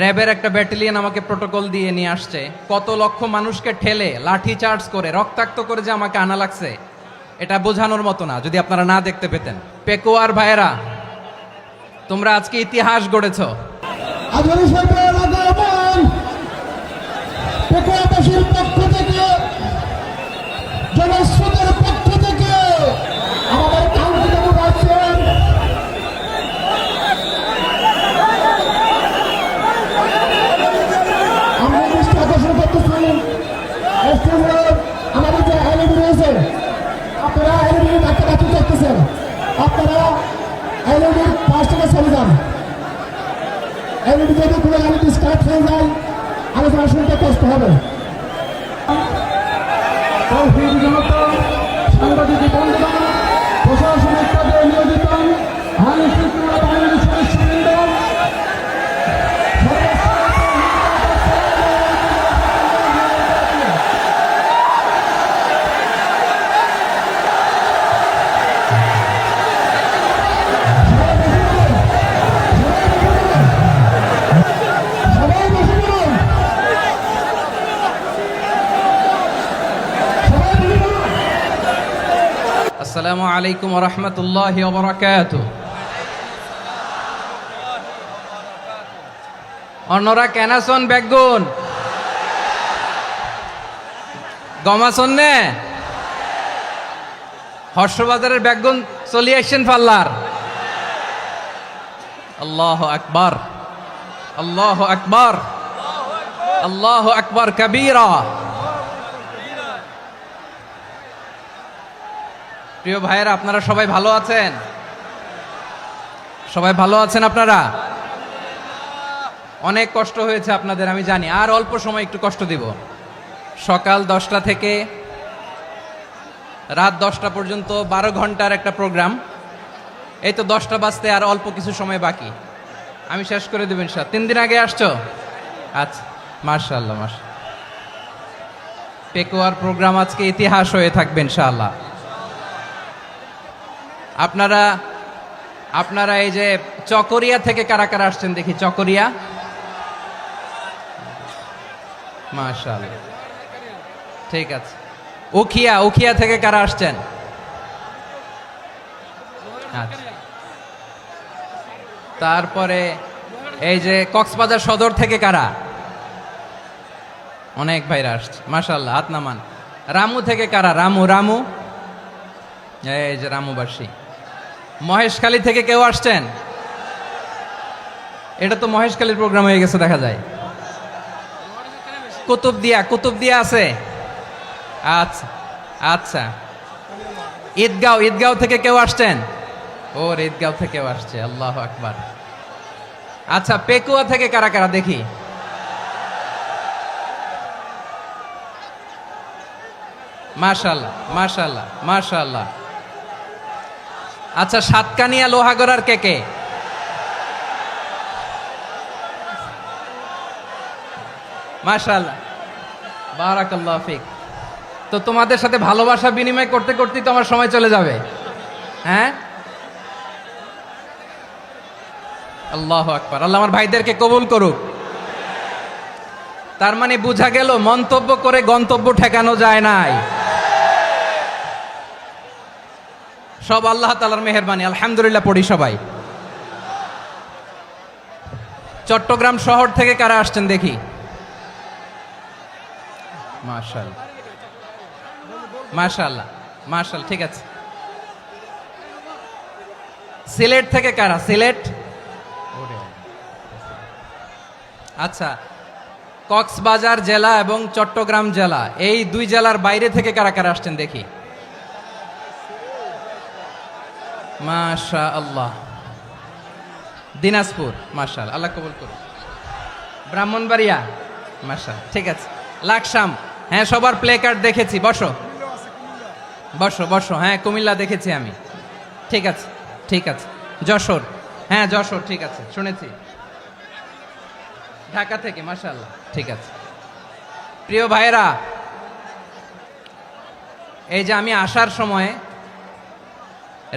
র্যাবের একটা ব্যাটালিয়ন আমাকে প্রোটোকল দিয়ে নিয়ে আসছে, কত লক্ষ মানুষকে ঠেলে লাঠি চার্জ করে রক্তাক্ত করে যে আমাকে আনা লাগছে, এটা বোঝানোর মতো না যদি আপনারা না দেখতে পেতেন। পেকুয়ার ভাইয়েরা, তোমরা আজকে ইতিহাস গড়েছ। পেকুয়াবাসীর পক্ষ থেকে, জনস্রোতের পক্ষ থেকে আমাদের কাঙ্ক্ষিত রাখছেন আমরা দৃষ্টি আকর্ষণ করতেছি। আমাদের যে এলইডি রয়েছে, আপনারা এলইডি ডাক্তার করতেছেন, আপনারা এলইডির পাশ থেকে চলে যান। এলইডি যদি কোনো এলইডি স্টার্ট হয়ে যায়, আলোচনা শুনতে কষ্ট হবে। সাংবাদিক বন্ধুগণ, প্রশাসনিক পদে নিয়োজিত আইন শৃঙ্খলা বাহিনীর সদস্যবৃন্দ, আসসালামু আলাইকুম ওয়া রাহমাতুল্লাহি ওয়া বারাকাতুহু। অন্যরা কেনাসন বেগুন গমাসন নে হর্ষবাজারের বেগুন চলি আসছেন পাল্লার। আল্লাহু আকবার, আল্লাহু আকবার, আল্লাহু আকবার কাবীরা। প্রিয় ভাইয়েরা, আপনারা সবাই ভালো আছেন? সবাই ভালো আছেন? আপনারা অনেক কষ্ট হয়েছে আপনাদের, আমি জানি। আর অল্প সময় একটু কষ্ট দিব। সকাল 10টা থেকে রাত 10টা পর্যন্ত 12 ঘন্টার একটা প্রোগ্রাম। এই তো 10টা বাজতে আর অল্প কিছু সময় বাকি, আমি শেষ করে দেব ইনশাআল্লাহ। 3 দিন আগে আসছো? আচ্ছা, মাশাআল্লাহ মাশাআল্লাহ। পেকুয়ার প্রোগ্রাম আজকে ইতিহাস হয়ে থাকবে ইনশাআল্লাহ। আপনারা এই যে চকরিয়া থেকে কারা কারা আসছেন দেখি? চকরিয়া, মাশাআল্লাহ, ঠিক আছে। উখিয়া থেকে কারা আসছেন? আচ্ছা। তারপরে এই যে কক্সবাজার সদর থেকে কারা? অনেক ভাইরা আসছে, মাশাআল্লাহ, হাত নামান। রামু থেকে কারা? রামু, এই যে রামুবাসী। মহেশখালী থেকে কেউ আসছেন? এটা তো মহেশখালীর প্রোগ্রাম হয়ে গেছে দেখা যায়। কুতুবদিয়া আছে? আচ্ছা আচ্ছা। ঈদগাঁও থেকে কেউ আসছেন? ওর ঈদগাঁও থেকেও আসছে, আল্লাহু আকবার। আচ্ছা, পেকুয়া থেকে কারা কারা দেখি? মাশাআল্লাহ মাশাআল্লাহ মাশাআল্লাহ। আচ্ছা, সাতকানিয়া লোহাগড়ার কে? মাশাআল্লাহ, বারাকাল্লাহু ফিক। তো তোমাদের সাথে ভালোবাসা বিনিময় করতে করতেই তো আমার সময় চলে যাবে। হ্যাঁ, আল্লাহু আকবার। আল্লাহ আমার ভাইদেরকে কবুল করুক। তার মানে বোঝা গেল মন্তব্য করে গন্তব্য ঠেকানো যায় নাই, সব আল্লাহ তাআলার মেহেরবানি। আলহামদুলিল্লাহ পড়ি সবাই। চট্টগ্রাম শহর থেকে কারা আসছেন দেখি? মাশাআল্লাহ মাশাআল্লাহ মাশাআল্লাহ, ঠিক আছে। সিলেট থেকে কারা? সিলেট, আচ্ছা। কক্সবাজার জেলা এবং চট্টগ্রাম জেলা, এই দুই জেলার বাইরে থেকে কারা কারা আসছেন দেখি? মাশাআল্লাহ। দিনাজপুর, মাশাআল্লাহ, আল্লাহ কবুল করুন। ব্রাহ্মণবাড়িয়া, মাশাআল্লাহ, ঠিক আছে। লাকসাম, হ্যাঁ, সবার প্লে কার্ড দেখেছি। বসো বসো বসো। হ্যাঁ, কুমিল্লা দেখেছি আমি, ঠিক আছে ঠিক আছে। যশোর, হ্যাঁ যশোর, ঠিক আছে, শুনেছি। ঢাকা থেকে, মাশাআল্লাহ, ঠিক আছে। প্রিয় ভাইয়েরা, এই যে আমি আসার সময়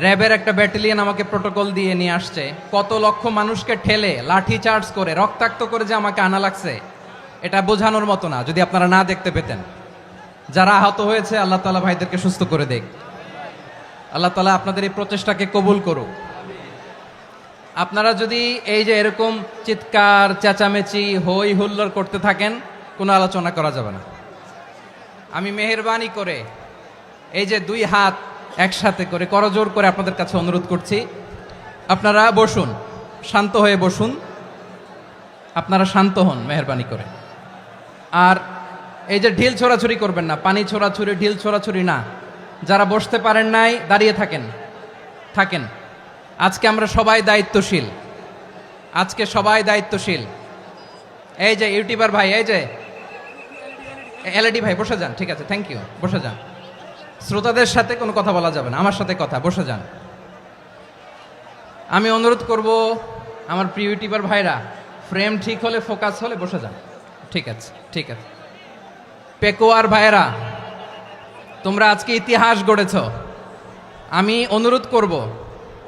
র্যাবের একটা ব্যাটালিয়ন আমাকে প্রোটোকল দিয়ে নিয়ে আসছে, কত লক্ষ মানুষকে ঠেলে লাঠি চার্জ করে রক্তাক্ত করে যে আমাকে আনা লাগছে, এটা বোঝানোর মতো না যদি আপনারা না দেখতে পেতেন। যারা আহত হয়েছে আল্লাহ তাআলা ভাইদেরকে সুস্থ করে দেখ। আল্লাহ তাআলা আপনাদের এই প্রচেষ্টাকে কবুল করুক। আপনারা যদি এই যে এরকম চিৎকার চেঁচামেচি হই হুল্লোড় করতে থাকেন, কোনো আলোচনা করা যাবে না। আমি মেহেরবানি করে এই যে দুই হাত একসাথে করে করজোর করে আপনাদের কাছে অনুরোধ করছি, আপনারা বসুন, শান্ত হয়ে বসুন, আপনারা শান্ত হন মেহেরবানি করে। আর এই যে ঢিল ছোড়াছুরি করবেন না, পানি ছোড়াছুরি ঢিল ছোড়াছুরি না। যারা বসতে পারেন নাই দাঁড়িয়ে থাকেন। আজকে আমরা সবাই দায়িত্বশীল, আজকে সবাই দায়িত্বশীল। এই যে ইউটিউবার ভাই, এই যে এলইডি ভাই বসে যান, ঠিক আছে, থ্যাংক ইউ, বসে যান। শ্রোতাদের সাথে কোনো কথা বলা যাবে না, আমার সাথে কথা, বসে যান। আমি অনুরোধ করব আমার প্রিয় ইউটিউবার ভাইরা, ফ্রেম ঠিক হলে ফোকাস হলে বসে যান, ঠিক আছে, ঠিক আছে। পেকোয়ার ভাইরা, তোমরা আজকে ইতিহাস গড়েছ। আমি অনুরোধ করব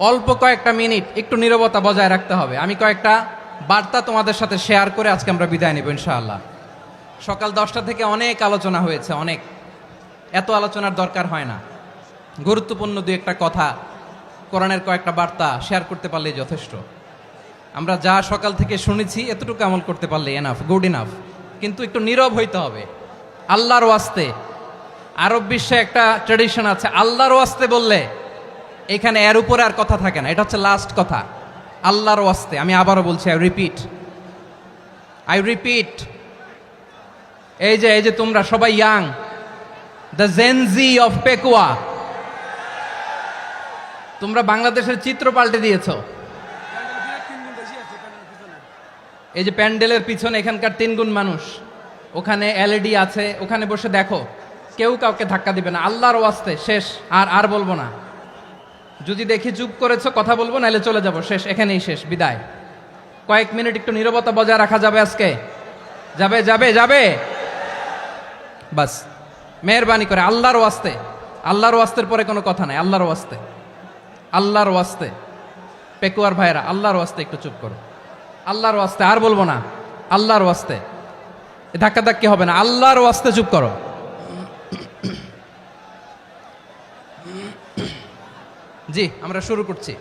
অল্প কয়েকটা মিনিট একটু নীরবতা বজায় রাখতে হবে। আমি কয়েকটা বার্তা তোমাদের সাথে শেয়ার করে আজকে আমরা বিদায় নেব ইনশাআল্লাহ। সকাল 10টা থেকে অনেক আলোচনা হয়েছে, অনেক, এত আলোচনার দরকার হয় না। গুরুত্বপূর্ণ দুই একটা কথা, কোরআনের কয়েকটা বার্তা শেয়ার করতে পারলেই যথেষ্ট। আমরা যা সকাল থেকে শুনেছি এতটুকু আমল করতে পারলে এনাফ, গুড ইনাফ। কিন্তু একটু নীরব হইতে হবে আল্লাহর ওয়াস্তে। আরব বিশ্বে একটা ট্র্যাডিশন আছে, আল্লাহর ওয়াস্তে বললে এখানে এর উপরে আর কথা থাকে না, এটা হচ্ছে লাস্ট কথা। আল্লাহর ওয়াস্তে, আমি আবারও বলছি, আই রিপিট। এই যে তোমরা সবাই young, the Gen Z of Pekua, তোমরা বাংলাদেশের চিত্র পাল্টে দিয়েছ। এই যে প্যান্ডেলের পিছনে এখানকার 3 গুণ মানুষ, ওখানে এলইডি আছে, ওখানে বসে দেখো, কেউ কাউকে ধাক্কা দিবে না। আল্লাহর ওয়াস্তে শেষ, আর বলবো না। যদি দেখি চুপ করেছো, কথা বলবো, নাহলে চলে যাব, শেষ, এখানেই শেষ, বিদায়। কয়েক মিনিট একটু নীরবতা বজায় রাখা যাবে আজকে? যাবে বাস, মেহেরবানি করে আল্লাহর ওয়াস্তে। আল্লাহর ওয়াস্তের পরে কোনো কথা নাই, আল্লাহর ওয়াস্তে। পেকুয়ার ভাইরা, আল্লাহর ওয়াস্তে একটু চুপ করো, আল্লাহর ওয়াস্তে, আর বলবো না, আল্লাহর ওয়াস্তে। ধাক্কাধাক্কি হবে না, আল্লাহর ওয়াস্তে চুপ করো। জি, আমরা শুরু করছি।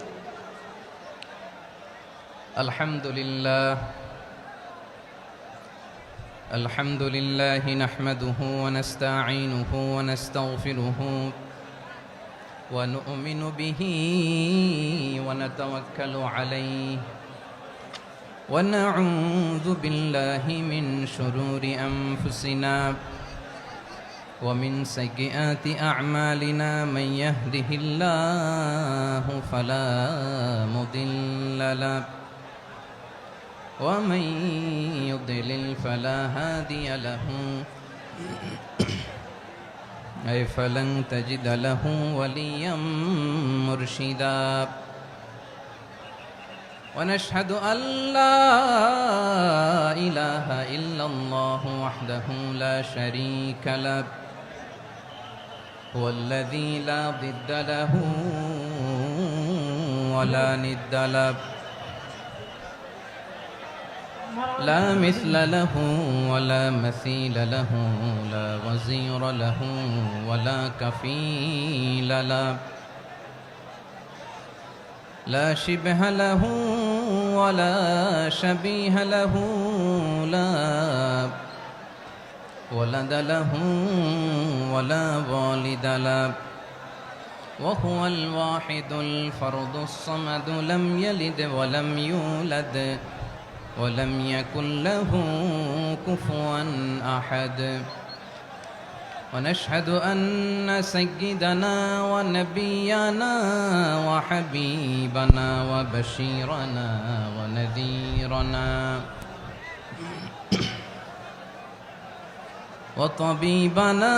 আলহামদুলিল্লাহ নাহমাদুহু ওয়া নাস্তাঈনুহু ওয়া নাস্তাগফিরুহু ওয়া নু'মিনু বিহি ওয়া নাতাওয়াক্কালু আলাইহি ওয়া নাউযু বিল্লাহি মিন শুরুরি আনফুসিনা ومن سيئات أعمالنا من يهده الله فلا مضل له ومن يضلل فلا هادي له أي فلن تجد له وليا مرشدا ونشهد أن لا إله إلا الله وحده لا شريك له هو الذي لا ضد له ولا ند له لا مثل له ولا مثيل له لا وزير له ولا كفيل له لا شبه له ولا شبيه له لا ولد له ولا والد له وهو الواحد الفرد الصمد لم يلد ولم يولد ولم يكن له كفوا أحد ونشهد أن سيدنا ونبينا وحبيبنا وبشيرنا ونذيرنا وطبيبنا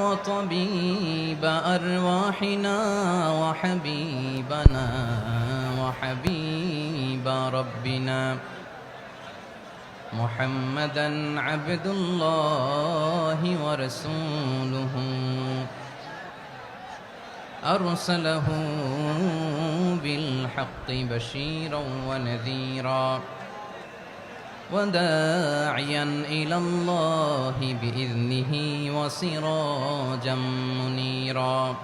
وطبيب أرواحنا وحبيبنا وحبيب ربنا محمدا عبد الله ورسوله أرسله بالحق بشيرا ونذيرا وداعيا إلى الله بإذنه وسراجا منيرا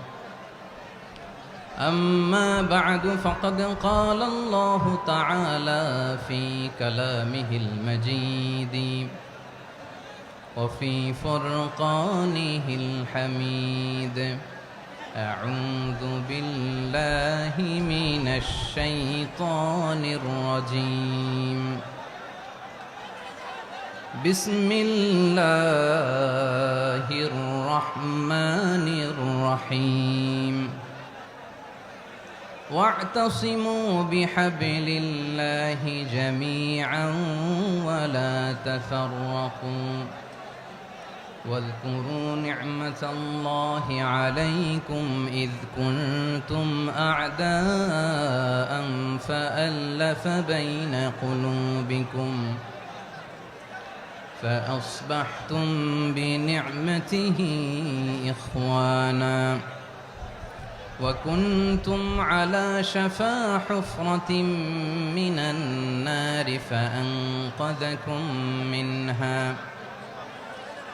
أما بعد فقد قال الله تعالى في كلامه المجيد وفي فرقانه الحميد أعوذ بالله من الشيطان الرجيم بسم الله الرحمن الرحيم واعتصموا بحبل الله جميعا ولا تفرقوا واذكروا نعمة الله عليكم إذ كنتم أعداء فألف بين قلوبكم فأصبحتم بنعمته إخوانا وكنتم على شفا حفرة من النار فأنقذكم منها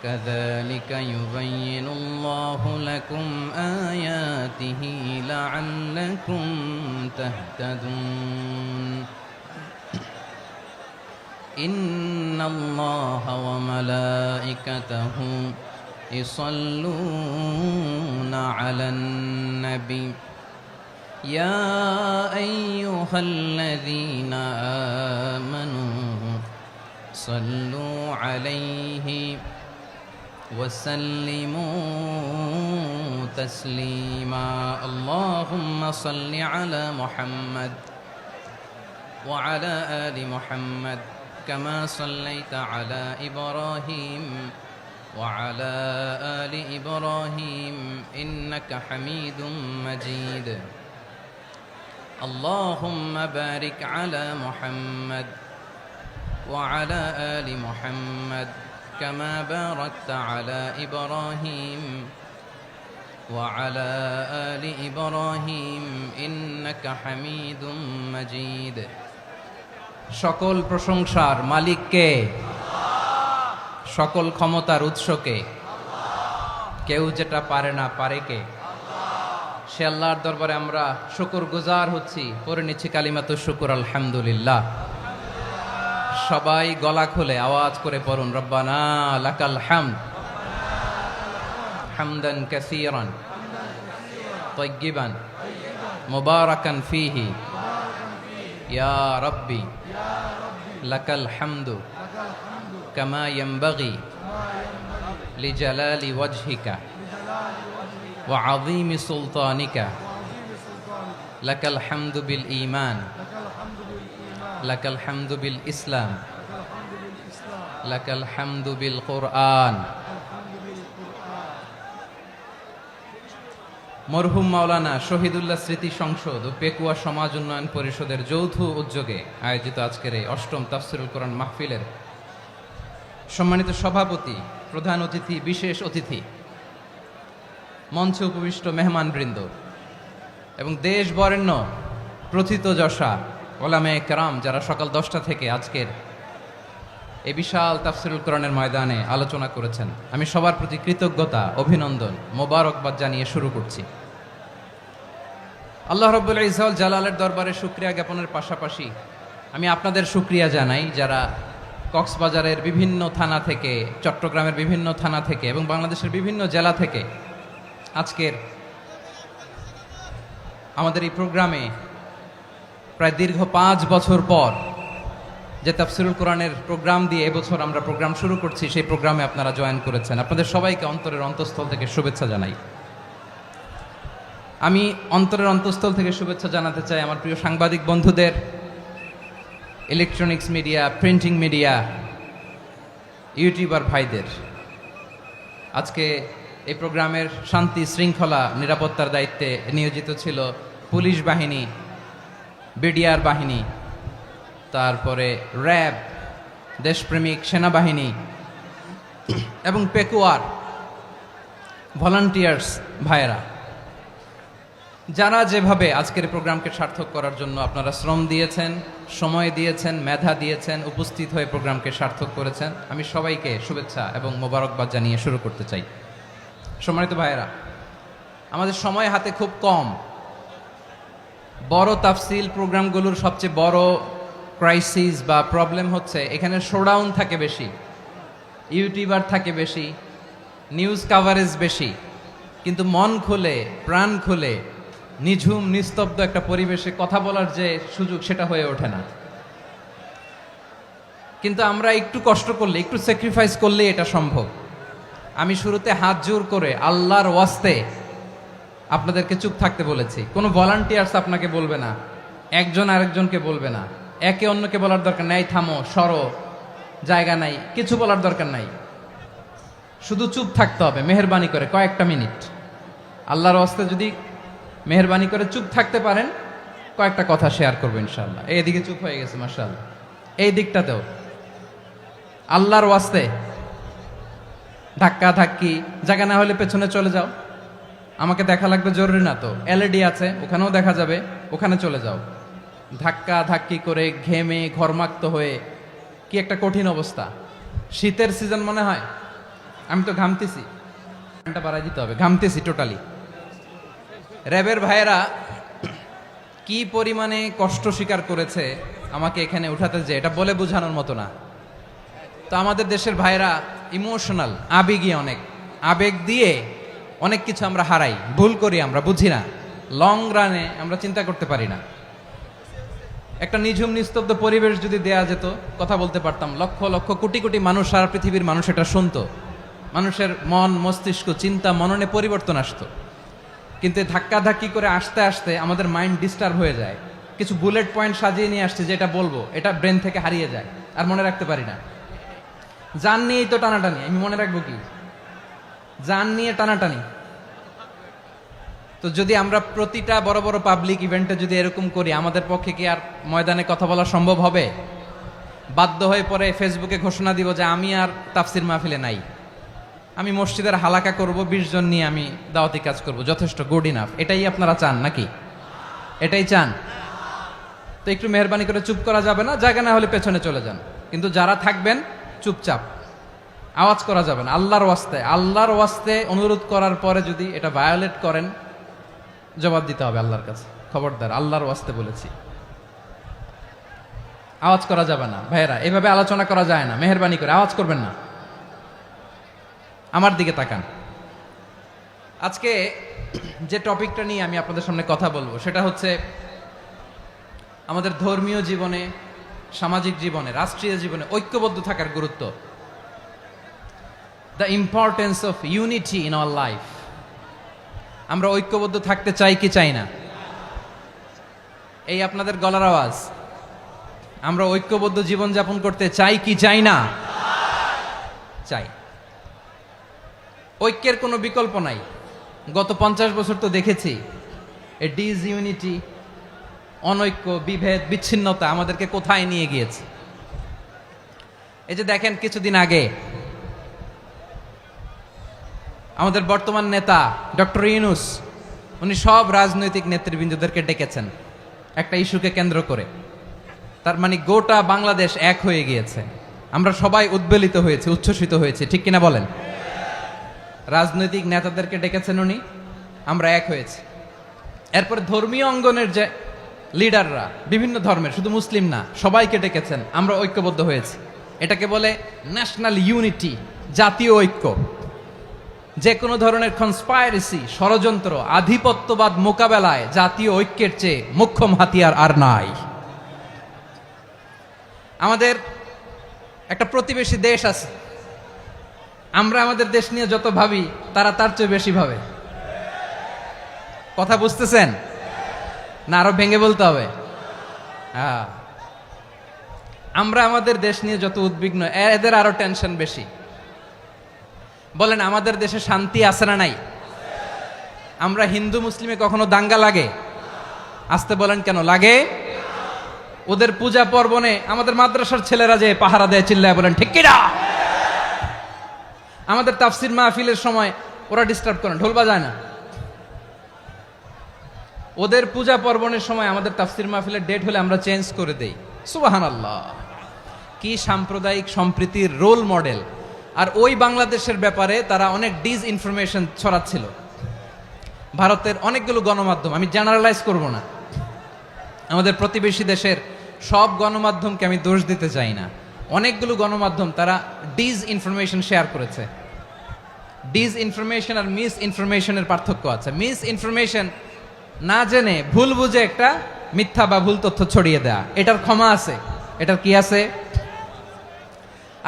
كذلك يبين الله لكم آياته لعلكم تهتدون إن الله وملائكته يصلون على النبي يا أيها الذين آمنوا صلوا عليه وسلموا تسليما اللهم صل على محمد وعلى آل محمد كما صليت على إبراهيم وعلى آل إبراهيم إنك حميد مجيد اللهم بارك على محمد وعلى آل محمد كما باركت على إبراهيم وعلى آل إبراهيم إنك حميد مجيد সকল প্রশংসার মালিক কে? সকল ক্ষমতার উৎস কে? কেউ যেটা পারে না পারে কে? সে আল্লাহর দরবারে আমরা শুকরগুজার হচ্ছি, পড়ে নিচ্ছি কালিমাতুশ শুকর আলহামদুলিল্লাহ। সবাই গলা খুলে আওয়াজ করে পড়ুন রব্বানা লাকাল হামদ হামদান কাসীরান তাইয়্যিবান মুবারাকান ফীহি ইয়া রাব্বি লাকাল হামদু কামা ইয়ানবাগি লিজালালি ওয়াজহিকা ওয়া আযীমি সুলতানিকা লাকাল হামদু বিল ঈমান লাকাল হামদু বিল ইসলাম লাকাল হামদু বিল কুরআন। মরহুম মাওলানা শহীদুল্লাহ স্মৃতি সংসদ ও পেকুয়া সমাজ উন্নয়ন পরিষদের যৌথ উদ্যোগে আয়োজিত আজকের এই অষ্টম তাফসীরুল কোরআন মাহফিলের সম্মানিত সভাপতি, প্রধান অতিথি, বিশেষ অতিথি, মঞ্চে উপবিষ্ট মেহমানবৃন্দ এবং দেশ বরেণ্য প্রথিতযশা ওলামায়ে কেরাম যারা সকাল 10টা থেকে আজকের এই বিশাল তাফসীরুল কোরআনের ময়দানে আলোচনা করেছেন, আমি সবার প্রতি কৃতজ্ঞতা, অভিনন্দন, মোবারকবাদ জানিয়ে শুরু করছি। আল্লাহ রাব্বুল ইজ্জত ওয়াল জালালের দরবারে শুকরিয়া জ্ঞাপনের পাশাপাশি আমি আপনাদের শুকরিয়া জানাই যারা কক্সবাজারের বিভিন্ন থানা থেকে, চট্টগ্রামের বিভিন্ন থানা থেকে এবং বাংলাদেশের বিভিন্ন জেলা থেকে আজকের আমাদের এই প্রোগ্রামে প্রায় দীর্ঘ 5 বছর পর যে তাফসীরুল কোরআনের প্রোগ্রাম দিয়ে এবছর আমরা প্রোগ্রাম শুরু করছি, সেই প্রোগ্রামে আপনারা জয়েন করেছেন। আপনাদের সবাইকে অন্তরের অন্তঃস্থল থেকে শুভেচ্ছা জানাই। আমি অন্তরের অন্তঃস্থল থেকে শুভেচ্ছা জানাতে চাই আমার প্রিয় সাংবাদিক বন্ধুদের, electronics media, printing media, YouTuber ভাইদের। আজকে এই প্রোগ্রামের শান্তি শৃঙ্খলা নিরাপত্তার দায়িত্বে নিয়োজিত ছিল পুলিশ বাহিনী, বিডিআর বাহিনী, তারপরে র্যাব, দেশপ্রেমিক সেনাবাহিনী এবং পেকুয়ার ভলান্টিয়ার্স ভাইয়েরা। যারা যেভাবে আজকের প্রোগ্রামকে সার্থক করার জন্য আপনারা শ্রম দিয়েছেন, সময় দিয়েছেন, মেধা দিয়েছেন, উপস্থিত হয়ে প্রোগ্রামকে সার্থক করেছেন, আমি সবাইকে শুভেচ্ছা এবং মোবারকবাদ জানিয়ে শুরু করতে চাই। সম্মানিত ভাইয়েরা, আমাদের সময় হাতে খুব কম। বড় তাফসিল প্রোগ্রামগুলোর সবচেয়ে বড় ক্রাইসিস বা প্রবলেম হচ্ছে এখানে শোডাউন থাকে বেশি, ইউটিউবার থাকে বেশি, নিউজ কাভারেজ বেশি, কিন্তু মন খুলে প্রাণ খুলে নিঝুম নিস্তব্ধ একটা পরিবেশে কথা বলার যে সুযোগ সেটা হয়ে ওঠে না। কিন্তু আমরা একটু কষ্ট করলে, একটু স্যাক্রিফাইস করলে এটা সম্ভব। আমি শুরুতে হাত জোর করে আল্লাহর ওয়াস্তে আপনাদেরকে চুপ থাকতে বলেছি। কোনো ভলান্টিয়ার্স আপনাকে বলবে না, একজন আরেকজনকে বলবে না, একে অন্যকে বলার দরকার নাই, থামো সরো, জায়গা নাই, কিছু বলার দরকার নাই। শুধু চুপ থাকতে হবে মেহেরবানি করে কয়েকটা মিনিট। আল্লাহর ওয়াস্তে যদি মেহেরবানি করে চুপ থাকতে পারেন, কয়েকটা কথা শেয়ার করবো ইনশাআল্লাহ। এইদিকে চুপ হয়ে গেছে মাশাআল্লাহ, এই দিকটাতেও আল্লাহর ওয়াস্তে ধাক্কা ধাক্কি জায়গা না হলে পেছনে চলে যাও। আমাকে দেখা লাগবে জরুরি না তো, এলইডি আছে ওখানেও দেখা যাবে, ওখানে চলে যাও। ধাক্কা ধাক্কি করে ঘেমে ঘরমাক্ত হয়ে কি একটা কঠিন অবস্থা। শীতের সিজন মনে হয়, আমি তো ঘামতেছি, ফ্যানটা বাড়াই দিতে হবে, ঘামতেছি টোটালি। র্যাবের ভাইয়েরা কি পরিমাণে কষ্ট স্বীকার করেছে আমাকে এখানে উঠাতে, যে এটা বলে বোঝানোর মতো না। তো আমাদের দেশের ভাইয়েরা ইমোশনাল, আবেগী অনেক, আবেগ দিয়ে অনেক কিছু আমরা হারাই, ভুল করি, আমরা বুঝি না, লং রানে আমরা চিন্তা করতে পারি না। একটা নিঝুম নিস্তব্ধ পরিবেশ যদি দেয়া যেত, কথা বলতে পারতাম, লক্ষ লক্ষ কোটি কোটি মানুষ, সারা পৃথিবীর মানুষ এটা শুনতো, মানুষের মন মস্তিষ্ক চিন্তা মননে পরিবর্তন আসতো। কিন্তু ধাক্কা ধাক্কি করে আসতে আসতে আমাদের মাইন্ড ডিস্টার্ব হয়ে যায়। কিছু বুলেট পয়েন্ট সাজিয়ে নিয়ে আসছে, যেটা বলবো এটা ব্রেন থেকে হারিয়ে যায়, আর মনে রাখতে পারি না। জান নিয়েই তো টানাটানি, আমি মনে রাখবো কি? জান নিয়ে টানাটানি। তো যদি আমরা প্রতিটা বড় বড় পাবলিক ইভেন্টে যদি এরকম করি, আমাদের পক্ষে কি আর ময়দানে কথা বলা সম্ভব হবে? বাধ্য হয়ে পরে ফেসবুকে ঘোষণা দিব যে আমি আর তাফসির মাহফিলে নাই, আমি মসজিদের হালাকা করব, 20 জন নিয়ে আমি দাওয়াতি কাজ করব, যথেষ্ট, গুড ইনাফ। এটাই আপনারা চান নাকি? এটাই চান? তো একটু মেহরবানি করে চুপ করা যাবে না, জায়গা না হলে পেছনে চলে যান। কিন্তু যারা থাকবেন চুপচাপ, আওয়াজ করা যাবে না। আল্লাহর ওয়াস্তে, আল্লাহর ওয়াস্তে অনুরোধ করার পরে যদি এটা ভায়োলেট করেন, জবাব দিতে হবে আল্লাহর কাছে। খবরদার, আল্লাহর ওয়াস্তে বলেছি, আওয়াজ করা যাবে না। ভাইয়েরা, এভাবে আলোচনা করা যায় না, মেহরবানি করে আওয়াজ করবেন না। আমার দিকে তাকান। আজকে যে টপিকটা নিয়ে আমি আপনাদের সামনে কথা বলবো সেটা হচ্ছে আমাদের ধর্মীয় জীবনে, সামাজিক জীবনে, রাষ্ট্রীয় জীবনে ঐক্যবদ্ধ থাকার গুরুত্ব। The importance of unity in our life. আমরা ঐক্যবদ্ধ থাকতে চাই কি চাই না? এই আপনাদের গলার আওয়াজ। আমরা ঐক্যবদ্ধ জীবনযাপন করতে চাই কি চাই না? চাই। ঐক্যের কোনো বিকল্প নাই। গত 50 বছর তো দেখেছি এ ডিসইউনিটি, অনৈক্য, বিভেদ, বিচ্ছিন্নতা আমাদেরকে কোথায় নিয়ে গিয়েছে। এই যে দেখেন, কিছুদিন আগে আমাদের বর্তমান নেতা ডক্টর ইউনূস, উনি সব রাজনৈতিক নেতৃবৃন্দদেরকে ডেকেছেন একটা ইস্যুকে কেন্দ্র করে। তার মানে গোটা বাংলাদেশ এক হয়ে গিয়েছে। আমরা সবাই উদ্বেলিত হয়েছে, উচ্ছ্বসিত হয়েছে, ঠিক কিনা বলেন? রাজনৈতিক নেতাদেরকে ডেকেছেন উনি, আমরা এক হয়েছি। এরপর ধর্মীয় অঙ্গনের যে লিডাররা, বিভিন্ন ধর্মের, শুধু মুসলিম না, সবাইকে ডেকেছেন, আমরা ঐক্যবদ্ধ হয়েছি। এটাকে বলে ন্যাশনাল ইউনিটি, জাতীয় ঐক্য। যে কোনো ধরনের কনস্পাইরেসি, ষড়যন্ত্র, আধিপত্যবাদ মোকাবেলায় জাতীয় ঐক্যের চেয়ে মোক্ষম হাতিয়ার আর নাই। আমাদের একটা প্রতিবেশী দেশ আছে, আমরা আমাদের দেশ নিয়ে যত ভাবি তারা তার চেয়ে বেশি ভাবে। কথা বুঝতেছেন না? আরো ভেঙে বলতে হবে। হ্যাঁ, আমরা আমাদের দেশ নিয়ে যত উদ্বিগ্ন, এদের আরো টেনশন বেশি। বলেন, আমাদের দেশে শান্তি আছে না নাই? আমরা হিন্দু মুসলিমে কখনো দাঙ্গা লাগে? আসতে বলেন, কেন লাগে? ওদের পূজা পার্বণে আমাদের মাদ্রাসার ছেলেরা যে পাহারা দেয়, চিল্লায় বলেন ঠিক কিনা? আমাদের তাফসির মাহফিলের সময় ওরা ডিস্টার্ব করেন, ঢোল বাজায় না। ওদের পূজা পার্বণের সময় আমাদের তাফসির মাহফিলের ডেট হলে আমরা চেঞ্জ করে দেই। সুবহানাল্লাহ, কি সাম্প্রদায়িক সম্প্রীতির রোল মডেল। আর ওই বাংলাদেশের ব্যাপারে তারা অনেক ডিসইনফরমেশন ছড়াচ্ছিল। ভারতের অনেকগুলো গণমাধ্যম, আমি জেনারেলাইজ করব না, আমাদের প্রতিবেশী দেশের সব গণমাধ্যমকে আমি দোষ দিতে চাই না, অনেকগুলো গণমাধ্যম তারা ডিসইনফরমেশন শেয়ার করেছে। ডিসইনফরমেশন আর মিস ইনফরমেশনের পার্থক্য আছে। মিস ইনফরমেশন না জেনে ভুল বুঝে একটা মিথ্যা বা ভুল তথ্য ছড়িয়ে দেয়া, এটার ক্ষমা আছে, এটার কি আছে।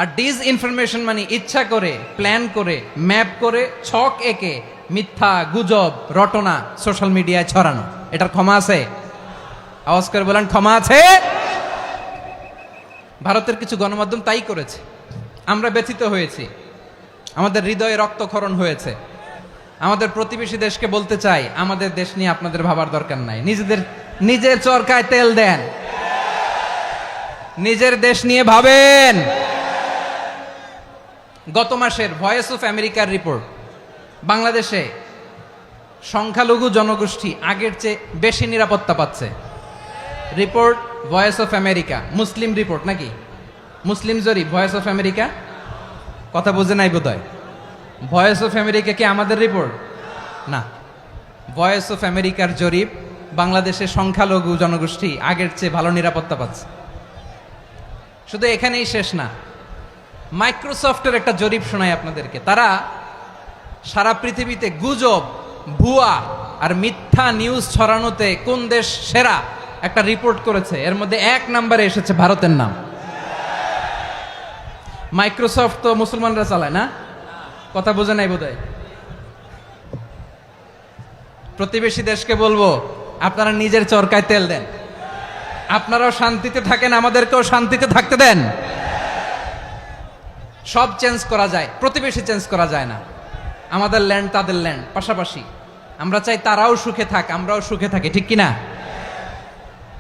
আর ডিসইনফরমেশন মানে ইচ্ছা করে, প্ল্যান করে, ম্যাপ করে, ছক এঁকে মিথ্যা, গুজব, রটনা সোশ্যাল মিডিয়ায় ছড়ানো, এটার ক্ষমা আছে? আওয়াজ করে বলেন, ক্ষমা আছে? ভারতের কিছু গণমাধ্যম তাই করেছে, আমরা ব্যথিত হয়েছি, আমাদের হৃদয়ে রক্তক্ষরণ হয়েছে। আমাদের প্রতিবেশী দেশকে বলতে চাই, আমাদের দেশ নিয়ে আপনাদের ভাবার দরকার নাই, নিজের চরকায় তেল দেন, নিজের দেশ নিয়ে ভাবেন। গত মাসের ভয়েস অফ আমেরিকার রিপোর্ট, বাংলাদেশে সংখ্যালঘু জনগোষ্ঠী আগের চেয়ে বেশি নিরাপত্তা পাচ্ছে। Report voice of America, Muslim report নাকি? মুসলিম জরিপ, ভয়েস অফ আমেরিকা। কথা বোঝে নাই বোধহয়। ভয়েস অফ আমেরিকা কি আমাদের রিপোর্ট? না, ভয়েস অফ আমেরিকার জরিপ, বাংলাদেশের সংখ্যালঘু জনগোষ্ঠী আগের চেয়ে ভালো নিরাপত্তা পাচ্ছে। শুধু এখানেই শেষ না, মাইক্রোসফটের একটা জরিপ শোনাই আপনাদেরকে। তারা সারা পৃথিবীতে গুজব, ভুয়া আর মিথ্যা নিউজ ছড়ানোতে কোন দেশ সেরা একটা রিপোর্ট করেছে। এর মধ্যে 1 নম্বরে এসেছে ভারতের নাম। মাইক্রোসফট তো মুসলমানরা চালায় না, কথা বোঝে নাই বোধহয়। প্রতিবেশী দেশকে বলবো, আপনারা নিজের চরকায় তেল দেন, আপনারাও শান্তিতে থাকেন, আমাদেরকেও শান্তিতে থাকতে দেন। সব চেঞ্জ করা যায়, প্রতিবেশী চেঞ্জ করা যায় না। আমাদের ল্যান্ড তাদের ল্যান্ড, পাশাপাশি। আমরা চাই তারাও সুখে থাক, আমরাও সুখে থাকি, ঠিক কিনা?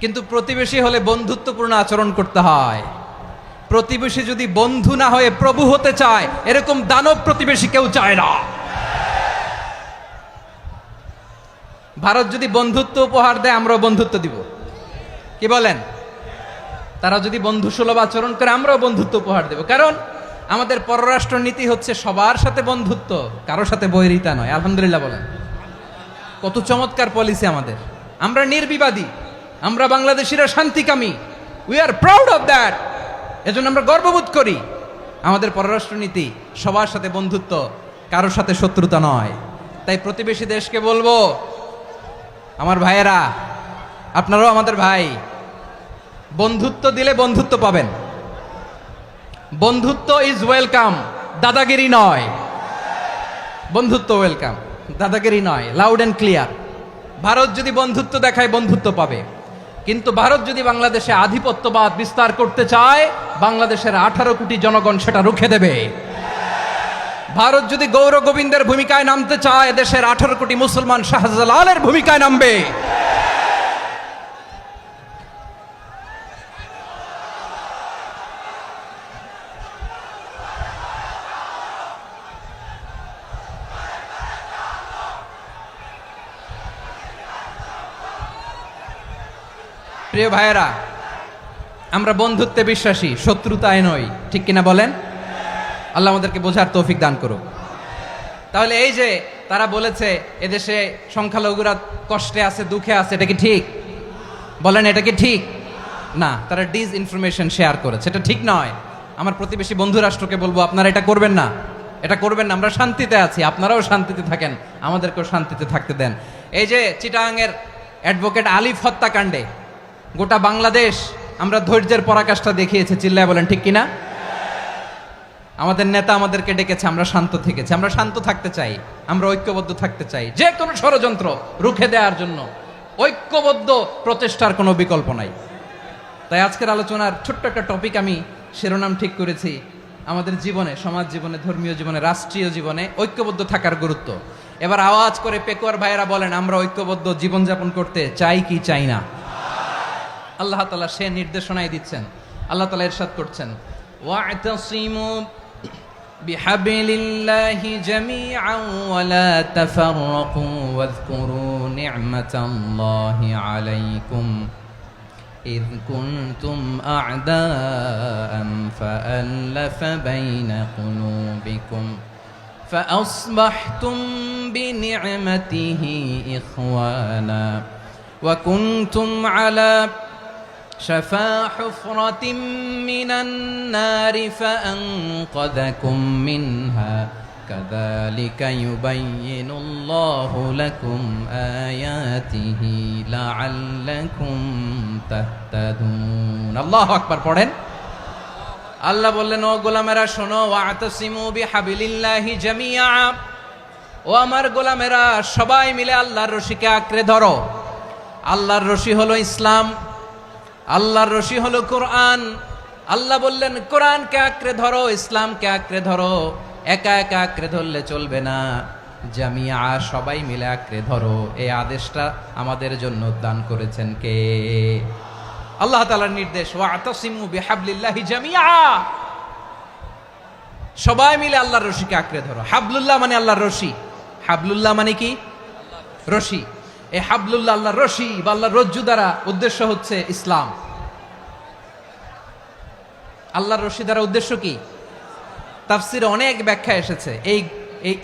কিন্তু প্রতিবেশী হলে বন্ধুত্বপূর্ণ আচরণ করতে হয়। প্রতিবেশী যদি বন্ধু না হয়ে প্রভু হতে চায়, এরকম দানব প্রতিবেশী কেউ চায় না। ভারত যদি বন্ধুত্ব উপহার দেয়, আমরাও বন্ধুত্ব দিব, কি বলেন? তারা যদি বন্ধুসুলভ আচরণ করে, আমরাও বন্ধুত্ব উপহার দেব। কারণ আমাদের পররাষ্ট্র নীতি হচ্ছে সবার সাথে বন্ধুত্ব, কারোর সাথে বৈরিতা নয়। আলহামদুলিল্লাহ বলেন, কত চমৎকার পলিসি আমাদের। আমরা নির্বিবাদী, আমরা বাংলাদেশিরা শান্তিকামী, we are proud of that. এজন্য আমরা গর্ববোধ করি। আমাদের পররাষ্ট্র নীতি সবার সাথে বন্ধুত্ব, কারোর সাথে শত্রুতা নয়। তাই প্রতিবেশী দেশকে বলবো, আমার ভাইয়েরা, আপনারাও আমাদের ভাই, বন্ধুত্ব দিলে বন্ধুত্ব পাবেন। বন্ধুত্ব ইজ ওয়েলকাম, দাদাগিরি নয়। বন্ধুত্ব ওয়েলকাম, দাদাগিরি নয়, লাউড এন্ড ক্লিয়ার। ভারত যদি বন্ধুত্ব দেখায়, বন্ধুত্ব পাবে। কিন্তু ভারত যদি বাংলাদেশে আধিপত্যবাদ বিস্তার করতে চায়, বাংলাদেশের 18 কোটি জনগণ সেটা রুখে দেবে। ভারত যদি গৌর গোবিন্দের ভূমিকায় নামতে চায়, দেশের 18 কোটি মুসলমান শাহজালালের ভূমিকায় নামবে। প্রিয় ভাইয়েরা, আমরা বন্ধুত্বে বিশ্বাসী, শত্রুতায় নই, ঠিক কিনা বলেন? আল্লাহ আমাদেরকে বোঝার তৌফিক দান করুক। তাহলে এই যে তারা বলেছে এদেশে সংখ্যালঘুরা কষ্টে আছে, দুঃখে আছে, এটা কি ঠিক? বলেন, এটা কি ঠিক? না, তারা ডিসইনফরমেশন শেয়ার করেছে, এটা ঠিক নয়। আমার প্রতিবেশী বন্ধু রাষ্ট্রকে বলবো, আপনারা এটা করবেন না, এটা করবেন না। আমরা শান্তিতে আছি, আপনারাও শান্তিতে থাকেন, আমাদেরকেও শান্তিতে থাকতে দেন। এই যে চিটাগাংয়ের অ্যাডভোকেট আলিফ হত্যাকাণ্ডে গোটা বাংলাদেশ আমরা ধৈর্যের পরাকাষ্ঠা দেখিয়েছে, চিল্লায় বলেন ঠিক কিনা? আমাদের নেতা আমাদেরকে ডেকেছে, আমরা শান্ত থেকেছি। আমরা শান্ত থাকতে চাই, আমরা ঐক্যবদ্ধ থাকতে চাই। যে কোনো ষড়যন্ত্র রুখে দেওয়ার জন্য ঐক্যবদ্ধ প্রচেষ্টার কোনো বিকল্প নাই। তাই আজকের আলোচনার ছোট্ট একটা টপিক আমি শিরোনাম ঠিক করেছি, আমাদের জীবনে, সমাজ জীবনে, ধর্মীয় জীবনে, রাষ্ট্রীয় জীবনে ঐক্যবদ্ধ থাকার গুরুত্ব। এবার আওয়াজ করে পেকুয়ার ভাইয়েরা বলেন, আমরা ঐক্যবদ্ধ জীবনযাপন করতে চাই কি চাই না? আল্লাহ তাআলা সে নির্দেশনাই দিচ্ছেন। আল্লাহ তাআলা ইরশাদ করছেন, ওয়া'তাসিমু بحبل الله جميعا ولا تفرقوا واذكروا نعمة الله عليكم إذ كنتم أعداء فألف بين قلوبكم فأصبحتم بنعمته إخوانا وكنتم على شفا حفرة من النار فأنقذكم منها كذلك يبين الله لكم آياته لعلكم تهتدون الله أكبر পড়েন আল্লাহ বললেন ও গোলামেরা শোনো ওয়াতাসিমু বিহাবিলিল্লাহি জামিআ ও আমার গোলামেরা সবাই মিলে আল্লাহর রশিকে আঁকড়ে ধরো আল্লাহর রশি হলো ইসলাম আল্লাহর রশি হলো কোরআন আল্লাহ বললেন কোরআনকে আঁকড়ে ধরো ইসলামকে আঁকড়ে ধরো একা একা আঁকড়ে ধরলে চলবে না জামিয়া সবাই মিলে আঁকড়ে ধরো এই আদেশটা আমাদের জন্য দান করেছেন কে আল্লাহ তাআলার নির্দেশ ওয়াতাসিমু বিহাবলিল্লাহি জামিআ সবাই মিলে আল্লাহর রশিকে আঁকড়ে ধরো হাবলুল্লাহ মানে আল্লাহর রশি হাবলুল্লাহ মানে কি রশি এই হাবলুল্লাহ আল্লাহর রশি বা আল্লাহর রজ্জু দ্বারা উদ্দেশ্য হচ্ছে ইসলাম আল্লাহর রশি দ্বারা উদ্দেশ্য কি তাফসিরে অনেক ব্যাখ্যা এসেছে এই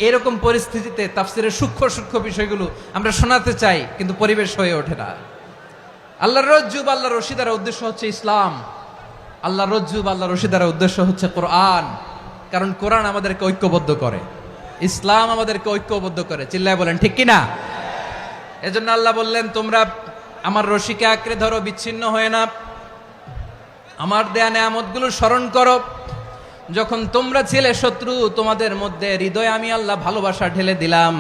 এরকম পরিস্থিতিতে তাফসিরের সূক্ষ্ম সূক্ষ্ম বিষয়গুলো আমরা শোনাতে চাই কিন্তু পরিবেশ হয়ে ওঠে না আল্লাহর রজ্জু বা আল্লাহর রশি দ্বারা উদ্দেশ্য হচ্ছে ইসলাম আল্লাহর রজ্জু বা আল্লাহর রশি দ্বারা উদ্দেশ্য হচ্ছে কোরআন কারণ কোরআন আমাদেরকে ঐক্যবদ্ধ করে ইসলাম আমাদেরকে ঐক্যবদ্ধ করে চিল্লায় বলেন ঠিক কিনা এজন্য আল্লাহ বললেন তোমরা আমার রশিকে আঁকড়ে ধরো বিচ্ছিন্ন হয়ে না আমার দেয়া নেয়ামতগুলো স্মরণ করো যখন তোমরা ছিলে শত্রু তোমাদের মধ্যে হৃদয়ে আমি আল্লাহ ভালোবাসা ঢেলে দিলাম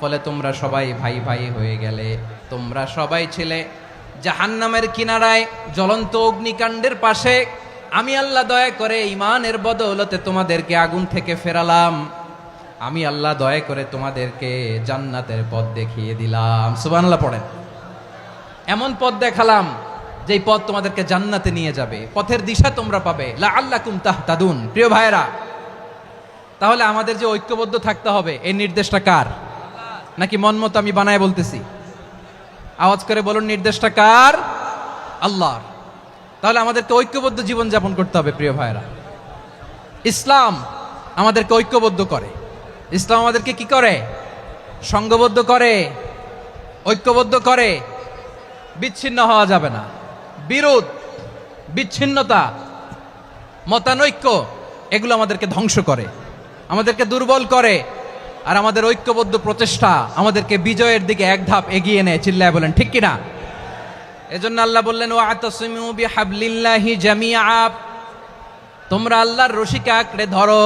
ফলে তোমরা সবাই ভাই ভাই হয়ে গেলে তোমরা সবাই ছিলে জাহান্নামের কিনারায় জ্বলন্ত অগ্নিকাণ্ডের পাশে আমি আল্লাহ দয়া করে ঈমানের বদৌলতে তোমাদেরকে আগুন থেকে ফেরালাম আমি আল্লাহ দয়া করে তোমাদেরকে জান্নাতের পথ দেখিয়ে দিলাম সুবহানাল্লাহ পড়েন এমন পথ দেখালাম যেই পথ তোমাদেরকে জান্নাতে নিয়ে যাবে পথের দিশা তোমরা পাবে লাআল্লাকুম তাহতাদুন প্রিয় ভাইরা তাহলে আমাদের যে ঐক্যবদ্ধ থাকতে হবে এই নির্দেশটা কার নাকি মন মতো আমি বানায় বলতেছি আওয়াজ করে বলুন নির্দেশটা কার আল্লাহর তাহলে আমাদেরকে ঐক্যবদ্ধ জীবন যাপন করতে হবে প্রিয় ভাইরা ইসলাম আমাদেরকে ঐক্যবদ্ধ করে ইসলাম আমাদেরকে কি করে সংঘবদ্ধ করে ঐক্যবদ্ধ করে বিচ্ছিন্ন হওয়া যাবে না বিরোধ বিচ্ছিন্নতা মতানৈক্য এগুলো আমাদেরকে ধ্বংস করে আমাদেরকে দুর্বল করে আর আমাদের ঐক্যবদ্ধ প্রচেষ্টা আমাদেরকে বিজয়ের দিকে এক ধাপ এগিয়ে নেয় চিল্লায় বলেন ঠিক কিনা এজন্য আল্লাহ বললেন ওয়াতাসিমু বিহাবলিল্লাহি জামিআ তোমরা আল্লাহর রশিকে আঁকড়ে ধরো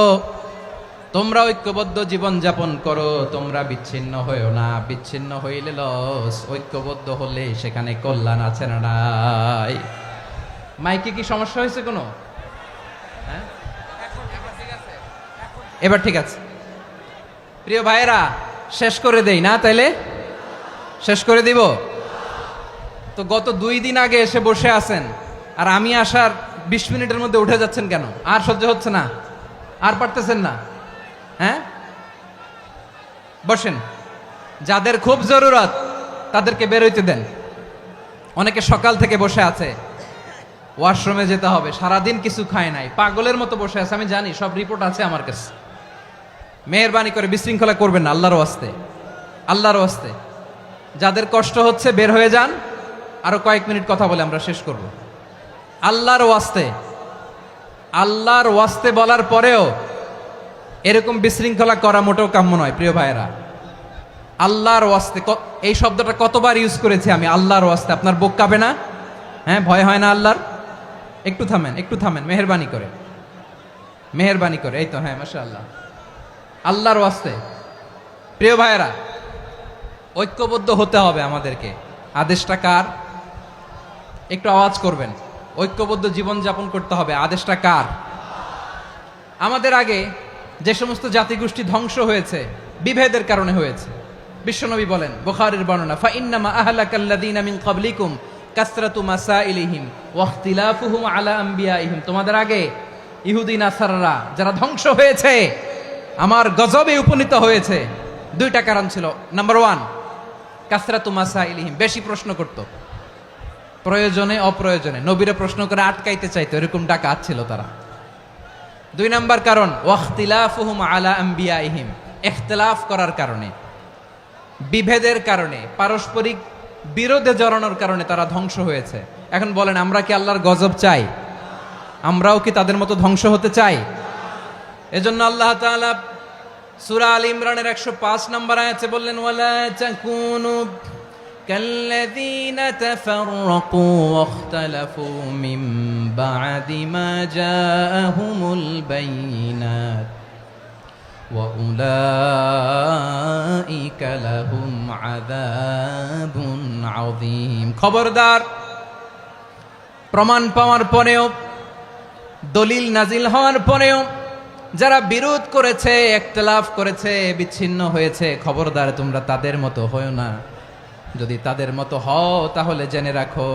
তোমরা ঐক্যবদ্ধ জীবন যাপন করো তোমরা বিচ্ছিন্ন হইও না বিচ্ছিন্ন হইলে লস ঐক্যবদ্ধ হলে সেখানে কল্যাণ আছে না নাই মাইকে কি সমস্যা হয়েছে কোনো এবার ঠিক আছে প্রিয় ভাইয়েরা শেষ করে দেই না তাইলে শেষ করে দিব তো গত 2 দিন আগে এসে বসে আছেন আর আমি আসার 20 মিনিটের মধ্যে উঠে যাচ্ছেন কেন আর সহ্য হচ্ছে না আর পারতেছেন না হ্যাঁ বসেন যাদের খুব জরুরত তাদেরকে বের হইতে দেন অনেকে সকাল থেকে বসে আছে ওয়াশরুমে যেতে হবে সারাদিন কিছু খায় নাই পাগলের মতো বসে আছে আমি জানি সব রিপোর্ট আছে আমার কাছে মেহেরবানি করে বিশৃঙ্খলা করবেন না আল্লাহর ওয়াস্তে আল্লাহর ওয়াস্তে যাদের কষ্ট হচ্ছে বের হয়ে যান আরো কয়েক মিনিট কথা বলে আমরা শেষ করব আল্লাহর ওয়াস্তে বলার পরেও এরকম বিশৃঙ্খলা করা মোটেও কাম্য নয় প্রিয় ভাইয়েরা আল্লাহর ওয়াস্তে এই শব্দটা কতবার ইউজ করেছি আমি আল্লাহর ওয়াস্তে আপনার বুক কাঁপে না হ্যাঁ ভয় হয় না আল্লাহর একটু থামেন মেহেরবানি করে এই তো হ্যাঁ মাশাআল্লাহ আল্লাহর ওয়াস্তে প্রিয় ভাইয়েরা ঐক্যবদ্ধ হতে হবে আমাদেরকে আদেশটা কার একটু আওয়াজ করবেন ঐক্যবদ্ধ জীবন যাপন করতে হবে আদেশটা কার আমাদের আগে যে সমস্ত জাতিগোষ্ঠী ধ্বংস হয়েছে বিভেদের কারণে হয়েছে বিশ্বনবী বলেন বুখারীর বর্ণনা ফা ইন্নামা আহলাকাল্লাযীনা মিন ক্বাবলিকুম কাসরাতু মাসাইলিহিম ওয়া ইখতিলাফুহুম আলা আমবিয়াইহিম তোমাদের আগে ইহুদি নাসারারা যারা ধ্বংস হয়েছে, আমার গজবে উপনীত হয়েছে, দুইটা কারণ ছিল। নাম্বার 1, কাসরাতু মাসাইলিহিম, বেশি প্রশ্ন করত, প্রয়োজনে অপ্রয়োজনে নবীরে প্রশ্ন করে আটকাইতে চাইতো, এরকম ডাকাত ছিল তারা। 2 নাম্বার কারণ ওয়াখতিলাফুহুম আলা আম্বিয়াইহিম, ইখতিলাফ করার কারণে, বিভেদের কারণে, পারস্পরিক বিরোধে জড়ানোর কারণে তারা ধ্বংস হয়েছে। এখন বলেন, আমরা কি আল্লাহর গজব চাই? আমরাও কি তাদের মতো ধ্বংস হতে চাই? এজন্য আল্লাহ তাআলা সূরা আল ইমরানের 105 নম্বর আয়াতে বললেন, ওয়ালা তাকুনু কাল্লাযীনা তাফাররাকু ওয়াখতালাফু মিন বা'দি মা জাআহুমুল বাইয়িনাত ওয়া উলাইকা লাহুম আযাবুন আযীম। খবরদার, প্রমাণ পাওয়ার পরেও, দলিল নাজিল হওয়ার পরেও যারা বিরোধ করেছে, ইখতিলাফ করেছে, বিচ্ছিন্ন হয়েছে, খবরদার তোমরা তাদের মতো হয়ো না। যদি তাদের মতো হও তাহলে জেনে রাখো,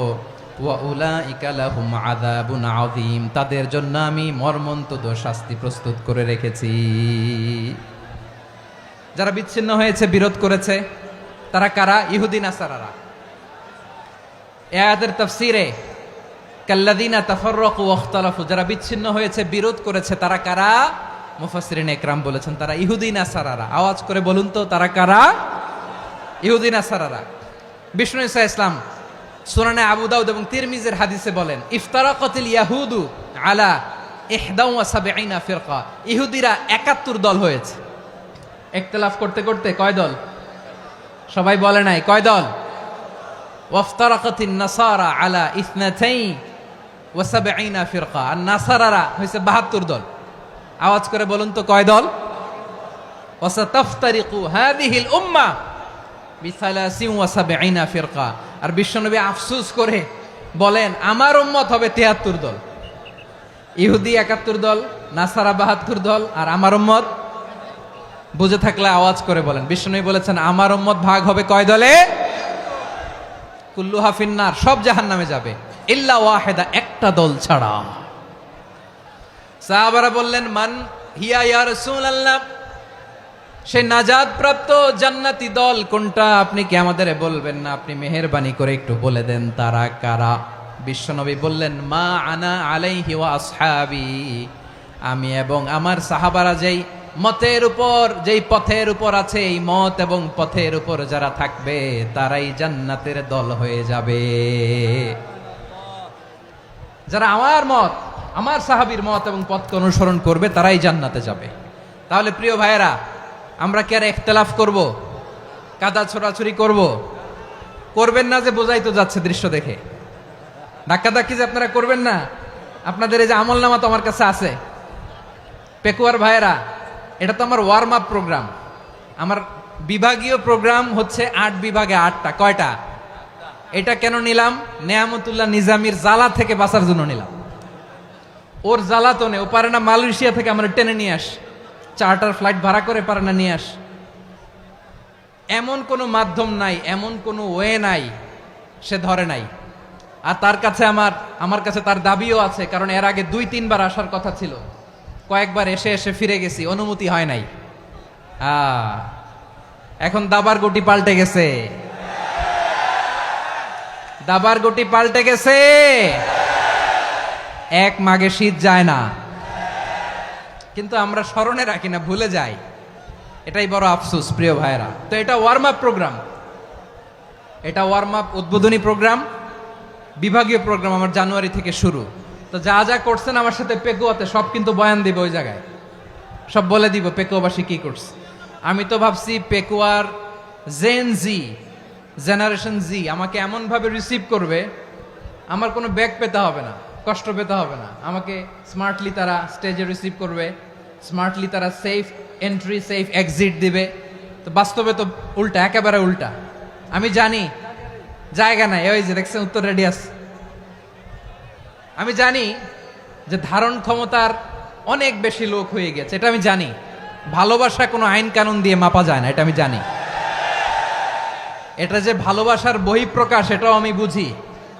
ওয়া উলাইকা লাহুম আযাবুন আযীম, তাদের জন্য আমি মর্মন্তুদ শাস্তি প্রস্তুত করে রেখেছি। যারা বিচ্ছিন্ন হয়েছে, বিরোধ করেছে, তারা কারা? ইহুদি নাসারারা। এই আয়াতের তাফসীরে কাল্লাযীনা তাফাররাকু ওয়াখতালাফু, যারা বিচ্ছিন্ন হয়েছে, বিরোধ করেছে, তারা কারা? মুফাসসিরিন ইকরাম বলেছেন তারা ইহুদি নাসারারা। আওয়াজ করে বলুন তো, তারা কারা? ইহুদি নাসারারা। বিষ্ণু ঈসা ইসলাম সুনানে আবু দাউদ এবং তিরমিজির হাদিসে বলেন, ইফতারাকাতিল ইয়াহুদু আলা 71 ফিরকা, ইহুদিরা 71 দল হয়েছে। ইখতিলাফ করতে করতে কয় দল? সবাই বলে নাই, কয় দল? ওয়াফতারাকাতিন নাসারা আলা 72 ফিরকা, আর নাসারারা হয়েছে 72 দল। আওয়াজ করে বলুন তো, কয় দল? ওয়াসাতাফতারিকু হাযিহিল উম্মাহ বি73 ফিরকা। আর বিশ্বনবী আফসোস করে বলেন, আমার উম্মত হবে 73 দল। ইহুদি 71 দল, নাসারা 72 দল, আর আমার উম্মত, বুঝে থাকলে আওয়াজ করে বলেন। বিশ্বনবী বলেছেন, আমার উম্মত ভাগ হবে কয় দলে? কুল্লুহা ফিন্নার, সব জাহান্নামে যাবে, ইল্লা ওয়াহিদা, একটা দল ছাড়া। সাহাবারা বললেন, মান হিয়া ইয়া রাসূলুল্লাহ, সেই নাজাত প্রাপ্ত জান্নাতি দল কোনটা? আপনি কি আমাদের বলবেন না? আপনি মেহেরবানি করে একটু বলে দেন তারা কারা। বিশ্বনবী বললেন, মা আনা আলাইহি ওয়া আসহাবি, আমি এবং আমার সাহাবারা যেই মতের উপর, যেই পথের উপর আছে, এই মত এবং পথের উপর যারা থাকবে তারাই জান্নাতের দল হয়ে যাবে। যারা আমার মত, আমার সাহাবীর মত এবং পথকে অনুসরণ করবে তারাই জান্নাতে যাবে। তাহলে প্রিয় ভাইয়েরা, আমরা কি আর ইখতিলাফ করব? কাদা ছোড়াছুরি করব? করবেন না যে বোঝাই তো যাচ্ছে দৃশ্য দেখে। ধাক্কাধাক্কি যে আপনারা করবেন না। আপনাদের এই যে আমলনামা তো আমার কাছে আছে। পেকুয়ার ভাইয়েরা, এটা তো আমার ওয়ার্ম আপ প্রোগ্রাম। আমার বিভাগীয় প্রোগ্রাম হচ্ছে 8 বিভাগে 8টা। কয়টা? এটা কেন নিলাম? নেয়ামতুল্লাহ নিজামীর জ্বালা থেকে বাঁচার জন্য নিলাম। ওর জ্বালাতনে ও পারে না মালয়েশিয়া থেকে আমরা টেনে নিয়ে আস, চার্টার ফ্লাইট ভাড়া করে পারে না নিয়ে আস। এমন কোনো মাধ্যম নাই, এমন কোনো ওয়ে নাই সে ধরে নাই। আর তার কাছে আমার কাছে তার দাবিও আছে, কারণ এর আগে 2-3 বার আসার কথা ছিল। কয়েকবার এসে এসে ফিরে গেছি, অনুমতি হয় নাই। এখন দাবার গুটি পাল্টে গেছে, দাবার গুটি পাল্টে গেছে। এক মাঘে শীত যায় না, কিন্তু আমরা স্মরণে রাখি না, ভুলে যাই। এটাই বড় আফসোস প্রিয় ভাইরা। তো এটা ওয়ার্ম আপ প্রোগ্রাম, এটা ওয়ার্ম আপ উদ্বোধনী প্রোগ্রাম, বিভাগীয় প্রোগ্রাম আমার জানুয়ারি থেকে শুরু। তো যা যা করছেন আমার সাথে পেকুয়াতে সব কিন্তু বয়ান দিব, ওই জায়গায় সব বলে দিব পেকুয়াবাসী কি করছে। আমি তো ভাবছি পেকুয়ার জেনারেশন জি আমাকে এমন ভাবে রিসিভ করবে, আমার কোনো ব্যাক পেতে হবে না, কষ্ট পেতে হবে না। আমাকে স্মার্টলি তারা স্টেজে রিসিভ করবে, স্মার্টলি তারা সেফ এন্ট্রি সেফ এক্সিট দিবে। তো বাস্তবে তো উল্টা, একেবারে উল্টা। আমি জানি জায়গা নাই, ওই যে দেখছেন উত্তর রেডিয়াস। আমি জানি যে ধারণ ক্ষমতার অনেক বেশি লোক হয়ে গেছে, এটা আমি জানি। ভালোবাসা কোনো আইন কানুন দিয়ে মাপা যায় না, এটা আমি জানি। এটা যে ভালোবাসার বহিঃপ্রকাশ এটাও আমি বুঝি।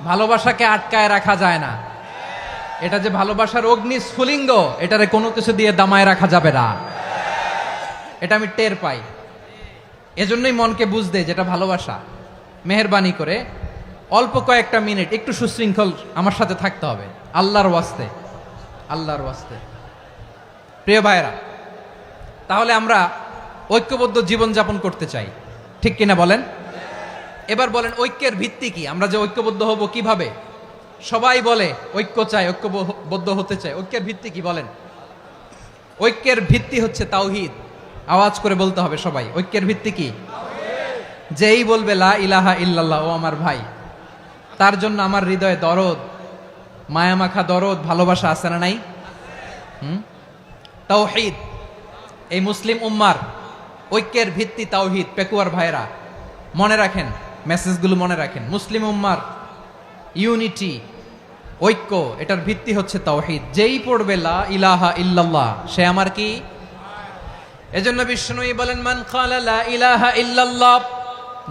ভালোবাসাকে আটকায় রাখা যায় না। এটা যে ভালোবাসার অগ্নি স্ফুলিঙ্গ, এটারে কোনো কিছু দিয়ে দামায় রাখা যাবে না। এটা আমি টের পাই, এজন্যই মনকে বুঝতে যেটা ভালোবাসা। মেহেরবানি করে অল্প কয়েকটা মিনিট একটু সুশৃঙ্খল আমার সাথে থাকতে হবে, আল্লাহর ওয়াস্তে, আল্লাহর ওয়াস্তে। প্রিয় ভাইরা, তাহলে আমরা ঐক্যবদ্ধ জীবনযাপন করতে চাই, ঠিক কিনা বলেন? এবার বলেন ঐক্যের ভিত্তি কি? আমরা যে ঐক্যবদ্ধ হব কিভাবে? সবাই বলে ঐক্য চাই, ঐক্যবদ্ধ হতে চাই। ঐক্যের ভিত্তি কি বলেন? ঐক্যের ভিত্তি হচ্ছে তাওহীদ। আওয়াজ করে বলতে হবে সবাই, ঐক্যের ভিত্তি কি? যেই বলবে লা ইলাহা ইল্লাল্লাহ, ও আমার ভাই, তার জন্য আমার হৃদয়ে দরদ, মায়ামাখা দরদ, ভালোবাসা আছে না নাই? তাওহীদ। এই মুসলিম উম্মার ঐক্যের ভিত্তি তাওহীদ। পেকুয়ার ভাইরা মনে রাখেন, মেসেজগুলো মনে রাখেন। মুসলিম উম্মার ইউনিটি, ঐক্য, এটার ভিত্তি হচ্ছে তাওহীদ। যেই পড়বে লা ইলাহা ইল্লাল্লাহ, সে আমার কি? এজন্য বিষ্ণুই বলেন, মান ক্বালা লা ইলাহা ইল্লাল্লাহ,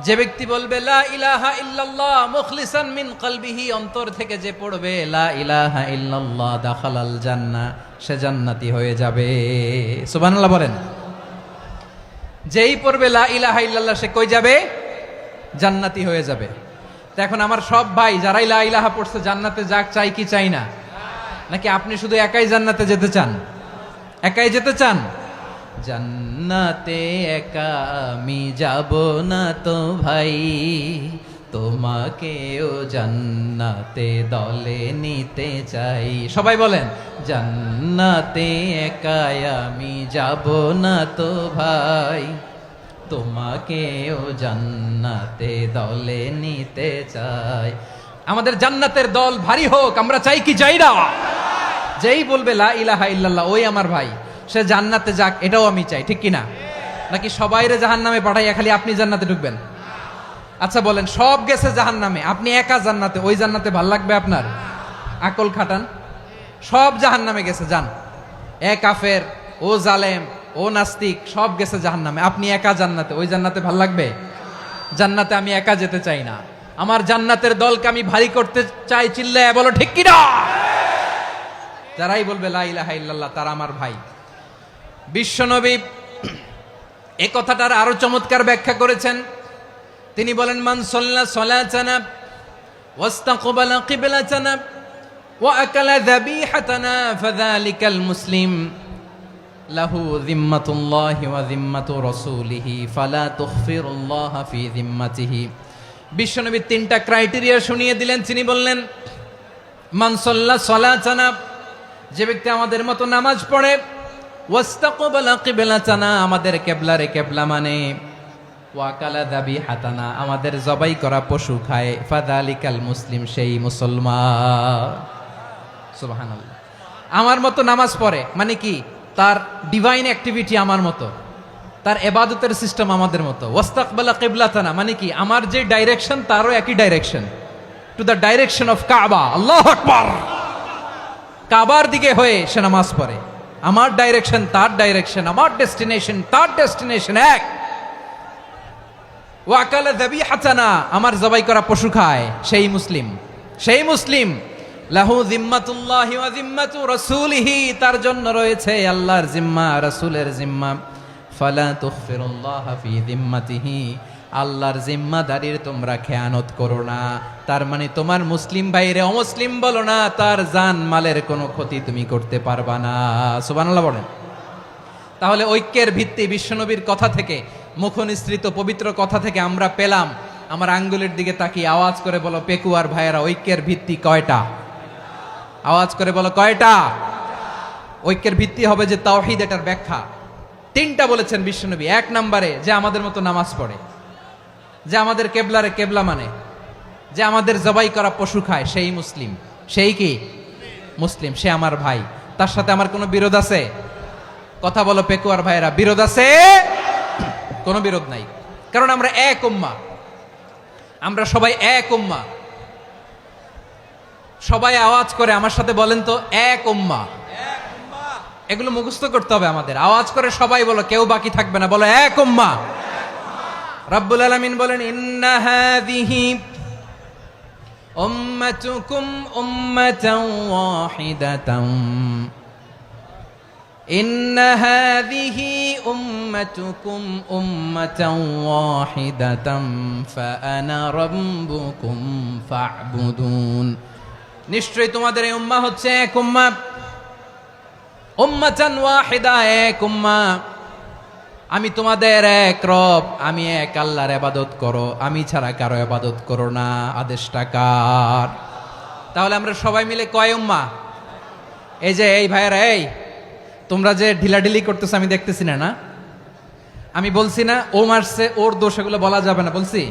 যে ব্যক্তি বলবে লা ইলাহা ইল্লাল্লাহ মুখলিসান মিন কলবিহি, অন্তর থেকে যে পড়বে লা ইলাহা ইল্লাল্লাহ, দাখালাল জান্নাহ, সে জান্নাতি হয়ে যাবে। সুবহানাল্লাহ বলেন। যেই পড়বে লা ইলাহা ইল্লাল্লাহ, সে কই যাবে? জান্নাতি হয়ে যাবে। তো এখন আমার সব ভাই যারাই লা ইলাহা পড়ছে জান্নাতে যাক, চাই কি চাই না? নাকি আপনি শুধু একাই জান্নাতে যেতে চান? একাই যেতে চান? জান্নাতে একা আমি যাব না তো ভাই, তোমাকেও জান্নাতে দলে নিতে চাই। সবাই বলেন, জান্নাতে একা আমি যাব না তো ভাই, তোমাকেও জান্নাতে দলে নিতে চাই। আমাদের জান্নাতের দল ভারী হোক, আমরা চাই কি চাই না? যেই বলবে লা ইলাহা ইল্লাল্লাহ, ওই আমার ভাই, সে জান্নাতে যাক, এটাও আমি চাই, ঠিক কিনা? নাকি সবাইরে জাহান্নামে পাঠাইয়া খালি আপনি জান্নাতে ঢুকবেন? আচ্ছা বলেন, সব গেছে জাহান্নামে, আপনি একা জান্নাতে, ওই জান্নাতে ভাল লাগবে আপনার? আকল খাটান। সব জাহান্নামে গেছে, যান। এ কাফের, ও জালেম, ও নাস্তিক, সব গেছে জাহান্নামে, আপনি একা জান্নাতে, ওই জান্নাতে ভাল লাগবে? জান্নাতে আমি একা যেতে চাই না, আমার জান্নাতের দলকে আমি ভারী করতে চাই। চিল্লায় বলো ঠিক কিনা? যারাই বলবে লা ইলাহা ইল্লাল্লাহ, তারা আমার ভাই। বিশ্বনবী এ কথাটার আরো চমৎকার ব্যাখ্যা করেছেন। তিনি বলেন, মান সাল্লা সালাতানা ওয়াস্তাকবালা কিবলাতানা ওয়া আকালা যাবিহাতানা ফাযালিকাল মুসলিম লাহু যিম্মাতুল্লাহি ওয়া যিম্মাতু রাসূলিহি ফালা তুখফিরুল্লাহা ফি যিম্মাতিহি। বিশ্বনবী তিনটা ক্রাইটেরিয়া শুনিয়ে দিলেন। তিনি বললেন, মান সাল্লা সালাতানা, যে ব্যক্তি আমাদের মতো নামাজ পড়ে, ওয়াস্তাকবালা কিবলাতানা, আমাদের কিবলারে কিবলা মানে, ওয়াকালা যাবিহাতানা, আমাদের জবাই করা পশু খায়, ফাযালিকাল মুসলিম, সেই মুসলমান। সুবহানাল্লাহ। আমার মতো নামাজ পড়ে মানে কি? তার ডিভাইন অ্যাক্টিভিটি আমার মতো, তার ইবাদতের সিস্টেম আমাদের মতো। ওয়াস্তাকবালা কিবলাতানা মানে কি? আমার যে ডাইরেকশন তারও একই direction, to the direction of কাবা। আল্লাহু আকবার। কাবার দিকে হয়ে সে নামাজ পড়ে। আমার ডাইরেকশন তার ডাইরেকশন, আমার ডেস্টিনেশন তার ডেস্টিনেশন এক। ওয়াকালা যাবিহাতানা, আমার জবাই করা পশু খায়, সেই মুসলিম, সেই মুসলিম। লাহু যিম্মাতুল্লাহি ওয়া যিম্মাতু রাসূলিহি, তার জন্য রয়েছে আল্লাহর জিম্মা, রাসূলের জিম্মা। ফালা তুখফিরুল্লাহা ফি যিম্মাতিহি, আল্লাহর জিম্মাদারির তোমরা খেয়ানত করো না। তার মানে তোমার মুসলিম ভাইরে অমুসলিম বলো না, তার জান মালের কোনো ক্ষতি তুমি করতে পারবা না। সুবহানাল্লাহ বলেন। তাহলে ঐক্যের ভিত্তি বিশ্বনবীর কথা থেকে, মুখনিসৃত পবিত্র কথা থেকে আমরা পেলাম। আমার আঙ্গুলের দিকে তাকিয়ে আওয়াজ করে বলো পেকুয়ার ভাইয়েরা, ঐক্যের ভিত্তি কয়টা? আওয়াজ করে বলো কয়টা? ঐক্যের ভিত্তি হবে যে তাওহীদ, এটার ব্যাখ্যা তিনটা বলেছেন বিশ্বনবী। এক নম্বরে, যে আমাদের মতো নামাজ পড়ে, যে আমাদের কেবলারে কেবলা মানে, যে আমাদের জবাই করা পশু খায়, সেই মুসলিম। সেই কি? মুসলিম, সে আমার ভাই। তার সাথে আমার কোনো বিরোধ আছে? কথা বলো পেকুয়ার ভাইরা, বিরোধ আছে? কোনো বিরোধ নাই, কারণ আমরা এক উম্মাহ, আমরা সবাই এক উম্মাহ। সবাই আওয়াজ করে আমার সাথে বলেন তো, এক উম্মাহ। এগুলো মুখস্থ করতে হবে আমাদের। আওয়াজ করে সবাই বলো, কেউ বাকি থাকবে না, বলো এক উম্মাহ। রব্বুল আলামিন বলেন, ইন্না হাযিহি উম্মাতুকুম উম্মাতান ওয়াহিদাতাম ইন্না হাযিহি উম্মাতুকুম উম্মাতান ওয়াহিদাতাম ফাআনা রাব্বুকুম ফা'বুদুন। নিশ্চয়ই তোমাদের এই উম্মাহ হচ্ছে এক উম্মাহ, উম্মাতান ওয়াহিদা, এক উম্মাহ। আমি তোমাদের এক রব, আমি এক আল্লাহর ইবাদত করো, আমি ছাড়া কারো ইবাদত করো না। আদেশটা কার? তাহলে আমরা সবাই মিলে কয় উম্মাহ? এই যে এই ভাইয়েরা, এই তোমরা যে ঢিলাঢিলি করতেছো আমি দেখতেছি না, না আমি বলছি না ও মারছে ওর দোষ, এগুলো বলা যাবে না বলছি?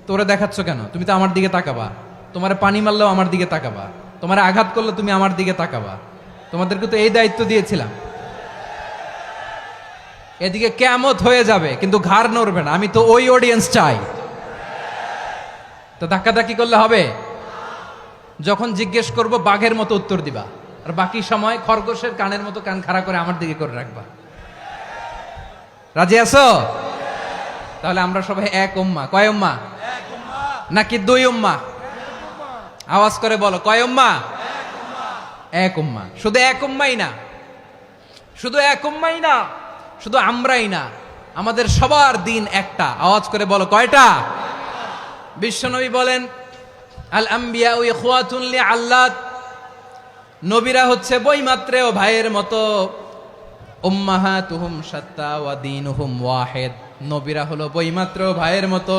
তোরে দেখাচ্ছ কেন? তুমি তো আমার দিকে তাকাবা। তোমার পানি মারলেও আমার দিকে তাকাবা, তোমার আঘাত করলে তুমি আমার দিকে তাকাবা। তোমাদেরকে তো এই দায়িত্ব দিয়েছিলাম। এদিকে কিয়ামত হয়ে যাবে কিন্তু ঘাড় নড়বে না, আমি তো ওই অডিয়েন্স চাই। তো ধাক্কাধাক্কি করলে হবে? যখন জিজ্ঞেস করব বাঘের মতো উত্তর দিবা, আর বাকি সময় খরগোশের কানের মতো কান খাড়া করে আমার দিকে করে রাখবা। রাজি আছো? তাহলে আমরা সবাই এক উম্মাহ। কয় উম্মাহ? নাকি দুই উম্মাহ? আওয়াজ করে বলো, কয় উম্মাহ? এক উম্মাহ। শুধু এক উম্মাই না, শুধু এক উম্মাই না, শুধু আমরাই না, আমাদের সবার দিন একটা। আওয়াজ করে বলো, কয়টা? বিশ্বনবী বলেন, আল আম্বিয়া ইখওয়াতুন লিআল্লাত, নবীরা হচ্ছে বইমাত্রেও ভাইয়ের মতো। উম্মাহাতুহুম শাত্তা ওয়া দীনুহুম ওয়াহিদ, নবীরা হলো বইমাত্রেও ভাইয়ের মতো।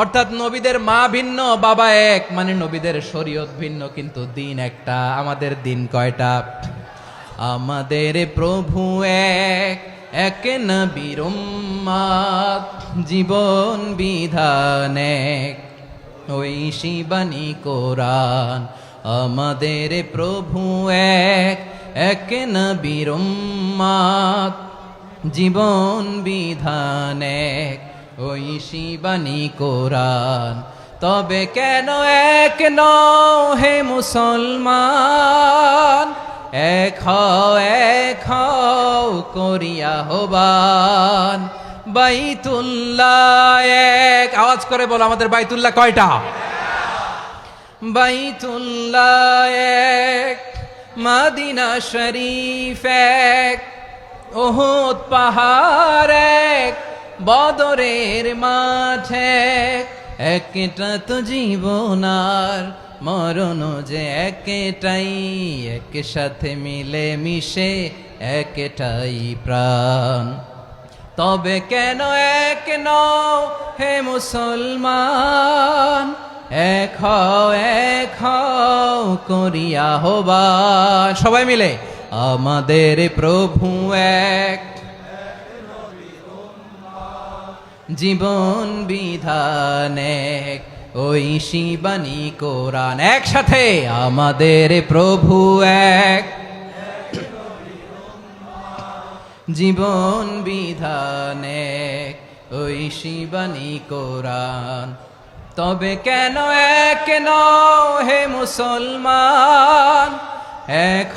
অর্থাৎ নবীদের মা ভিন্ন, বাবা এক, মানে নবীদের শরীয়ত ভিন্ন কিন্তু দিন একটা। আমাদের দিন কয়টা? আমাদের প্রভু এক, এক নবীর উম্মাত, জীবন বিধান এক, ওই শিবানী কোরআন। আমাদের প্রভু এক, এক নবীর উম্মাত, জীবন বিধান এক, ওই শিবানী কোরআন। তবে কেন এক নও হে মুসলমান? এক হও করিয়া হবান। বাইতুল্লাহ এক, আওয়াজ করে বলো আমাদের বাইতুল্লাহ কয়টা? বাইতুল্লাহ এক, মদিনা শরীফ এক, উহুদ পাহাড় এক, বদরের মাঠ এক। একটা তো জীবন আর মরণ যে একটাই, একসাথে মিলে মিশে একটাই প্রাণ। তবে কেন এক নও হে মুসলমান? এক হও করিয়া হবান। সবাই মিলে, আমাদের প্রভু এক, জীবন বিধান এক, ওই শিবানী কোরআন। একসাথে, আমাদের প্রভু এক, জীবন বিধান এক, ওই শিবানী কোরআন। তবে কেন এক নও হে মুসলমান? এক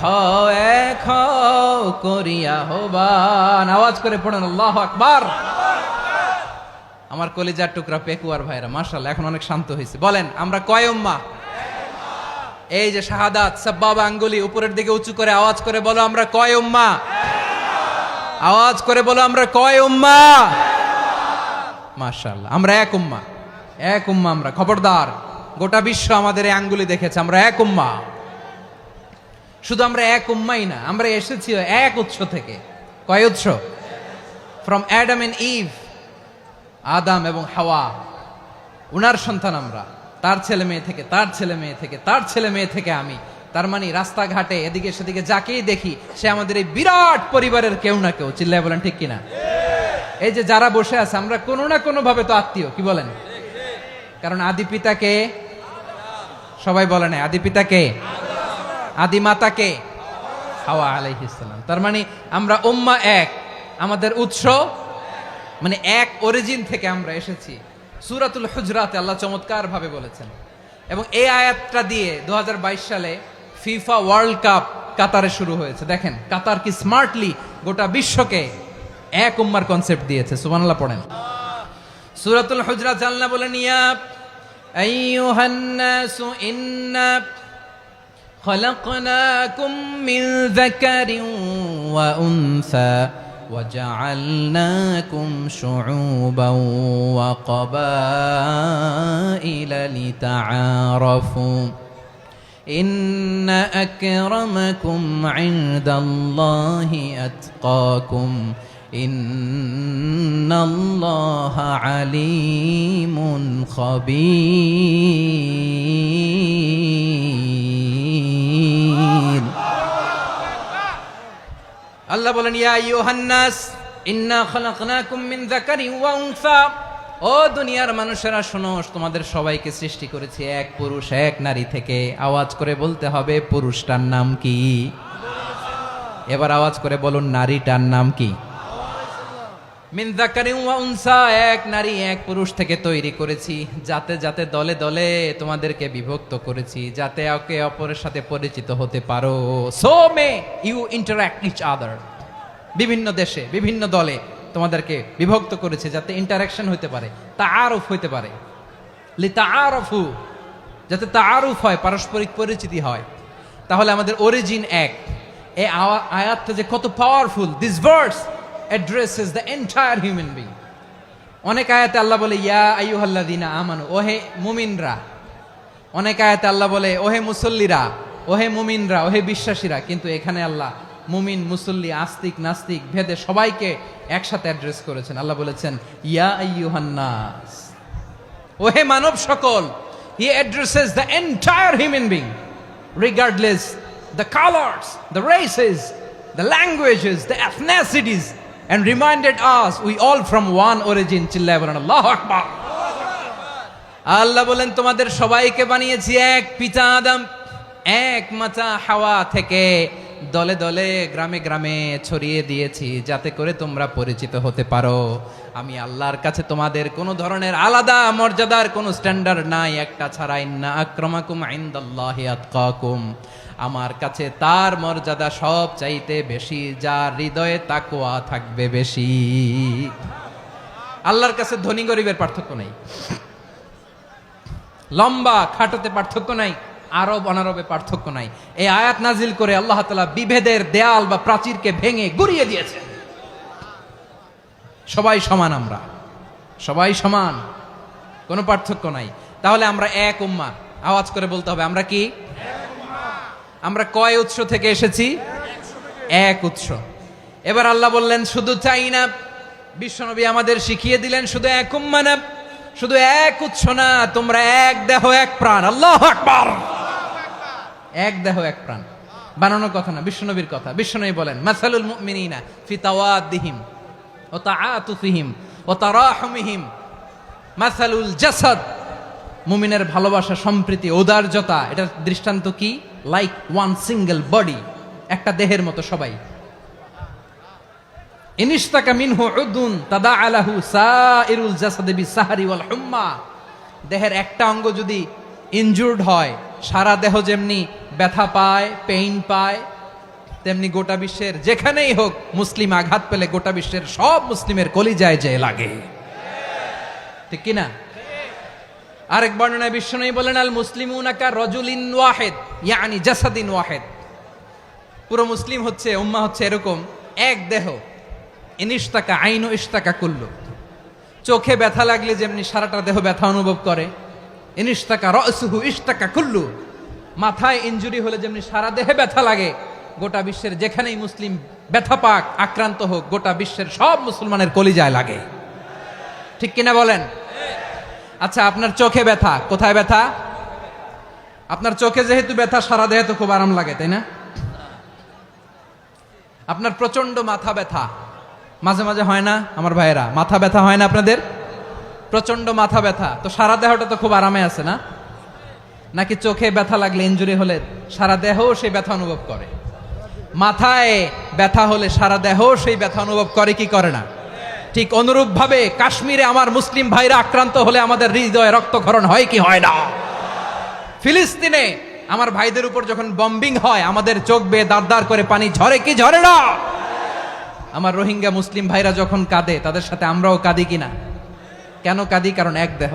হও করিয়া হবান। আওয়াজ করে পড়েন আল্লাহু আকবার। আমার কলিজার টুকরা পেকুয়ার ভাইরা মাশাআল্লাহ এখন অনেক শান্ত হয়েছে। বলেন আমরা কয় উম্মাহ? এই যে শাহাদাত সাব্বাবা আঙ্গুলি উপরের দিকে উঁচু করে আওয়াজ করে বলো আমরা কয় উম্মাহ? আওয়াজ করে বলো আমরা কয় উম্মাহ? মাশাআল্লাহ আমরা এক উম্মাহ, এক উম্মাহ আমরা। খবরদার, গোটা বিশ্ব আমাদের এই আঙ্গুলি দেখেছে, আমরা এক উম্মাহ। শুধু আমরা এক উম্মাই না, আমরা এসেছি এক উৎস থেকে। কয় উৎস? ফ্রম অ্যাডাম এন্ড ইভ, আদম এবং হাওয়া, উনার সন্তান আমরা। তার ছেলে মেয়ে থেকে, তার ছেলে মেয়ে থেকে, তার ছেলে মেয়ে থেকে আমি। তার মানে রাস্তাঘাটে এদিকে সেদিকে যাকেই দেখি সে আমাদের এই বিরাট পরিবারের কেউ না কেউ। চিল্লায় বলেন ঠিক কিনা? এই যে যারা বসে আছে আমরা কোনো না কোনো ভাবে তো আত্মীয়, কি বলেন? কারণ আদি পিতাকে সবাই বলে না, আদি পিতাকে, আদি মাতাকে হাওয়া আলাইহিস সালাম। তার মানে আমরা উম্মাহ এক, আমাদের উৎস মানে এক অরিজিন থেকে আমরা এসেছি। সূরাতুল হুজরাতে আল্লাহ চমৎকার ভাবে বলেছেন, এবং এই আয়াতটা দিয়ে 2022 সালে ফিফা ওয়ার্ল্ড কাপ কাতারে শুরু হয়েছে। দেখেন কাতার কি স্মার্টলি গোটা বিশ্বকে এক উম্মার কনসেপ্ট দিয়েছে। সুবহানাল্লাহ পড়েন। সূরাতুল হুজরাত আল্লাহ বলেন, ইয়া আইয়ুহান নাসু ইন্না খলাকনাকুম মিন যাকারিন ওয়া উনসা وجعلناكم شعوبا وقبائل لتعارفوا إن أكرمكم عند الله أتقاكم إن الله عليم خبير আল্লাহ বলেন ইয়া আইয়ুহান নাস ইন্না খলাকনাকুম মিন যাকারিন ওয়া উনসা, ও দুনিয়ার মানুষেরা শোনো, তোমাদের সবাইকে সৃষ্টি করেছি এক পুরুষ এক নারী থেকে। আওয়াজ করে বলতে হবে পুরুষটার নাম কি? এবার আওয়াজ করে বলুন নারীটার নাম কি? মিন যাকারিন ওয়া উনসা, এক নারী এক পুরুষ থেকে তৈরি করেছি, যাতে যাতে দলে দলে তোমাদেরকে বিভক্ত করেছি, যাতে একে অপরের সাথে পরিচিত হতে পারো। So may you interact each other, বিভিন্ন দেশে বিভিন্ন দলে তোমাদেরকে বিভক্ত করেছে যাতে ইন্টারাকশন হতে পারে, তাআরুফ হতে পারে। লিতাআরফু, যাতে তাআরুফ হয়, পারস্পরিক পরিচিতি হয়। তাহলে আমাদের অরিজিন এক। এই আয়াতটা যে কত powerful! This verse addresses the entire human being. অনেক আয়াতে আল্লাহ বলে ইয়া আইয়ুহাল্লাযীনা আমানু, ওহে মুমিনরা। অনেক আয়াতে আল্লাহ বলে ওহে মুসল্লিরা, ওহে মুমিনরা, ওহে বিশ্বাসীরা। কিন্তু এখানে আল্লাহ মুমিন মুসল্লি আস্তিক নাস্তিক ভেদে সবাইকে একসাথে অ্যাড্রেস করেছেন। আল্লাহ বলেছেন ইয়া আইয়ুহান নাস, ওহে মানব সকল। He addresses the entire human being regardless the colors, the races, the languages, the ethnicities, and reminded us we all from one origin. চিল্লায় বলেন আল্লাহু আকবার। আল্লাহ বলেন তোমাদের সবাইকে বানিয়েছি এক পিতা আদম, এক মাতা হাওয়া থেকে, দলে দলে গ্রামে গ্রামে ছড়িয়ে দিয়েছি যাতে করে তোমরা পরিচিত হতে পারো। আমি আল্লাহর কাছে তোমাদের কোনো ধরনের আলাদা মর্যাদার কোনো স্ট্যান্ডার্ড নাই একটা ছাড়া। ইন্না আক্রামাকুম ইনদাল্লাহি আতকাকুম, আমার কাছে তার মর্যাদা সব চাইতে বেশি যার হৃদয়ে তাকওয়া থাকবে বেশি। আল্লাহর কাছে ধনী গরিবের পার্থক্য নাই, লম্বা খাটোতে পার্থক্য নাই, আরব অনারবে পার্থক্য নাই। এই আয়াত নাজিল করে আল্লাহ তাআলা বিভেদের দেয়াল বা প্রাচীরকে ভেঙে গুড়িয়ে দিয়েছেন। সবাই সমান, আমরা সবাই সমান, কোনো পার্থক্য নাই। তাহলে আমরা এক উম্মাহ। আওয়াজ করে বলতে হবে আমরা কি? আমরা কয় উৎস থেকে এসেছি? এক উৎস। এবার আল্লাহ বললেন শুধু চাই না, বিশ্বনবী আমাদের শিখিয়ে দিলেন শুধু এক উম্মাহ না, শুধু এক উৎস না, তোমরা এক দেহ এক প্রাণ। আল্লাহু আকবার। এক দেহ এক প্রাণ বানানো কথা না, বিশ্বনবীর কথা। বিশ্বনবী বলেন মাসালুল মুমিনিনা ফি তাওয়াদ্দিহিম ওয়া তাআতুফিহিম ওয়া তারাহুমিহিম মাসালুল জাসাদ, মুমিনের ভালোবাসা, সম্প্রীতি, ঔদার্যতা, এটার দৃষ্টান্ত কি? লাইক ওয়ান সিঙ্গেল বডি, একটা দেহের মতো সবাই। ইনিশতাকা মিনহু উদুন তাদাআলাহু সাইরুল জাসাদি বিসাহরি ওয়াল হুম্মা, দেহের একটা অঙ্গ যদি ইনজুরড হয় সারা দেহ যেমনি ব্যথা পায়, পেইন পায়, তেমনি গোটা বিশ্বের যেখানেই হোক মুসলিম আঘাত পেলে গোটা বিশ্বের সব মুসলিমের কলিজায় যে লাগে, ঠিক কিনা? আরেক বর্ণনায় বিশ্বনবী বলেন আল মুসলিমুনা কা রাজুলিন ওয়াহিদ ইয়ানি জাসাদিন ওয়াহিদ, পুরো মুসলিম হচ্ছে, উম্মাহ হচ্ছে এরকম এক দেহ। ইনিশতাকা আইনু ইশতাকা কুল্লু, চোখে ব্যথা লাগলে যেমনি সারাটা দেহ ব্যথা অনুভব করে, ইনিশতাকা রাসুহু ইশতাকা কুল্লু, মাথায় ইনজুরি হলে যেমনি সারা দেহে ব্যথা লাগে, গোটা বিশ্বের যেখানেই মুসলিম ব্যথা পাক, আক্রান্ত হোক, গোটা বিশ্বের সব মুসলমানের কলিজায় লাগে, ঠিক কিনা বলেন? আচ্ছা, আপনার চোখে ব্যথা, কোথায় ব্যথা? আপনার চোখে যেহেতু ব্যথা, সারা দেহে তো খুব আরাম লাগে, তাই না? আপনার প্রচন্ড মাথা ব্যথা মাঝে মাঝে হয় না আমার ভাইয়েরা? মাথা ব্যথা হয় না আপনাদের? প্রচন্ড মাথা ব্যথা, তো সারা দেহটা তো খুব আরামে আছে না? নাকি চোখে ব্যথা লাগলে, ইনজুরি হলে সারা দেহ সেই ব্যথা অনুভব করে? মাথায় ব্যথা হলে সারা দেহ সেই ব্যথা অনুভব করে কি করে না? ঠিক অনুরূপ ভাবে কাশ্মীরে আমার মুসলিম ভাইরা আক্রান্ত হলে আমাদের হৃদয়ে রক্তক্ষরণ হয় কি হয় না? ফিলিস্তিনে আমার ভাইদের উপর যখন বম্বিং হয় আমাদের চোখ বেয়ে দাঁড় দাঁড় করে পানি ঝরে কি ঝরে না? আমার রোহিঙ্গা মুসলিম ভাইরা যখন কাঁদে তাদের সাথে আমরাও কাঁদি কিনা? কেন কাঁদি? কারণ এক দেহ।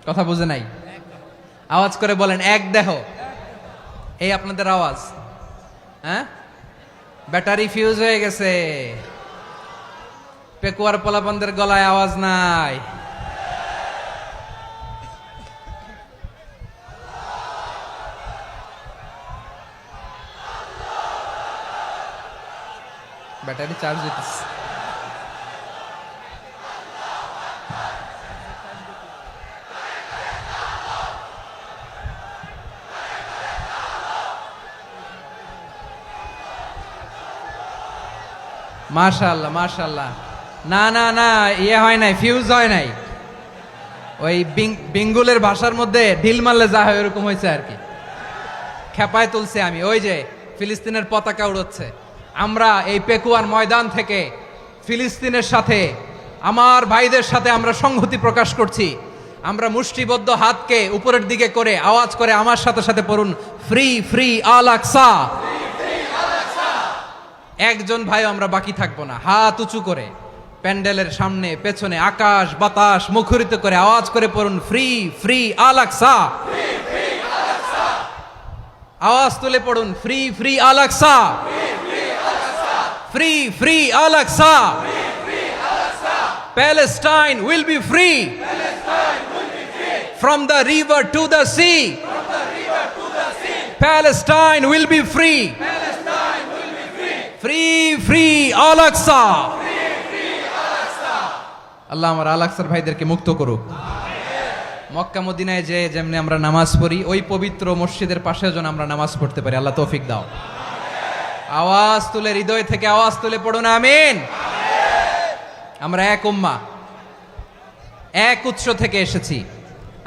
কথা বুঝে নাই? আওয়াজ করে বলেন এক দেহ। এই আপনাদের আওয়াজ। হ্যাঁ, ব্যাটারি ফিউজ হয়ে গেছে, পেকুয়ার পোলাপানদের গলায় আওয়াজ নাই। ব্যাটারি চার্জ দিতেছে। মাশাআল্লাহ মাশাআল্লাহ। না না না, ইয়ে হয় নাই, ফিউজ হয় নাই। ওই বিঙ্গুলের ভাষার মধ্যে ঢিল মারলে যা হয় ওরকম হয়েছে আর কি। খেপায় তুলছে আমি। ওই যে ফিলিস্তিনের পতাকা উড়োচ্ছে। আমরা এই পেকুয়ার ময়দান থেকে ফিলিস্তিনের সাথে, আমার ভাইদের সাথে আমরা সংহতি প্রকাশ করছি। আমরা মুষ্টিবদ্ধ হাতকে উপরের দিকে করে আওয়াজ করে আমার সাথে সাথে পড়ুন, ফ্রি ফ্রি আল আকসা। একজন ভাই আমরা বাকি থাকবো না। হাত উঁচু করে প্যান্ডেলের সামনে পেছনে আকাশ বাতাস মুখরিত করে আওয়াজ করে পড়ুন, ফ্রি ফ্রি আল আকসা। আওয়াজ তুলে পড়ুন, free free Al Aqsa, free free Al Aqsa. Palestine will be free from the river to the sea. Palestine will be free. Free, free Al-Aqsa. আল্লাহ আমার আল-আকসার ভাইদেরকে মুক্ত করুক। মক্কা মদিনায় যে যেমনি আমরা নামাজ পড়ি, ওই পবিত্র মসজিদের পাশে যেন আমরা নামাজ পড়তে পারি। আল্লাহ তৌফিক দাও। আওয়াজ তুলে, হৃদয় থেকে আওয়াজ তুলে পড়ুন আমিন। আমরা এক উম্মাহ, এক উৎস থেকে এসেছি।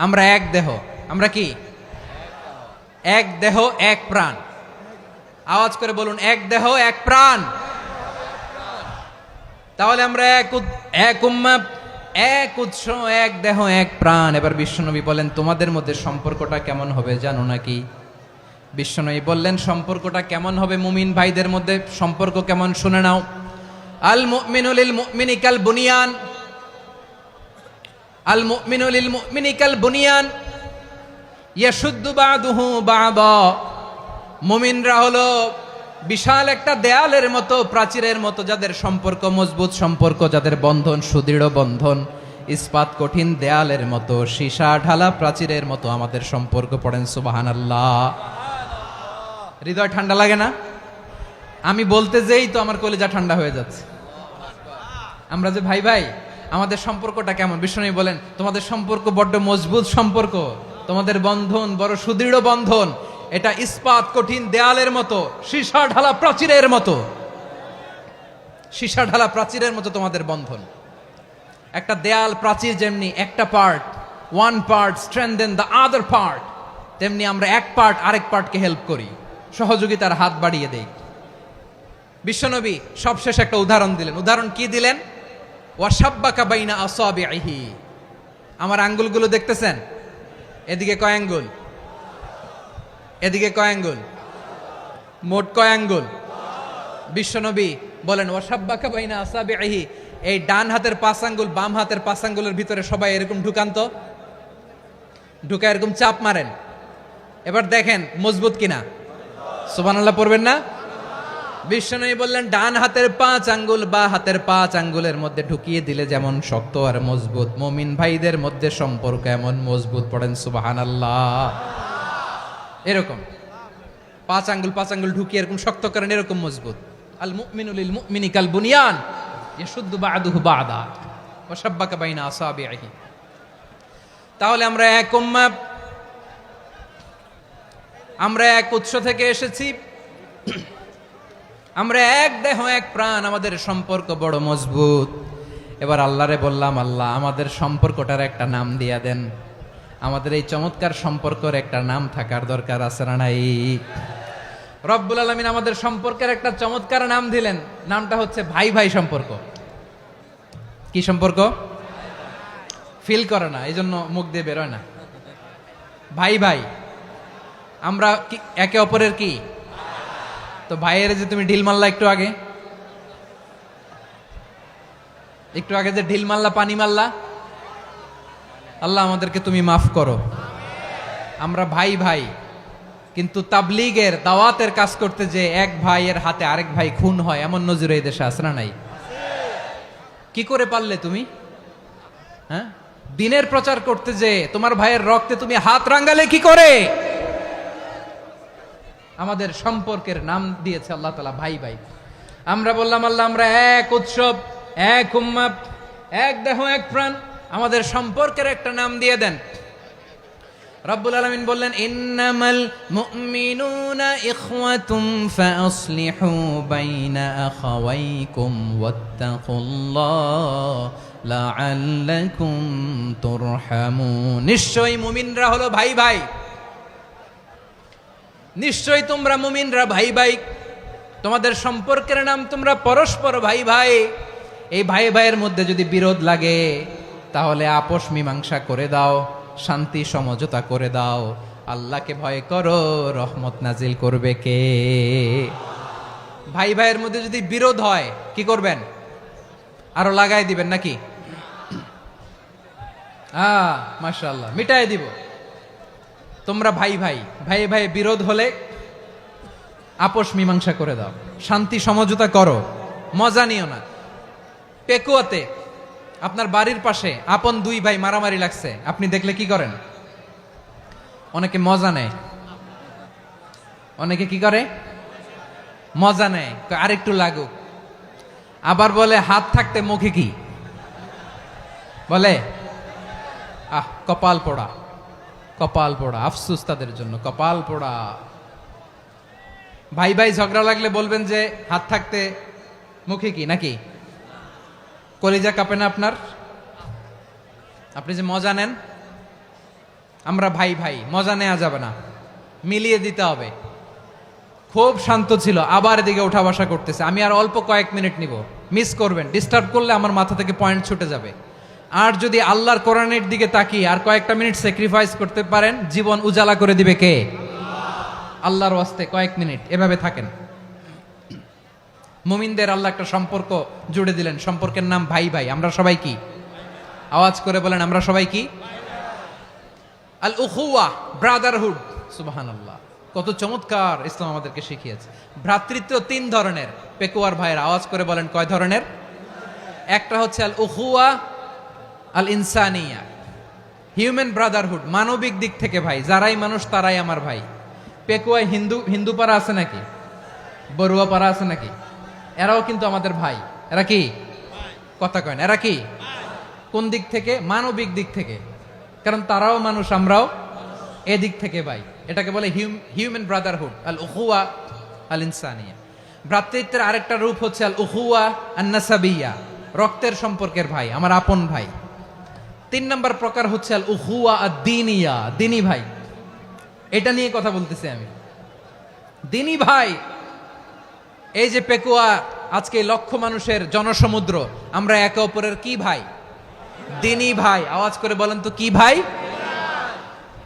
আমরা এক দেহ। আমরা কি? এক দেহ এক প্রাণ। আওয়াজ করে বলুন, এক দেহ এক প্রাণ। তাহলে আমরা এক উম্মাহ, এক উৎস, এক দেহ এক প্রাণ। এবার বিশ্বনবী বলেন, তোমাদের মধ্যে সম্পর্কটা কেমন হবে জানো নাকি? বিশ্বনবী বললেন, সম্পর্কটা কেমন হবে মুমিন ভাইদের মধ্যে? সম্পর্ক কেমন শুনে নাও। আল মুমিনু লিল মুমিনি কাল বুনিয়ান, আল মুমিনু লিল মুমিনি কাল বুনিয়ান ইয়াশুদ্দু বাদুহু বাদা। মুমিনরা হলো বিশাল একটা দেয়ালের মতো, প্রাচীরের মতো, যাদের সম্পর্ক মজবুত সম্পর্ক, যাদের বন্ধন সুদৃঢ় বন্ধন, ইস্পাত কঠিন দেয়ালের মতো, সীসা ঢালা প্রাচীরের মতো আমাদের সম্পর্ক। পড়েন সুবহানাল্লাহ। হৃদয় ঠান্ডা লাগে না? আমি বলতে যেই তো আমার কলিজা ঠান্ডা হয়ে যাচ্ছে। আমরা যে ভাই ভাই, আমাদের সম্পর্কটা কেমন? বিষ্ণু বলেন, তোমাদের সম্পর্ক বড্ড মজবুত সম্পর্ক, তোমাদের বন্ধন বড় সুদৃঢ় বন্ধন। এটা ইস্পাত কঠিন দেয়ালের মতো, সীসা ঢালা প্রাচীরের মতো, সীসা ঢালা প্রাচীরের মতো তোমাদের বন্ধন। একটা দেয়াল প্রাচীর যেমনি একটা part, one part strengthen the other part, তেমনি আমরা এক পার্ট আরেক পার্টকে হেল্প করি, সহযোগিতার হাত বাড়িয়ে দেই। বিশ্বনবী সবশেষ একটা উদাহরণ দিলেন। উদাহরণ কি দিলেন? ওয়াশাব্বাকা বাইনা আসাবিহি। আমার আঙ্গুলগুলো দেখতেছেন? এদিকে কয় আঙ্গুল, এদিকে কয় আঙ্গুল, মোট কয় আঙ্গুল? বিশ্বনবী বলেন, ওয়াশাব্বাকা বাইনা আসাবিহি। এই ডান হাতের 5 আঙ্গুল বাম হাতের 5 আঙ্গুলের ভিতরে সবাই এরকম ঢুকান তো, ঢুকা এরকম চাপ মারেন। এবার দেখেন মজবুত কিনা। সুবহানাল্লাহ পড়বেন না? বিশ্বনবী বললেন, ডান হাতের 5 আঙ্গুল বা হাতের 5 আঙ্গুলের মধ্যে ঢুকিয়ে দিলে যেমন শক্ত আর মজবুত, মুমিন ভাইদের মধ্যে সম্পর্ক এমন মজবুত। পড়েন সুবহানাল্লাহ। এরকম 5 আঙ্গুল ঢুকিয়ে এরকম শক্ত করেন, এরকম মজবুত। আল মুমিনু লিল মুমিনি কাল বুনিয়ান ইয়াশুদ্দু বাদুহু বাদা ওয়া শাব্বাকা বাইনা আসাবিহি। তাহলে আমরা এক উম্মাহ, আমরা এক উৎস থেকে এসেছি, আমরা এক দেহ এক প্রাণ, আমাদের সম্পর্ক বড় মজবুত। এবার আল্লাহরে বললাম, আল্লাহ আমাদের সম্পর্কটার একটা নাম দিয়া দেন। আমাদের এই চমৎকার সম্পর্কের একটা নাম থাকার দরকার আছে না নাই? রব্বুল আলামিন আমাদের সম্পর্কের একটা চমৎকার নাম দিলেন। নামটা হচ্ছে ভাই ভাই সম্পর্ক। কি সম্পর্ক? ফিল করে না, এই জন্য মুখ দিয়ে বেরোয় না। ভাই ভাই, আমরা একে অপরের কি? তো ভাইয়ের যে তুমি ঢিল মারলা একটু আগে, একটু আগে যে ঢিল মারলা, পানি মারলা, আল্লাহ আমাদেরকে তুমি মাফ করো। আমরা ভাই ভাই, কিন্তু তাবলীগের দাওয়াতের কাজ করতে যে এক ভাইয়ের হাতে আরেক ভাই খুন হয়, এমন নজির এই দেশে আছে না নাই? কি করে পারলে তুমি? হ্যাঁ, দিনের প্রচার করতে যে তোমার ভাইয়ের রক্তে তুমি হাত রাঙ্গালে কি করে? আমাদের সম্পর্কের নাম দিয়েছে আল্লাহ তাআলা ভাই ভাই। আমরা বললাম আল্লাহ আমরা এক উৎসব, এক উম্মাত, এক দেহ এক প্রাণ, আমাদের সম্পর্কের একটা নাম দিয়ে দেন। রব্বুল আলামিন বললেন ইন্নামাল মুমিনুনা ইখওয়াতুম ফাসলিহু বাইনা আখাওয়াইকুম ওয়াত্তাকুল্লাহ লাআল্লাকুম তুরহামুন। নিশ্চয়ই মুমিনরা হলো ভাই ভাই, নিশ্চয়ই তোমরা মুমিনরা ভাই ভাই, তোমাদের সম্পর্কের নাম তোমরা পরস্পর ভাই ভাই। এই ভাই ভাইয়ের মধ্যে যদি বিরোধ লাগে তাহলে আপোষ মীমাংসা করে দাও, শান্তি সমঝোতা করে দাও। আল্লাহকে ভয় করো, রহমত নাজিল করবে কে? ভাই ভাইয়ের মধ্যে যদি বিরোধ হয় কি করবেন? আরো লাগাই দিবেন নাকি? মাশাআল্লাহ, মিটাই দিব। তোমরা ভাই ভাই, ভাই ভাই বিরোধ হলে আপোষ মীমাংসা করে দাও, শান্তি সমঝোতা করো, মজা নিও না। পেকুয়াতে আপনার বাড়ির পাশে আপন দুই ভাই মারামারি লাগছে, আপনি দেখলে কি করেন? অনেকে মজা নেয়, অনেকে কি করে? মজা নেয়, আরেকটু লাগুক। আবার বলে হাত থাকতে মুখে কি বলে? কপাল পোড়া, কপাল পোড়া। আফসোস তাদের জন্য, কপাল পোড়া। ভাই ভাই ঝগড়া লাগলে বলবেন যে হাত থাকতে মুখে কি, নাকি? কলিজা কাঁপে না আপনার? আপনি যে মজা নেন। আমরা ভাই ভাই, মজা নেওয়া যাবে না, মিলিয়ে দিতে হবে। খুব শান্ত ছিল, আবার এদিকে উঠা বসা করতেছে। আমি আর অল্প কয়েক মিনিট নিব, মিস করবেন। ডিস্টার্ব করলে আমার মাথা থেকে পয়েন্ট ছুটে যাবে। আর যদি আল্লাহর কোরআনের দিকে তাকিয়ে আর কয়েকটা মিনিট স্যাক্রিফাইস করতে পারেন, জীবন উজালা করে দিবে কে? আল্লাহর ওয়াস্তে কয়েক মিনিট এভাবে থাকেন। মুমিনদের আল্লাহ একটা সম্পর্ক জুড়ে দিলেন, সম্পর্কের নাম ভাই ভাই। আমরা সবাই কি? আওয়াজ করে বলেন, আমরা সবাই কি? আল উখুয়া, ব্রাদারহুড। সুবহানাল্লাহ, কত চমৎকার ইসলাম আমাদেরকে শিখিয়েছে। ভ্রাতৃত্ব তিন ধরনের। পেকুয়ার ভাইয়ের আওয়াজ করে বলেন, কয় ধরনের? একটা হচ্ছে আল উখুয়া আল ইনসানিয়া, হিউম্যান ব্রাদারহুড, মানবিক দিক থেকে ভাই। যারাই মানুষ তারাই আমার ভাই। পেকুয়ায় হিন্দু পাড়া আছে নাকি? বড়ুয়া পাড়া আছে নাকি? এরাও কিন্তু আমাদের ভাই। এরা কি? কথা কয় না, এরা কি? কোন দিক থেকে? মানবিক দিক থেকে। কারণ তারাও মানুষ, আমরাও এদিক থেকে ভাই। এটাকে বলে হিউম্যান ব্রাদারহুড, আল উখুয়া আল ইনসানিয়া। ভ্রাতৃত্বের আরেকটা রূপ হচ্ছে আল উখুয়া আন নাসাবিয়া, রক্তের সম্পর্কের ভাই, আমার আপন ভাই। তিন নম্বর প্রকার হচ্ছে আল উখুয়া আদ দীনিয়া, দিনী ভাই। এটা নিয়ে কথা বলতেছি আমি, দিনী ভাই। এই যে পেকুয়া, আজকে লক্ষ মানুষের জনসমুদ্র, আমরা একে অপরের কি ভাই? দিনী ভাই। আওয়াজ করে বলেন তো, কি ভাই?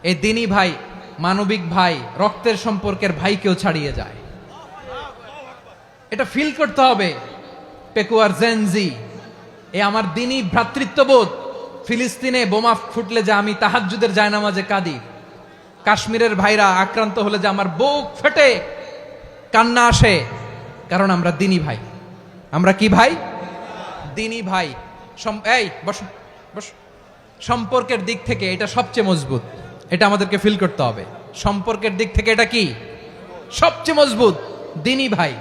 এই দিনী ভাই, মানবিক ভাই, রক্তের সম্পর্কের ভাইকেও ছাড়িয়ে যায়। এটা ফিল করতে হবে। পেকুয়ার জেনজি, এ আমার দিনী ভ্রাতৃত্ববোধ। ফিলিস্তিনে বোমা ফুটলে যে আমি তাহাজ্জুদের জায়নামাজে কাঁদি, কাশ্মীরের ভাইরা আক্রান্ত হলে যে আমার বুক ফেটে কান্না আসে, কারণ আমরা দিনী ভাই। আমরা কি ভাই? দিনী ভাই। এই বস বস। সম্পর্কের দিক থেকে এটা সবচেয়ে মজবুত, এটা আমাদেরকে ফিল করতে হবে। সম্পর্কের দিক থেকে এটা কি? সবচেয়ে মজবুত, দিনী ভাই।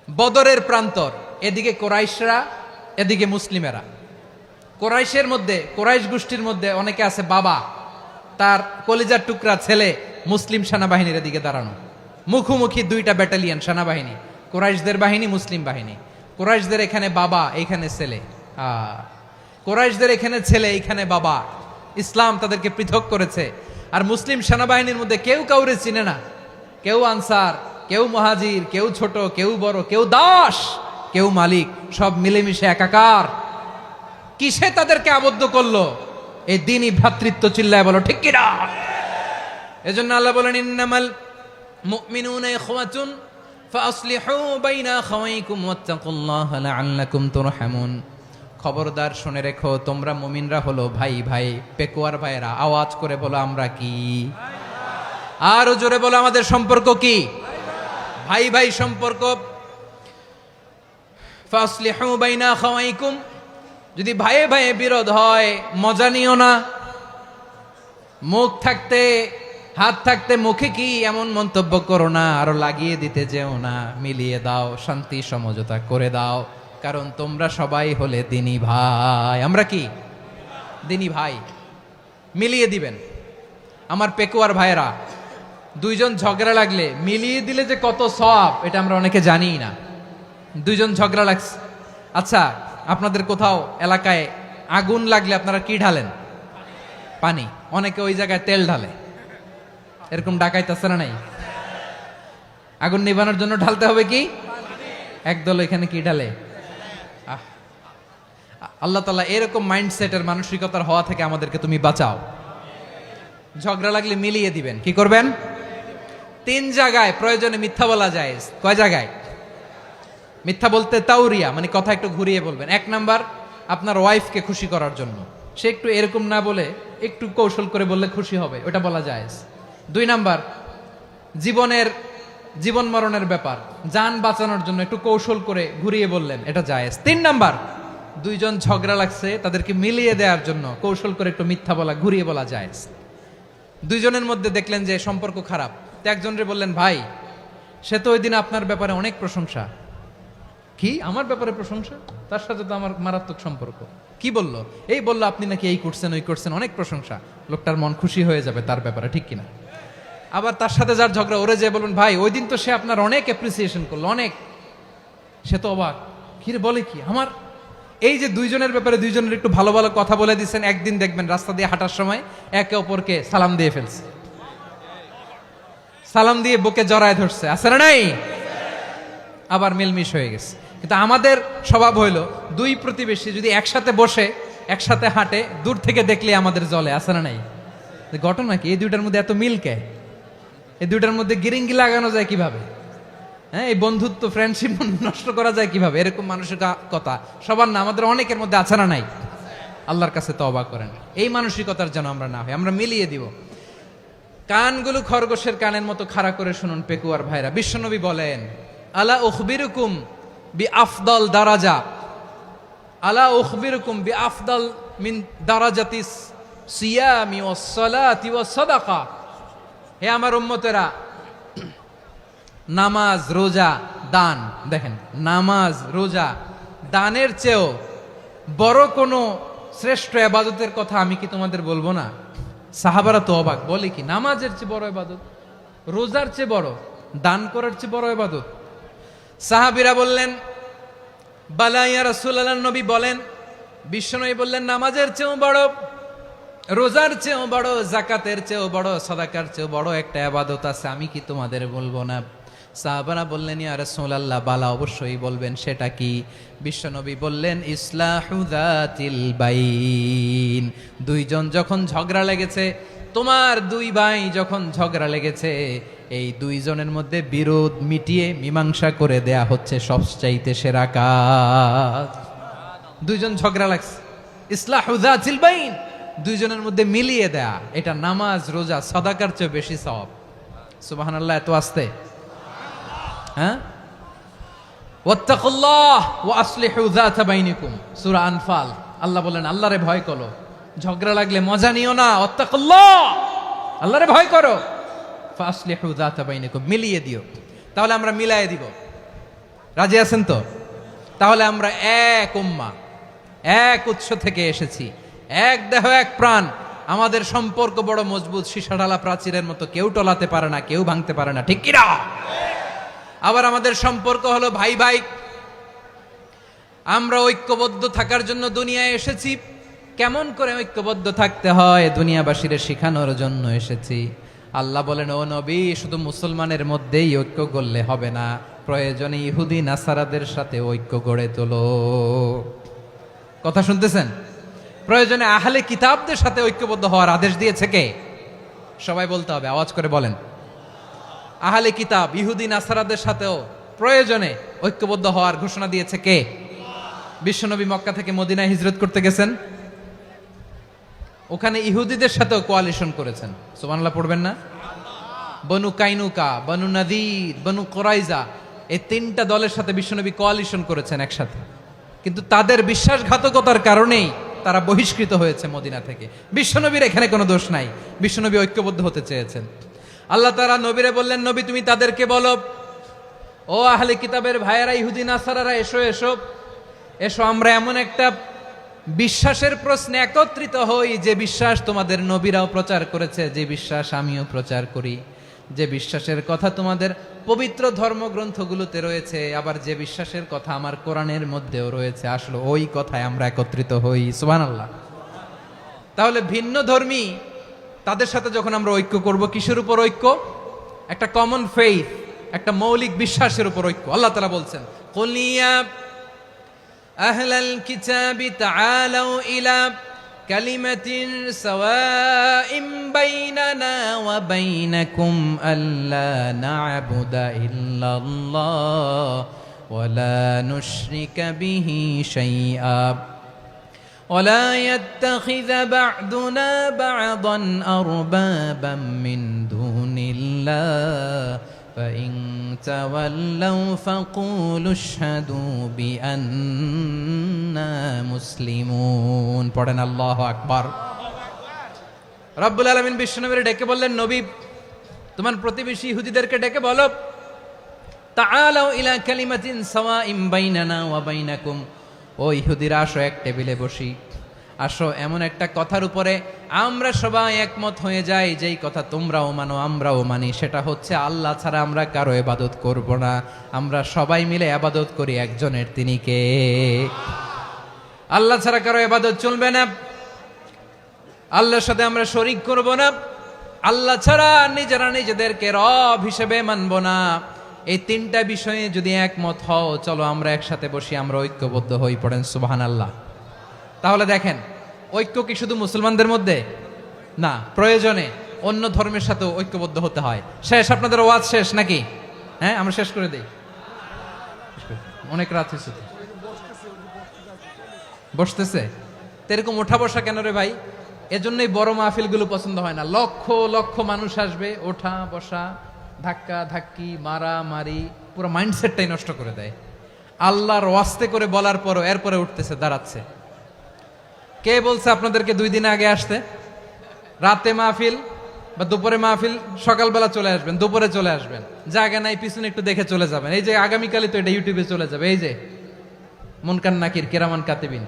বদরের প্রান্তর, এদিকে কোরাইশরা, এদিকে মুসলিমেরা। কোরাইশের মধ্যে, কোরাইশ গোষ্ঠীর মধ্যে অনেকে আছে বাবা, তার কলিজার টুকরা ছেলে মুসলিম সেনাবাহিনীর এদিকে দাঁড়ানো, মুখোমুখি দুইটা ব্যাটালিয়ন সেনাবাহিনী, কোরাইশদের বাহিনী, মুসলিম বাহিনী। কোরাইশদের এখানে বাবা, এইখানে ছেলে। কোরাইশদের এখানে ছেলে, এইখানে বাবা। ইসলাম তাদেরকে পৃথক করেছে। আর মুসলিম সেনাবাহিনীর মধ্যে কেউ কাউরে চিনে না। কেউ আনসার, কেউ মুহাজির, কেউ ছোট, কেউ বড়, কেউ দাস, কেউ মালিক, সব মিলেমিশে একাকার। কিসে তাদেরকে আবদ্ধ করলো? এই দিনই ভ্রাতৃত্ব। চিল্লায় বলো ঠিক কিনা? এজন্য আল্লাহ বলেন, ইন্নামাল মুমিনুনা ইখওয়াতুন ফাসলিহু বাইনা আখাওয়াইকুম ওয়াত্তাকুল্লাহা লাআল্লাকুম তুরহামুন। খবরদার শুনে রেখো, তোমরা মুমিনরা হলো ভাই ভাই। পেকুয়ার ভাইয়েরা আওয়াজ করে বলো আমরা কি? আরো জোরে বলো আমাদের সম্পর্ক কি? ভাই ভাই সম্পর্ক। ফাসলিহু বাইনা খাওয়াইকুম, যদি ভাইয়ে ভাইয়ে বিরোধ হয় মজা নিও না। মুখ থাকতে হাত থাকতে মুখে কি এমন মন্তব্য করো না, আরো লাগিয়ে দিতে যেও না। মিলিয়ে দাও, শান্তি সমঝোতা করে দাও, কারণ তোমরা সবাই হলে দিনী ভাই। আমরা কি দিনী ভাই? মিলিয়ে দিবেন। আমার পেকুয়ার ভাইয়েরা, দুইজন ঝগড়া লাগলে মিলিয়ে দিলে যে কত সওয়াব, এটা আমরা অনেকে জানিই না। দুইজন ঝগড়া লাগছে, আচ্ছা আপনাদের কোথাও এলাকায় আগুন লাগলে আপনারা কি ঢালেন? পানি। অনেকে ওই জায়গায় তেল ঢালে, এরকম ডাকাইতেছে না নাই? আগুন নিভানোর জন্য ঢালতে হবে কি? একদল এখানে কি ঢালে? আল্লাহ তাআলা এরকম মাইন্ডসেটের মানসিকতার হওয়া থেকে আমাদেরকে তুমি বাঁচাও। ঝগড়া লাগলে মিলিয়ে দিবেন। কি করবেন? 3 জায়গায় প্রয়োজনে মিথ্যা বলা যায়। কয় জায়গায় মিথ্যা বলতে? তাউরিয়া, মানে কথা একটু ঘুরিয়ে বলবেন। 1 নাম্বার, আপনার ওয়াইফকে খুশি করার জন্য, সে একটু এরকম না বলে একটু কৌশল করে বললে খুশি হবে, ওটা বলা যায়। 2 নাম্বার, জীবন মরণের ব্যাপার, জান বাঁচানোর জন্য একটু কৌশল করে ঘুরিয়ে বললেন, এটা জায়েজ। 3 নাম্বার, দুইজন ঝগড়া লাগছে তাদেরকে মিলিয়ে দেওয়ার জন্য কৌশল করে একটু মিথ্যা বলা, ঘুরিয়ে বলা জায়েজ। দুইজনের মধ্যে দেখলেন যে সম্পর্ক খারাপ, তো একজনরে বললেন, ভাই সে তো ওই দিন আপনার ব্যাপারে অনেক প্রশংসা। কি আমার ব্যাপারে প্রশংসা? তার সাথে তো আমার মারাত্মক সম্পর্ক। কি বললো? এই বললো আপনি নাকি এই করছেন ওই করছেন, অনেক প্রশংসা। লোকটার মন খুশি হয়ে যাবে তার ব্যাপারে, ঠিক কিনা? আবার তার সাথে যার ঝগড়া, ওরে যে বলবেন, ভাই ওই দিন তো সে আপনার অনেক অ্যাপ্রিসিয়েশন করলো, অনেক। সে তো অবাক, কি রে বলে কি আমার? এই যে দুইজনের ব্যাপারে দুইজনের একটু ভালো ভালো কথা বলে দিচ্ছেন, একদিন দেখবেন রাস্তা দিয়ে হাঁটার সময় একে অপরকে সালাম দিয়ে ফেলছে, সালাম দিয়ে বুকে জড়ায় ধরছে, আছে না নাই? আবার মিলমিশ হয়ে গেছে। কিন্তু আমাদের স্বভাব হইলো, দুই প্রতিবেশী যদি একসাথে বসে একসাথে হাঁটে, দূর থেকে দেখলে আমাদের জলে, আছে না নাই? ঘটনা কি? এই দুইটার মধ্যে এত মিল কে? এই দুইটার মধ্যে গিরিঙ্গি লাগানো যায় কিভাবে? হ্যাঁ, এই বন্ধুত্ব ফ্রেন্ডশিপ নষ্ট করা যায় কিভাবে? এরকম মানসিকতা সবার না, আমাদের অনেকের মধ্যে আছে না নাই? আল্লাহর কাছে তওবা করেন, এই মানসিকতার যেন আমরা না হই, আমরা মিলিয়ে দিব। কানগুলো খরগোশের কানের মতো খাড়া করে শুনুন পেকুয়ার ভাইরা। বিশ্বনবী বলেন, আলা উখবিরুকুম বি আফদল দারাজা, আলা উখবিরুকুম বি আফদল মিন দারাজাতিস সিয়ামি ওয়াস সালাতি ওয়াস সাদাকা। হে আমার উম্মতেরা, নামাজ, রোজা, দান, দেখেন নামাজ, রোজা, দানের চেয়েও বড় কোনো শ্রেষ্ঠ ইবাদতের কথা আমি কি তোমাদের বলবো না? সাহাবারা তো অবাক, বলে কি নামাজের চেয়ে বড় ইবাদত, রোজার চেয়ে বড়, দান করার চেয়ে বড় ইবাদত? সাহাবীরা বললেন, বালা ইয়া রাসূলুল্লাহ। নবী বলেন, বিশ্বনবী বললেন, নামাজের চেয়েও বড়, রোজার চেয়েও বড়, যাকাতের চেয়েও বড়, সাদাকার চেয়েও বড় একটা ইবাদত আছে, আমি কি তোমাদের বলবো না? সাহাবারা বললেন, ইয়া রাসূলুল্লাহ, বালা অবশ্যই বলবেন, সেটা কি? বিশ্বনবী বললেন, ইসলাহু যাতিল বাইন। দুইজন যখন ঝগড়া লেগেছে, তোমার দুই ভাই যখন ঝগড়া লেগেছে, এই দুইজনের মধ্যে বিরোধ মিটিয়ে মীমাংসা করে দেয়া হচ্ছে সবচাইতে সেরা কাজ। দুইজন ঝগড়া লাগছে, ইসলাহু যাতিল বাইন, দুইজনের মধ্যে মিলিয়ে দেয়া, এটা নামাজ, রোজা, সাদাকার চেয়ে বেশি সওয়াব। সুবহানাল্লাহ, এত আস্তে? হ্যাঁ, ওয়াত্তাকুল্লাহ ওয়া আসলিহু যাতা বাইনিকুম, সূরা আনফাল। আল্লাহ বলেন, আল্লাহরে ভয় করো, ঝগড়া লাগলে মজা নিও না, ওয়াত্তাকুল্লাহ, আল্লাহরে ভয় করো, ফাসলিহু যাতা বাইনিকুম, মিলিয়ে দিও। তাহলে আমরা মিলায়ে দিব, রাজি আছেন তো? তাহলে আমরা এক উম্মাহ, এক উৎস থেকে এসেছি, এক দেহ এক প্রাণ, আমাদের সম্পর্ক বড় মজবুত, সীসাঢালা প্রাচীরের মতো, কেউ টলাতে পারে না, কেউ ভাঙতে পারে না, ঠিক কিনা? আবার আমাদের সম্পর্ক হলো ভাই ভাই, আমরা ঐক্যবদ্ধ থাকার জন্য দুনিয়ায় এসেছি। কেমন করে ঐক্যবদ্ধ থাকতে হয় দুনিয়াবাসীর শেখানোর জন্য এসেছি। আল্লাহ বলেন, ও নবী, শুধু মুসলমানের মধ্যেই ঐক্য করলে হবে না, প্রয়োজনে ইহুদি নাসারাদের সাথে ঐক্য গড়ে তোলো। কথা শুনতেছেন? প্রয়োজনে আহলে কিতাবদের সাথে ঐক্যবদ্ধ হওয়ার আদেশ দিয়েছে কে? সবাই বলতে হবে, আওয়াজ করে বলেন। আহলে কিতাব, ইহুদি নাসারাদের সাথেও প্রয়োজনে ঐক্যবদ্ধ হওয়ার ঘোষণা দিয়েছে কে? বিশ্বনবী মক্কা থেকে মদিনায় হিজরত করতে গেছেন, ওখানে ইহুদিদের সাথেও কোয়ালিশন করেছেন। সুবহানাল্লাহ পড়বেন না? বনু কাইনুকা, বনু নাদির, বনু কোরাইজা, এই তিনটা দলের সাথে বিশ্বনবী কোয়ালিশন করেছেন একসাথে, কিন্তু তাদের বিশ্বাসঘাতকতার কারণেই তারা বহিষ্কৃত হয়েছে মদিনা থেকে। বিশ্বনবীর এখানে কোনো দোষ নাই, বিশ্বনবী ঐক্যবদ্ধ হতে চেয়েছেন। আল্লাহ তাআলা নবীরে বললেন, নবী তুমি তাদেরকে বলো, ও আহলে কিতাবের ভাইয়েরা, ইহুদি নাসারারা, এসো এসো এসো, আমরা এমন একটা বিশ্বাসের প্রশ্নে একত্রিত হই যে বিশ্বাস তোমাদের নবীরাও প্রচার করেছে, যে বিশ্বাস আমিও প্রচার করি, যে বিশ্বাসের কথা তোমাদের পবিত্র ধর্মগ্রন্থগুলোতে রয়েছে, আবার যে বিশ্বাসের কথা আমার কোরআনের মধ্যেও রয়েছে, আসলে ওই কথায় আমরা একত্রিত হই। সুবহানাল্লাহ। তাহলে ভিন্ন ধর্মী তাদের সাথে যখন আমরা ঐক্য করব, কিসের উপর ঐক্য? একটা কমন ফেইথ, একটা মৌলিক বিশ্বাসের উপর ঐক্য। আল্লাহ তাআলা বলছেন, কুল ইয়া আহলাল কিতাবি তাআলাউ ইলা কালিমাতিন সাওয়াইম বাইনানা ওয়া বাইনাকুম আল্লা না'বুদা ইল্লাল্লাহ ওয়া লা নুশরিকা বিহি শাইআ ولا يتخذ بعضنا بعضا أربابا من دون الله فإن تولوا فقولوا اشهدوا بأننا مسلمون পড়েন আল্লাহু আকবার। রব্বুল আলামিন বিশ্বনবীর ডেকে বললেন, নবী তোমার প্রতিবেশী ইহুদিদেরকে ডেকে বলো, তাআলাউ ইলা কালিমাতিন সাওয়াইম বাইনানা ওয়া বাইনাকুম, ও ইহুদিরা আসো, এক টেবিলে বসি, আসো এমন একটা কথার উপরে আমরা সবাই একমত হয়ে যাই, যেই কথা তোমরাও মানো আমরাও মানি, সেটা হচ্ছে আল্লাহ ছাড়া আমরা কারো ইবাদত করব না, আমরা সবাই মিলে ইবাদত করি একজনের, তিনি কে? আল্লাহ ছাড়া কারো ইবাদত চলবে না, আল্লাহর সাথে আমরা শরীক করব না, আল্লাহ ছাড়া নিজেরা নিজেদেরকে রব হিসেবে মানব না। এই তিনটা বিষয়ে যদি একমত হও, চলো আমরা একসাথে বসি, আমরা ঐক্যবদ্ধ হই। পড়েন সুবহানাল্লাহ। তাহলে দেখেন, ঐক্য কি শুধু মুসলমানদের মধ্যে না, প্রয়োজনে অন্য ধর্মের সাথে ঐক্যবদ্ধ হতে হয়। শেষ, আপনাদের ওয়াজ শেষ নাকি? হ্যাঁ, আমরা শেষ করে দেই, অনেক রাত হয়েছে। বসতেছে তো এরকম ওঠা বসা কেন রে ভাই? এজন্যই বড় মাহফিলগুলো পছন্দ হয় না। লক্ষ লক্ষ মানুষ আসবে, ওঠা বসা, ধাক্কা ধাক্কি, মারামারি, পুরো মাইন্ডসেটটাই নষ্ট করে দেয়। আল্লাহর ওয়াস্তে করে বলার পরও এরপরে উঠতেছে, দাঁড়াচ্ছে। কে বলছে আপনাদেরকে 2 দিন আগে আসতে? রাতে মাহফিল বা দুপুরে মাহফিল, সকালবেলা চলে আসবেন, দুপুরে চলে আসবেন, জায়গা নাই পিছনে একটু দেখে চলে যাবেন। এই যে আগামীকালই তো এটা ইউটিউবে চলে যাবে, এই যে মুনকার নাকির কিরামান কাতিবিন,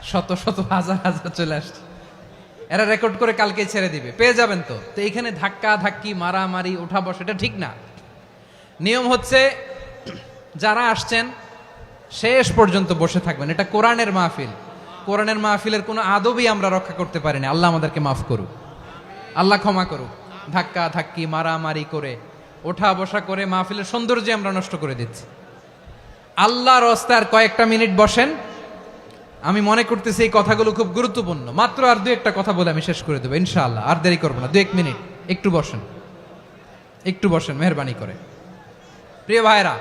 শত শত হাজার হাজার চলে আসছে, এরা রেকর্ড করে কালকে ছেড়ে দিবে, পেয়ে যাবেন। তো এইখানে ধাক্কা ধাক্কি, মারামারি, ওঠা বসা, এটা ঠিক না। নিয়ম হচ্ছে যারা আসছেন শেষ পর্যন্ত বসে থাকবেন। এটা কোরআনের মাহফিল, কোরআনের মাহফিলের কোনো আদবই আমরা রক্ষা করতে পারিনি। আল্লাহ আমাদেরকে মাফ করুক, আল্লাহ ক্ষমা করুক। ধাক্কা ধাক্কি, মারামারি করে, ওঠা বসা করে মাহফিলের সৌন্দর্য আমরা নষ্ট করে দিচ্ছি। আল্লাহর রাস্তায় আর কয়েকটা মিনিট বসেন। আমি মনে করতেছি এই কথাগুলো খুব গুরুত্বপূর্ণ। মাত্র আর 2-1টা কথা বলে আমি শেষ করে দেবো ইনশাআল্লাহ, আর দেরি করবো না। 2-1 মিনিট একটু বসেন, একটু বসেন মেহরবানি করে। প্রিয় ভাইরা,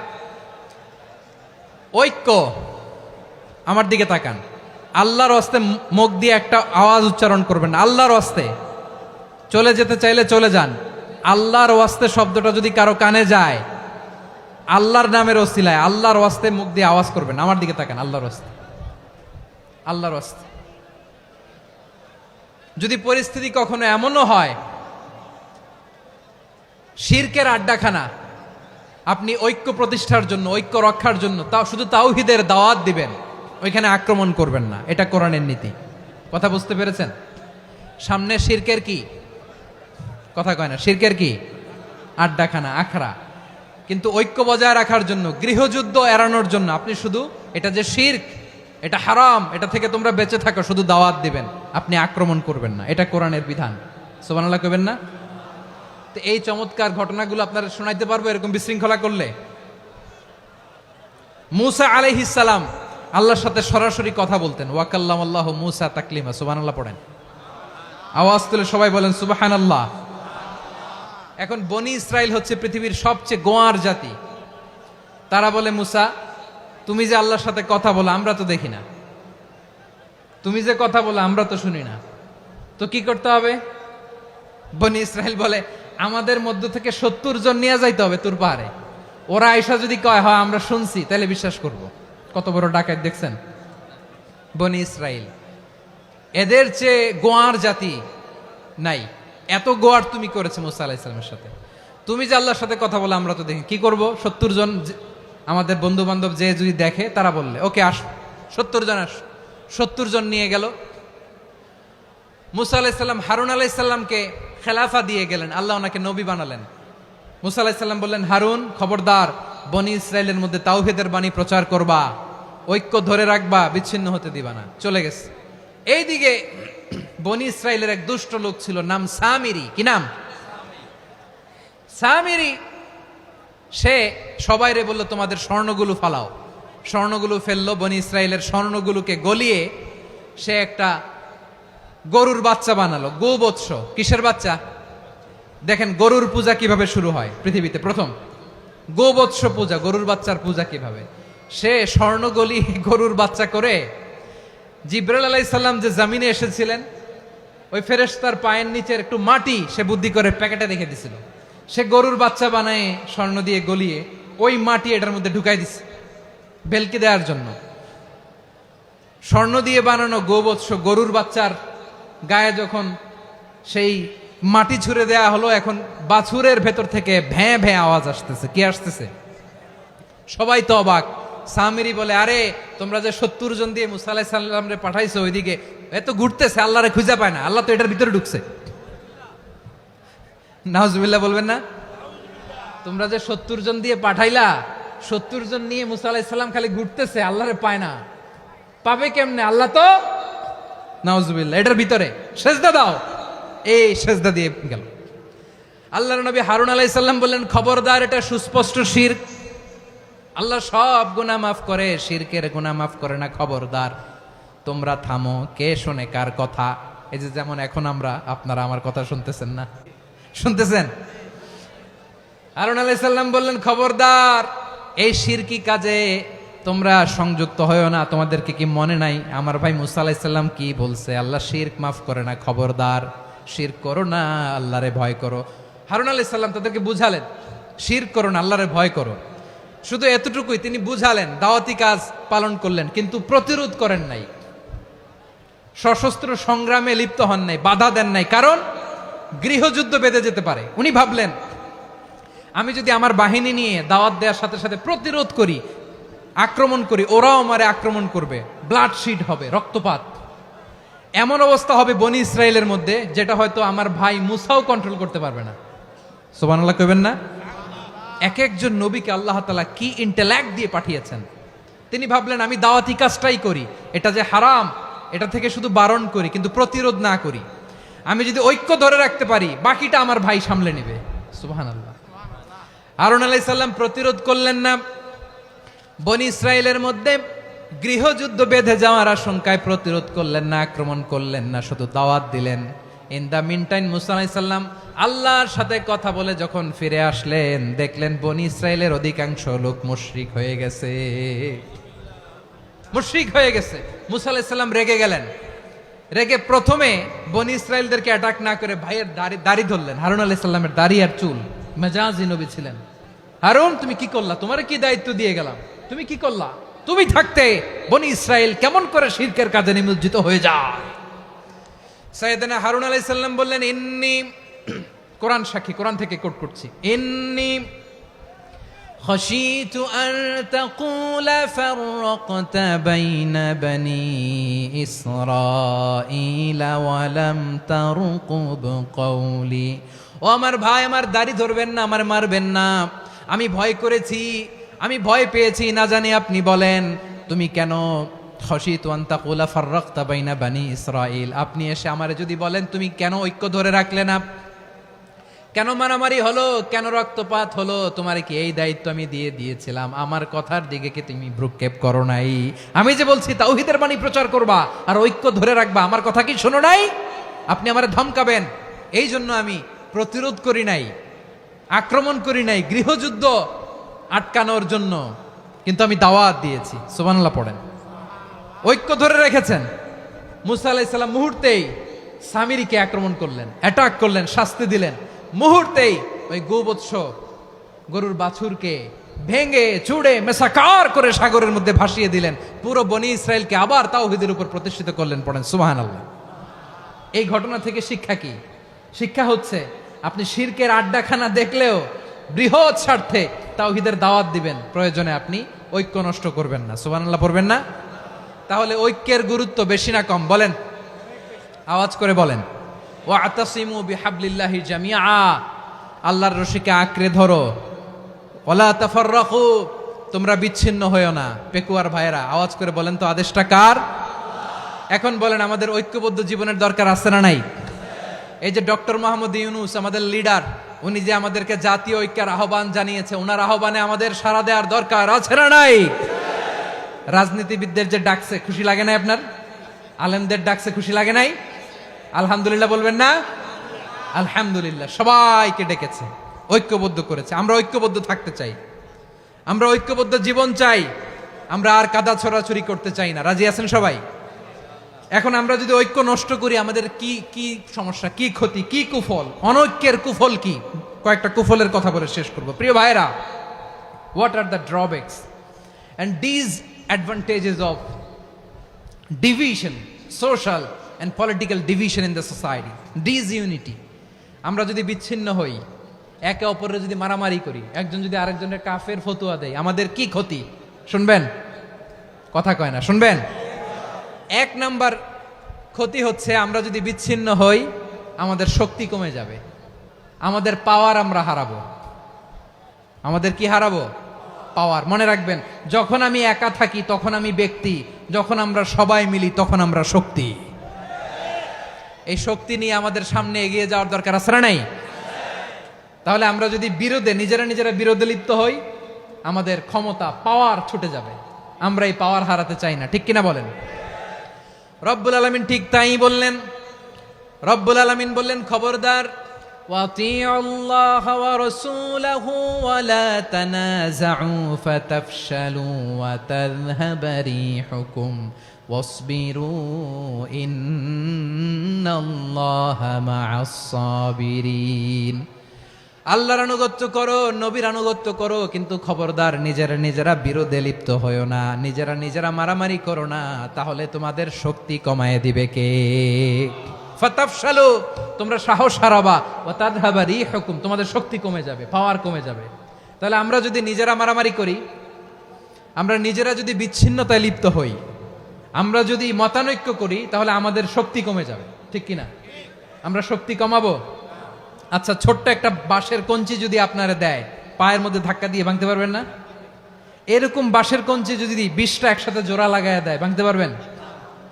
ঐক্য, আমার দিকে তাকান। আল্লাহর ওয়াস্তে মুখ দিয়ে একটা আওয়াজ উচ্চারণ করবেন, আল্লাহর ওয়াস্তে। চলে যেতে চাইলে চলে যান। আল্লাহর ওয়াস্তে শব্দটা যদি কারো কানে যায়, আল্লাহর নামের ওসিলায় আল্লাহর ওয়াস্তে মুখ দিয়ে আওয়াজ করবেন। আমার দিকে তাকান, আল্লাহর ওয়াস্তে, আল্লাহর ওয়াস্তে। যদি পরিস্থিতি কখনো এমনও হয় শিরকের আড্ডাখানা, আপনি ঐক্য প্রতিষ্ঠার জন্য, ঐক্য রক্ষার জন্য শুধু তাওহীদের দাওয়াত দিবেন, ওইখানে আক্রমণ করবেন না। এটা কোরআনের নীতি। কথা বুঝতে পেরেছেন? সামনে শিরকের কি কথা কয় না, শিরকের কি আড্ডাখানা, আখড়া। কিন্তু ঐক্য বজায় রাখার জন্য, গৃহযুদ্ধ এড়ানোর জন্য আপনি শুধু এটা যে শিরক, এটা হারাম, এটা থেকে তোমরা বেঁচে থাকো, শুধু দাওয়াত দিবেন, আপনি আক্রমণ করবেন না। এটা কোরআনের বিধান। সুবহানাল্লাহ কইবেন না? তো এই চমৎকার ঘটনাগুলো আপনারা শোনাইতে পারবো এরকম বিশৃঙ্খলা করলে। মূসা আলাইহিস সালাম আল্লাহর সাথে সরাসরি কথা বলতেন। ওয়াকাল্লামাল্লাহু মূসা তাকলিমা। সুবহানাল্লাহ পড়েন, আওয়াজ তুলে সবাই বলেন সুবহানাল্লাহ। এখন বনি ইসরাইল হচ্ছে পৃথিবীর সবচেয়ে গোয়ার জাতি। তারা বলে, মূসা তুমি যে আল্লাহর সাথে কথা বলো আমরা তো দেখি না, তুমি যে কথা বলো আমরা তো শুনি না, তো কি করতে হবে? বনি ইসরাইল বলে আমাদের মধ্য থেকে 70 জন নিয়ে যাইতে হবে তুর পাহাড়ে। ওরা আয়সা যদি কয় হয় আমরা শুনছি তাহলে বিশ্বাস করব। কত বড় ডাকাত দেখছেন বনি ইসরাইল। এদের চেয়ে গোয়ার জাতি নাই, এত গোয়ার তুমি করেছে মুসা আলাইহিস সালামের সাথে। তুমি যে আল্লাহর সাথে কথা বলে আমরা তো দেখি, কি করব? 70 জন আমাদের বন্ধু বান্ধব যে যদি দেখে তারা বললে ওকে আস, 70 জন আস। 70 জন নিয়ে গেল। মুসা আলাইহিস সালাম হারুন আলাইহিস সালামকে খেলাফা দিয়ে গেলেন, আল্লাহ ওনাকে নবী বানালেন। মুসা আলাইহিস সালাম বললেন, হারুন খবরদার বনি ইসরাইলের মধ্যে তাওহীদের বাণী প্রচার করবা, ঐক্য ধরে রাখবা, বিচ্ছিন্ন হতে দিবা না। চলে গেছে। এইদিকে বনি ইসরাইলের এক দুষ্ট লোক ছিল, নাম সামিরি। কি নাম? সামিরি। সে সবাইরে বলল তোমাদের স্বর্ণগুলো ফালাও। স্বর্ণগুলো ফেললো, বনি ইসরাইলের স্বর্ণগুলোকে গলিয়ে সে একটা গরুর বাচ্চা বানালো। গোবৎস। কিসের বাচ্চা? দেখেন গরুর পূজা কিভাবে শুরু হয় পৃথিবীতে প্রথম, গোবৎস পূজা, গরুর বাচ্চার পূজা কিভাবে। সে স্বর্ণ গলি গরুর বাচ্চা করে, জিব্রাইল আলাইহিস সালাম যে জমিনে এসেছিলেন ওই ফেরেশতার পায়ের নিচের একটু মাটি সে বুদ্ধি করে প্যাকেটে রেখে দিছিল। সে গরুর বাচ্চা বানায় স্বর্ণ দিয়ে গলিয়ে ওই মাটি এটার মধ্যে ঢুকাই দিছে বেলকে দেওয়ার জন্য। স্বর্ণ দিয়ে বানানো গোবৎস গরুর বাচ্চার গায়ে যখন সেই মাটি ছুঁড়ে দেয়া হলো, এখন বাছুরের ভেতর থেকে ভ্যাঁ ভ্যাঁ আওয়াজ আসতেছে। কি আসতেছে? সবাই তো অবাক। সামিরি বলে, আরে তোমরা যে 70 জন দিয়ে মুসা আলাইহিস সালামরে পাঠাইছো ওইদিকে, এত ঘুরতেছে, আল্লাহরে খুঁজে পায় না, আল্লাহ তো এটার ভিতরে ঢুকছে। নাউজুবিল্লাহ বলবেন না? তোমরা যে 70 জন দিয়ে পাঠাইলা, 70 জন নিয়ে মুসা আলাইহিস সালাম খালি ঘুরতেছে, আল্লাহরে পায় না। পাবে কেমনে? আল্লাহ তো, নাউজুবিল্লাহ, এটার ভিতরে সেজদা দাও। এই সেজদা দিয়ে গেল। আল্লাহর নবী হারুন আলাইহিস সালাম বললেন, খবরদার, এটা সুস্পষ্ট শিরক। আল্লাহ সব গুনাহ মাফ করে, শিরকের গুনাহ মাফ করে না। খবরদার, তোমরা থামো। কে শোনে কার কথা? এই যে যেমন এখন আপনারা আমার কথা শুনতেছেন না? শুনতেছেন? হারুন আলাইহিস সালাম বললেন, খবরদার, এই শিরকি কাজে তোমরা সংযুক্ত হয়ো না। তোমাদেরকে কি মনে নাই আমার ভাই মুসা আলাইহিস সালাম কি বলছে? আল্লাহ শিরক মাফ করে না। খবরদার, শিরক করো না, আল্লাহরে ভয় করো। হারুন আলাইহিস সালাম তাদেরকে বুঝালেন, শিরক করো না, আল্লাহরে ভয় করো। শুধু এতটুকুই তিনি বুঝালেন, দাওয়াতি কাজ পালন করলেন, কিন্তু প্রতিরোধ করেন নাই, সশস্ত্র সংগ্রামে লিপ্ত হন নাই, বাধা দেন নাই। কারণ গৃহযুদ্ধ বেঁধে যেতে পারে। উনি ভাবলেন, আমি যদি আমার বাহিনী নিয়ে দাওয়াত দেওয়ার সাথে সাথে প্রতিরোধ করি, আক্রমণ করি, ওরাও আমারে আক্রমণ করবে, ব্লাডশিড হবে, রক্তপাত। এমন অবস্থা হবে বনি ইসরায়েলের মধ্যে যেটা হয়তো আমার ভাই মুসাও কন্ট্রোল করতে পারবে না। সুবহানাল্লাহ কইবেন না? এক একজন নবীকে আল্লাহ তাআলা কি ইন্টেলেক্ট দিয়ে পাঠিয়েছেন। তিনি ভাবলেন, আমি দাওয়াতি কাজটাই করি, এটা যে হারাম এটা থেকে শুধু বারণ করি, কিন্তু প্রতিরোধ না করি। আমি যদি ঐক্য ধরে রাখতে পারি, বাকিটা আমার ভাই সামলে নেবে। সুবহানাল্লাহ। হারুন আলাইহিস সালাম প্রতিরোধ করলেন না। বনি ইসরায়েলের মধ্যে গৃহযুদ্ধ বেঁধে যাওয়ার আশঙ্কায় প্রতিরোধ করলেন না, আক্রমণ করলেন না, শুধু দাওয়াত দিলেন। ইন দা মিন টাইম মুসা আলাইহিস সালাম আল্লাহর সাথে কথা বলে যখন ফিরে আসলেন, দেখলেন বনি ইসরায়েলের অধিকাংশ লোক মুশরিক হয়ে গেছে। মুশরিক হয়ে গেছে। মুসা আলাইহিস সালাম রেগে গেলেন। রেগে প্রথমে বনি ইসরায়েলদেরকে অ্যাটাক না করে ভাইয়ের দাড়ি ধরলেন। হারুন আলাইহিস সালামের দাড়ি আর চুল। মেজাজি নবী ছিলেন। হারুন, তুমি কি করলা? তোমারে কি দায়িত্ব দিয়ে গেলাম, তুমি কি করলা? তুমি থাকতে বনি ইসরায়েল কেমন করে শিরকের কাজে নিমজ্জিত হয়ে যায়? সাইয়েদনা হারুন আলাইহিস সালাম বললেন, ইন্নী, কোরআন সাক্ষী, কোরআন থেকে কোট করছি, ইন্নী খাশিতু আন তাকুলা ফাররাকতা বাইনা বনি ইসরাঈলা ওয়া লাম তারকুব কওলি। ও আমার ভাই, আমার দাড়ি ধরবেন না, আমার মারবেন না। আমি ভয় করেছি, আমি ভয় পেয়েছি, না জানি আপনি বলেন তুমি কেন খাশিতু আন তাকুলা ফাররাকতা বাইনা বনি ইসরাঈল, আপনি এসে আমারে যদি বলেন তুমি কেন ঐক্য ধরে রাখলে না, কেন মারামারি হলো, কেন রক্তপাত হলো, তোমারে কি এই দায়িত্ব আমি দিয়েছিলাম? আমার কথার দিকে কি তুমি ভ্রুক্ষেপ করো নাই? আমি যে বলছি তাওহীদের বাণী প্রচার করবা আর ঐক্য ধরে রাখবা, আমার কথা কি শোনো নাই? আপনি আমারে ধমকাবেন, এই জন্য আমি প্রতিরোধ করি নাই, আক্রমণ করি নাই, গৃহযুদ্ধ আটকানোর জন্য কিন্তু আমি দাওয়াত দিয়েছি। সুবহানাল্লাহ পড়েন। ঐক্য ধরে রেখেছেন। মুসা আলাইহিস সালাম মুহূর্তেই সামিরীকে আক্রমণ করলেন, অ্যাটাক করলেন, শাস্তি দিলেন। মুহূর্তেই ওই গোবৎস গরুর বাছুরকে ভেঙে চুড়ে মেসাকার করে সাগরের মধ্যে ভাসিয়ে দিলেন। পুরো বনি ইসরায়েলকে আবার তাওহীদের উপর প্রতিষ্ঠিত করলেন। পড়েন সুবহানাল্লাহ। এই ঘটনা থেকে শিক্ষা কি? শিক্ষা হচ্ছে আপনি শিরকের আড্ডাখানা দেখলেও বৃহৎ স্বার্থে তাওহীদের দাওয়াত দিবেন, প্রয়োজনে আপনি ঐক্য নষ্ট করবেন না। সুবহানাল্লাহ পড়বেন না? তাহলে ঐক্যের গুরুত্ব বেশি না কম বলেন? আওয়াজ করে বলেন। ওয়াতাসিমু বিহাবলিল্লাহি জামিআ, আল্লাহর রশিকে আঁকড়ে ধরো। ওয়ালা তাফাররাকু, তোমরা বিচ্ছিন্ন হয়ো না। পেকুয়ার ভাইয়েরা আওয়াজ করে বলেন তো আদেশটা কার? এখন বলেন আমাদের ঐক্যবদ্ধ জীবনের দরকার আছে না নাই? এই যে ডক্টর মোহাম্মদ ইউনূস আমাদের লিডার, উনি যে আমাদেরকে জাতীয় ঐক্যের আহ্বান জানিয়েছে, ওনার আহ্বানে আমাদের সাড়া দেওয়ার দরকার আছে না নাই? রাজনীতিবিদদের যে ডাকছে খুশি লাগে নাই আপনার? আলেমদের ডাকছে খুশি লাগে নাই? আলহামদুলিল্লাহ বলবেন না? আলহামদুলিল্লাহ। সবাইকে ডেকেছে, ঐক্যবদ্ধ করেছে। আমরা ঐক্যবদ্ধ থাকতে চাই, আমরা ঐক্যবদ্ধ জীবন চাই, আমরা আর কাদা ছড়াছড়ি করতে চাই না। রাজি আছেন সবাই? এখন আমরা যদি ঐক্য নষ্ট করি আমাদের কি কি সমস্যা, কি ক্ষতি, কি কুফল? অনৈক্যের কুফল কি? কয়েকটা কুফলের কথা বলে শেষ করব। প্রিয় ভাইরা, what are the drawbacks and disadvantages of division, social and political division in the society, disunity? আমরা যদি বিচ্ছিন্ন হই, একে অপরের যদি মারামারি করি, একজন যদি আরেকজনের কাফের ফতোয়া দেয়, আমাদের কি ক্ষতি? শুনবেন? কথা কয় না, শুনবেন? এক নাম্বার ক্ষতি হচ্ছে আমরা যদি বিচ্ছিন্ন হই আমাদের শক্তি কমে যাবে, আমাদের পাওয়ার আমরা হারাবো। আমাদের কি হারাবো? পাওয়ার। মনে রাখবেন, যখন আমি একা থাকি তখন আমি ব্যক্তি, যখন আমরা সবাই মিলি তখন আমরা শক্তি। এই শক্তি নিয়ে আমাদের সামনে এগিয়ে যাওয়ার দরকার আছে না নাই? তাহলে আমরা যদি বিরোধে নিজেরা বিরোধে লিপ্ত হই আমাদের ক্ষমতা, পাওয়ার ছুটে যাবে। আমরা এই পাওয়ার হারাতে চাই না, ঠিক কিনা বলেন? রব্বুল আলামিন ঠিক তাই বললেন। রব্বুল আলামিন বললেন, খবরদার, ওয়াতিউল্লাহ ওয়া রাসূলাহু ওয়া লা তানাযাউ ফাতাফশালু ওয়া তাযহাবা রিহুকুম ওয়াসবিরু ইন্নাল্লাহা মা'আস সাবিরিন। আল্লাহর আনুগত্য করো, নবীর আনুগত্য করো, কিন্তু খবরদার নিজেরা বিরোধে লিপ্ত হয়ো না, নিজেরা মারামারি করো না, তাহলে তোমাদের শক্তি কমায় দিবে কে? ফাতাফশালু, তোমরা সাহস হারাবা, ওয়া তাযহাবা রিহুকুম, তোমাদের শক্তি কমে যাবে, পাওয়ার কমে যাবে। তাহলে আমরা যদি নিজেরা মারামারি করি, আমরা নিজেরা যদি বিচ্ছিন্নতায় লিপ্ত হই, আমরা যদি মতানৈক্য করি, তাহলে আমাদের শক্তি কমে যাবে, ঠিক কিনা? আমরা শক্তি কমাবো। আচ্ছা, ছোট্ট একটা বাঁশের কঞ্চি যদি আপনারা দেয়, পায়ের মধ্যে ধাক্কা দিয়ে ভাঙতে পারবেন না? এরকম বাঁশের কঞ্চি যদি 20টা একসাথে জোড়া লাগায় দেয়, ভাঙতে পারবেন?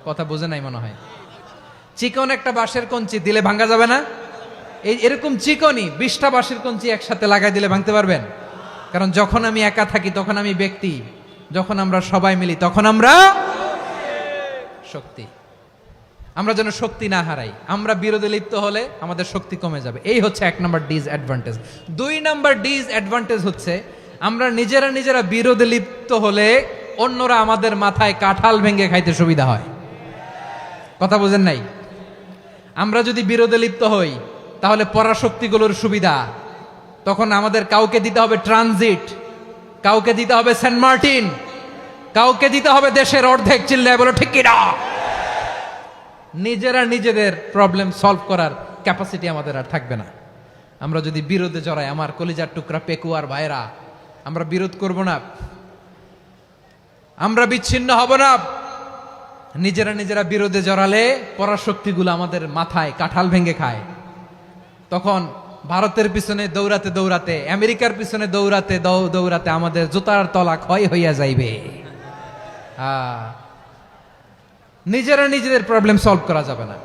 কথা বোঝে নাই মনে হয়। চিকন একটা বাঁশের কঞ্চি দিলে ভাঙা যাবে না? এরকম চিকনই 20টা বাঁশের কঞ্চি একসাথে লাগাই দিলে ভাঙতে পারবেন? কারণ যখন আমি একা থাকি তখন আমি ব্যক্তি, যখন আমরা সবাই মিলি তখন আমরা শক্তি। আমরা যেন শক্তি না হারাই। আমরা বিরোধে লিপ্ত হলে আমাদের শক্তি কমে যাবে। এই হচ্ছে 1 নাম্বার ডিসঅ্যাডভান্টেজ। 2 নাম্বার ডিসঅ্যাডভান্টেজ হচ্ছে আমরা নিজেরা বিরোধে লিপ্ত হলে অন্যরা আমাদের মাথায় কাঁঠাল ভেঙে খাইতে সুবিধা হয়। কথা বোঝেন নাই? আমরা যদি বিরোধে লিপ্ত হই তাহলে পরাশক্তিগুলোর সুবিধা, তখন আমাদের কাউকে দিতে হবে ট্রানজিট, কাউকে দিতে হবে সেন্ট মার্টিন, কাউকে দিতে হবে দেশের অর্ধেক। চিল্লায় বলো ঠিক কিনা? নিজেদের প্রবলেম সলভ করার ক্যাপাসিটি আমাদের আর থাকবে না। আমরা যদি বিরোধে জড়াই, আমার কলিজার টুকরা পেকুয়ার ভাইরা, আমরা বিরোধ করব না, আমরা বিচ্ছিন্ন হব না। নিজেরা বিরোধে জড়ালে পরাশক্তিগুলো আমাদের মাথায় কাঁঠাল ভেঙে খায়। তখন ভারতের পিছনে দৌড়াতে, আমেরিকার পিছনে দৌড়াতে আমাদের জুতার তলা ক্ষয় হইয়া যাইবে। নিজেদের প্রবলেম সলভ করা যাবে না।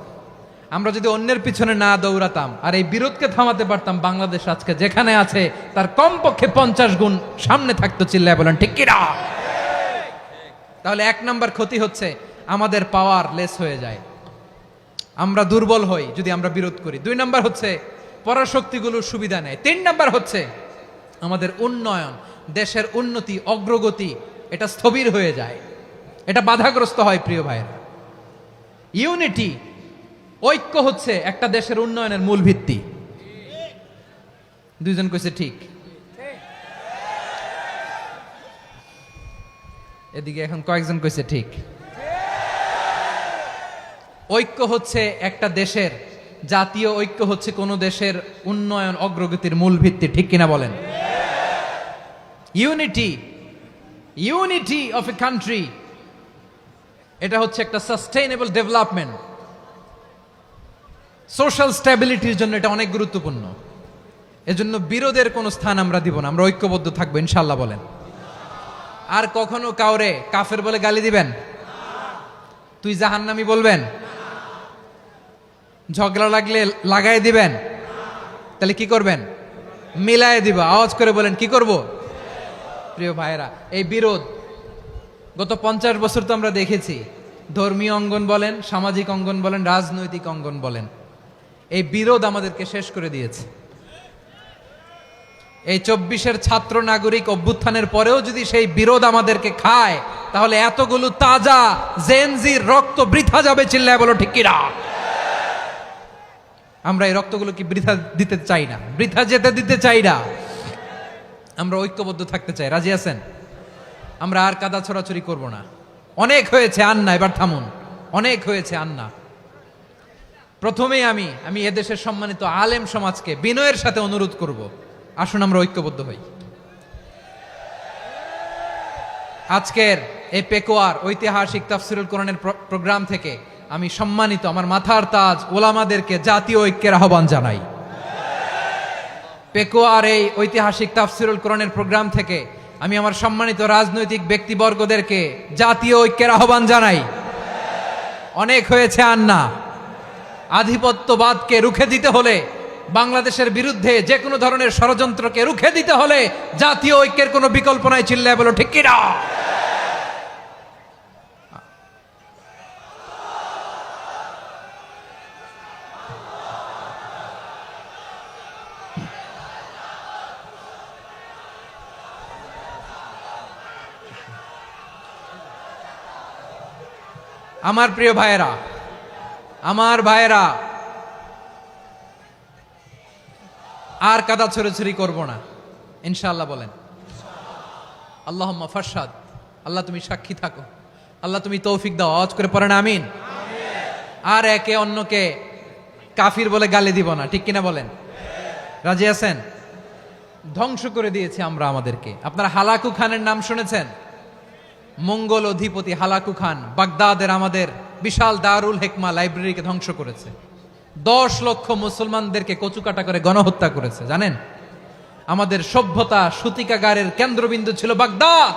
আমরা যদি অন্যের পিছনে না দৌড়াতাম আর এই বিরোধকে থামাতে পারতাম, বাংলাদেশ আজকে যেখানে আছে তার কমপক্ষে 50 গুণ সামনে থাকতো। চিল্লায় বলেন ঠিক কিনা? তাহলে 1 নাম্বার ক্ষতি হচ্ছে আমাদের পাওয়ার লেস হয়ে যায়, আমরা দুর্বল হই যদি আমরা বিরোধ করি। 2 নাম্বার হচ্ছে পরাশক্তিগুলোর সুবিধা নেয়। 3 নাম্বার হচ্ছে আমাদের উন্নয়ন, দেশের উন্নতি, অগ্রগতি এটা স্থবির হয়ে যায়, এটা বাধাগ্রস্ত হয়। প্রিয় ভাইয়েরা, ইউনিটি, ঐক্য হচ্ছে একটা দেশের উন্নয়নের মূল ভিত্তি। দুইজন কইছে ঠিক। এদিকে এখন কয়েকজন কইছে ঠিক। ঐক্য হচ্ছে একটা দেশের, জাতীয় ঐক্য হচ্ছে কোন দেশের উন্নয়ন অগ্রগতির মূল ভিত্তি, ঠিক কিনা বলেন? Unity, unity of a country, এটা হচ্ছে একটা সাস্টেইনেবল ডেভেলপমেন্ট, সোশ্যাল স্ট্যাবিলিটির জন্য এটা অনেক গুরুত্বপূর্ণ। এজন্য বিরোধের কোনো স্থান আমরা দিব না, আমরা ঐক্যবদ্ধ থাকবো ইনশাআল্লাহ বলেন। আর কখনো কাউরে কাফের বলে গালি দিবেন? তুই জাহান্নামী বলবেন? ঝগড়া লাগলে লাগাই দিবেন? তাহলে কি করবেন? মিলায়ে দিব। আওয়াজ করে বলেন, কি করব? প্রিয় ভাইয়েরা, এই বিরোধ গত 50 বছর তো আমরা দেখেছি। ধর্মীয় অঙ্গন বলেন, সামাজিক অঙ্গন বলেন, রাজনৈতিক অঙ্গন বলেন, এই বিরোধ আমাদেরকে শেষ করে দিয়েছে। এই 24-এর ছাত্র নাগরিক অভ্যুত্থানের পরেও যদি সেই বিরোধ আমাদেরকে খায়, তাহলে এতগুলো তাজা জেনজির রক্ত বৃথা যাবে। চিল্লায় বলো ঠিক কিনা? আমরা এই রক্তগুলো কি বৃথা দিতে চাই না, বৃথা যেতে দিতে চাই না। আমরা ঐক্যবদ্ধ থাকতে চাই। রাজি আছেন? আমরা আর কাদা ছড়াছড়ি করব না। অনেক হয়েছে আন্না, এবার থামুন। অনেক হয়েছে আন্না। প্রথমেই আমি এদেশের সম্মানিত আলেম সমাজকে বিনয়ের সাথে অনুরোধ করব, আসুন আমরা ঐক্যবদ্ধ হই। আজকের এই পেকুয়ার ঐতিহাসিক তাফসিরুল কোরআনের প্রোগ্রাম থেকে আমি সম্মানিত আমার মাথার তাজ ওলামাদেরকে জাতীয় ঐক্যের আহ্বান জানাই। পেকুয়ার এই ঐতিহাসিক তাফসিরুল কোরআনের প্রোগ্রাম থেকে আমি আমার সম্মানিত রাজনৈতিক ব্যক্তিবর্গদেরকে জাতীয় ঐক্যের আহ্বান জানাই। অনেক হয়েছে আন্না। আধিপত্যবাদকে রুখে দিতে হলে, বাংলাদেশের বিরুদ্ধে যে কোনো ধরনের ষড়যন্ত্রকে রুখে দিতে হলে জাতীয় ঐক্যের কোনো বিকল্প নাই। চিল্লায় বলো ঠিক কিনা? আমার প্রিয় ভাইয়েরা, আমার ভাইয়েরা, আর কাদা ছড়াছড়ি করব না ইনশাআল্লাহ বলেন। আল্লাহুম্মা ফারশাদ। আল্লাহ তুমি সাক্ষী থাকো, আল্লাহ তুমি তৌফিক দাও। আওয়াজ করে পড়েন আমিন। আর একে অন্যকে কাফির বলে গালি দিব না, ঠিক কিনা বলেন? রাজি আছেন? ধ্বংস করে দিয়েছি আমরা আমাদেরকে। আপনারা হালাকু খানের নাম শুনেছেন? মঙ্গল অধিপতি হালাকু খান বাগদাদের আমাদের বিশাল দারুল হিকমা লাইব্রেরিকে ধ্বংস করেছে। 10 লক্ষ মুসলমানদেরকে কচুকাটা করে গণহত্যা করেছে। জানেন, আমাদের সভ্যতা সূতিকাগারের কেন্দ্রবিন্দু ছিল বাগদাদ।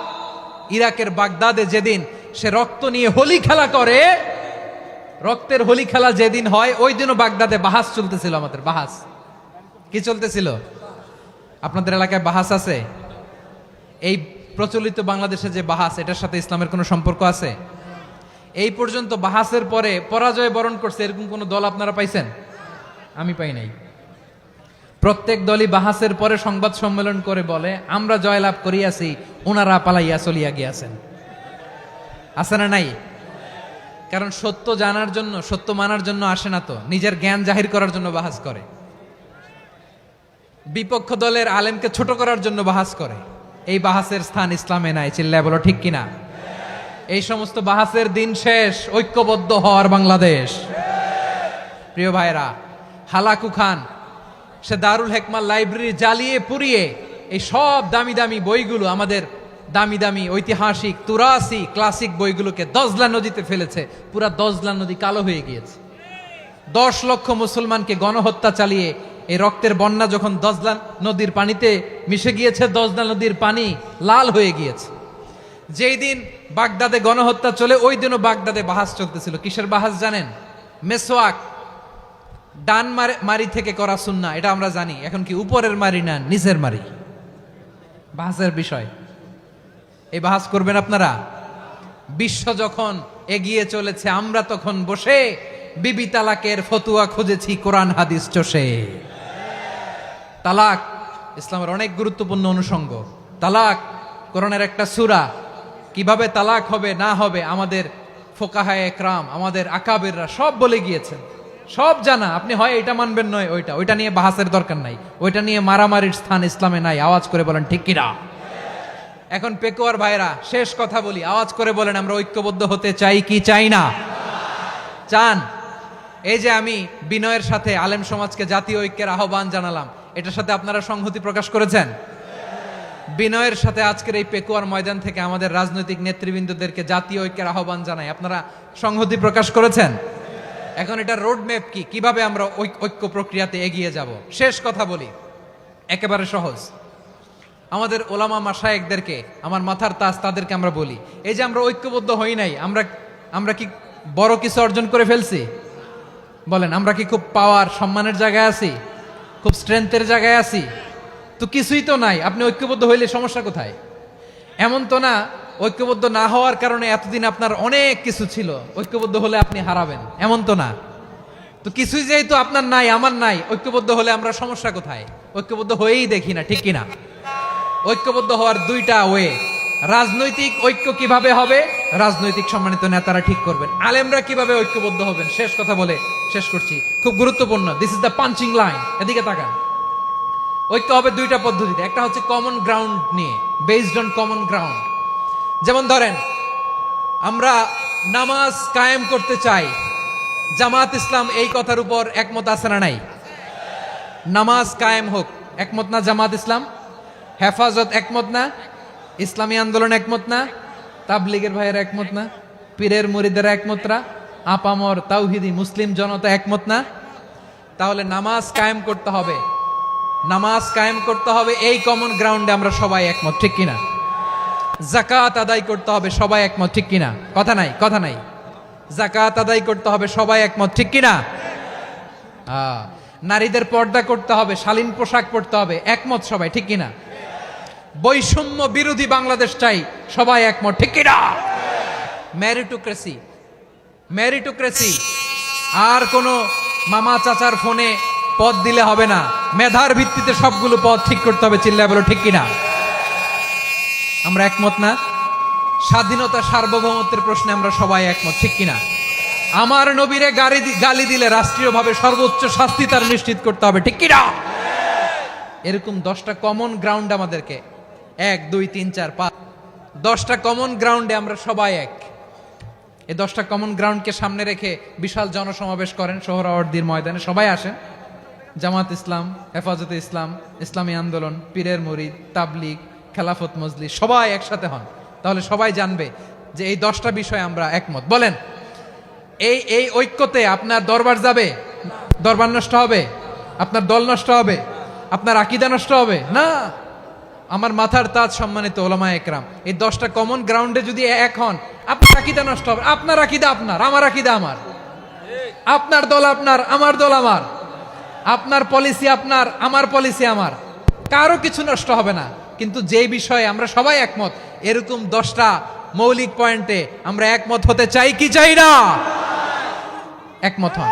ইরাকের বাগদাদে যেদিন সে রক্ত নিয়ে হোলি খেলা করে, রক্তের হোলি খেলা যেদিন হয়, ওই দিনও বাগদাদে বাহাস চলতেছিল। আমাদের বাহাস কি চলতেছিল? আপনাদের এলাকায় বাহাস আছে? এই প্রচলিত বাংলাদেশে যে বাহাস, এটার সাথে ইসলামের কোনো সম্পর্ক আছে? এই পর্যন্ত বাহাসের পরে পরাজয় বরণ করছে এরকম কোন দল আপনারা পাইছেন? আমি পাই নাই। প্রত্যেক দলই বাহাসের পরে সংবাদ সম্মেলন করে বলে, আমরা জয়লাভ করিয়াছি, ওনারা পালাইয়া চলিয়া গিয়াছেন। আছে না নাই? কারণ সত্য জানার জন্য, সত্য মানার জন্য আসে না তো, নিজের জ্ঞান জাহির করার জন্য বাহাস করে। বিপক্ষ দলের আলেমকে ছোট করার জন্য বাহাস করে। এই বাহাসের স্থান ইসলামে নাই। চিল্লায় বলো ঠিক কিনা? এই সমস্ত বাহাসের দিন শেষ। ঐক্যবদ্ধ হওয়ার বাংলাদেশ। প্রিয় ভাইরা, হালাকু খান সে দারুল হিকমা লাইব্রেরি জ্বালিয়ে পুড়িয়ে এই সব দামি দামি বইগুলো, আমাদের দামি দামি ঐতিহাসিক তুরাসি ক্লাসিক বইগুলোকে দজলা নদীতে ফেলেছে। পুরা দজলা নদী কালো হয়ে গিয়েছে। 10 লক্ষ মুসলমানকে গণহত্যা চালিয়ে এই রক্তের বন্যা যখন দজলা নদীর পানিতে মিশে গিয়েছে, দজলা নদীর পানি লাল হয়ে গিয়েছে। যেই দিন বাগদাদে গণহত্যা চলে, ওই দিনও বাগদাদে বাহাস চলতেছিল। কিসের বাহাস জানেন? মেসওয়াক, ডান মারি থেকে করা সুন্নাহ, এটা আমরা জানি। এখন কি উপরের মারি না নিচের মারি? বাহাসের বিষয়। এই বাহাস করবেন আপনারা? বিশ্ব যখন এগিয়ে চলেছে, আমরা তখন বসে বিবি তালাকের ফতুয়া খুঁজেছি কোরআন হাদিস চষে। তালাক ইসলামের অনেক গুরুত্বপূর্ণ অনুষঙ্গ। তালাক কোরআনের একটা সূরা। কিভাবে তালাক হবে না হবে আমাদের ফোকাহায়ে একরাম, আমাদের আকাবেররা সব বলে গিয়েছেন, সব জানা। আপনি হয় এটা মানবেন নয় ওইটা নিয়ে বাহাসের দরকার নাই, ওইটা নিয়ে মারামারির স্থান ইসলামে নাই। আওয়াজ করে বলেন ঠিক কিনা? এখন পেকুয়ার ভাইরা শেষ কথা বলি, আওয়াজ করে বলেন আমরা ঐক্যবদ্ধ হতে চাই কি চাই না? চান? এই যে আমি বিনয়ের সাথে আলেম সমাজকে জাতীয় ঐক্যের আহ্বান জানালাম, এটার সাথে আপনারা সংহতি প্রকাশ করেছেন? বিনয়ের সাথে আজকের এই পেকুয়ার ময়দান থেকে আমাদের রাজনৈতিক নেতৃবৃন্দদেরকে জাতীয় ঐক্যের আহ্বান জানাই, আপনারা সংহতি প্রকাশ করেছেন? এখন এটা রোড ম্যাপ কি, কিভাবে আমরা ঐক্য প্রক্রিয়াতে এগিয়ে যাব? শেষ কথা বলি, একেবারে সহজ। আমাদের ওলামা মাশায়েখদেরকে, আমার মাথার তাজ, তাদেরকে আমরা বলি, এই যে আমরা ঐক্যবদ্ধ হই নাই, আমরা কি বড় কিছু অর্জন করে ফেলছি? বলেন, আমরা কি খুব পাওয়ার সম্মানের জায়গায় আছি? খুব স্ট্রেংথের জায়গায় আছি? তো কিছুই তো নাই। আপনি ঐক্যবদ্ধ হইলে সমস্যা কোথায়? এমন তো না ঐক্যবদ্ধ না হওয়ার কারণে এতদিন আপনার অনেক কিছু ছিল, ঐক্যবদ্ধ হলে আপনি হারাবেন, এমন তো না। তো কিছুই যেহেতু আপনার নাই, আমার নাই, ঐক্যবদ্ধ হলে আমরা সমস্যা কোথায়? ঐক্যবদ্ধ হয়েই দেখি না, ঠিক কিনা? ঐক্যবদ্ধ হওয়ার দুইটা ওয়ে। রাজনৈতিক ঐক্য কিভাবে হবে? রাজনৈতিক সম্মানিত নেতারা ঠিক করবেন। আলেমরা কিভাবে ঐক্যবদ্ধ হবেন? শেষ কথা বলে শেষ করছি, খুব গুরুত্বপূর্ণ। This is the punching line, এদিকে তাকান। ঐক্য হবে দুইটা পদ্ধতিতে। একটা হচ্ছে কমন গ্রাউন্ড নিয়ে, বেসড অন কমন গ্রাউন্ড। যেমন ধরেন, আমরা নামাজ কায়েম করতে চাই, জামাত ইসলাম এই কথার উপর একমত আছে না নাই? নামাজ কায়েম হোক, একমত না জামাত ইসলাম? হেফাজত একমত না? ইসলামী আন্দোলন একমত না? তাবলিগের ভাইয়েরা একমত না? পীরের মুরিদেরা একমত না? আপামর তাওহিদি মুসলিম জনতা একমত না? তাহলে নামাজ কায়েম করতে হবে, নামাজ কায়েম করতে হবে এই কমন গ্রাউন্ডে আমরা সবাই একমত, ঠিক কিনা? যাকাত আদায় করতে হবে, সবাই একমত, ঠিক কিনা? কথা নাই, কথা নাই। যাকাত আদায় করতে হবে, সবাই একমত, ঠিক কিনা? নারীদের পর্দা করতে হবে, শালীন পোশাক পরতে হবে, একমত সবাই, ঠিক কিনা? বৈষম্য বিরোধী বাংলাদেশ চাই, সবাই একমত, ঠিক কিনা? মেরিটোক্রেসি, মেরিটোক্রেসি, আর কোনো মামা চাচার ফোনে পদ দিলে হবে না, মেধার ভিত্তিতে সবগুলো পদ ঠিক করতে হবে, চিল্লায় বলো ঠিক কিনা? আমরা একমত না? স্বাধীনতা সার্বভৌমত্বের প্রশ্নে আমরা সবাই একমত, ঠিক কিনা? আমার নবীরে গালি দিলে রাষ্ট্রীয়ভাবে সর্বোচ্চ শাস্তি তার নিশ্চিত করতে হবে, ঠিক কিনা? এরকম 10টা কমন গ্রাউন্ড আমাদেরকে, 1 2 3 4 5, 10টা কমন গ্রাউন্ডে আমরা সবাই এক। এই 10টা কমন গ্রাউন্ডকে সামনে রেখে বিশাল জনসমাবেশ করেন সোহরাওয়ার্দীর ময়দানে, সবাই আসেন। জামাত ইসলাম, হেফাজতে ইসলাম, ইসলামী আন্দোলন, পীরের মুরিদ, তাবলিগ, খেলাফত মজলিস, সবাই একসাথে হন। তাহলে সবাই জানবে যে এই 10টা বিষয়ে আমরা একমত। বলেন, এই ঐক্যতে আপনার দরবার যাবে? দরবার নষ্ট হবে? আপনার দল নষ্ট হবে? আপনার আকীদা নষ্ট হবে না? আমার মাথার তাজ সম্মানিত ওলামা একরাম, এই 10টা কমন গ্রাউন্ডে যদি এক হন, আপনার আকীদা নষ্ট হবে? আপনার আকীদা আপনার, আমার আকীদা আমার, আপনার দল আপনার, আমার দল আমার, আপনার পলিসি আপনার, আমার পলিসি আমার, কারো কিছু নষ্ট হবে না। কিন্তু যে বিষয়ে আমরা সবাই একমত, এরকম 10টা মৌলিক পয়েন্টে আমরা একমত হতে চাই কি চাই না? একমত হন।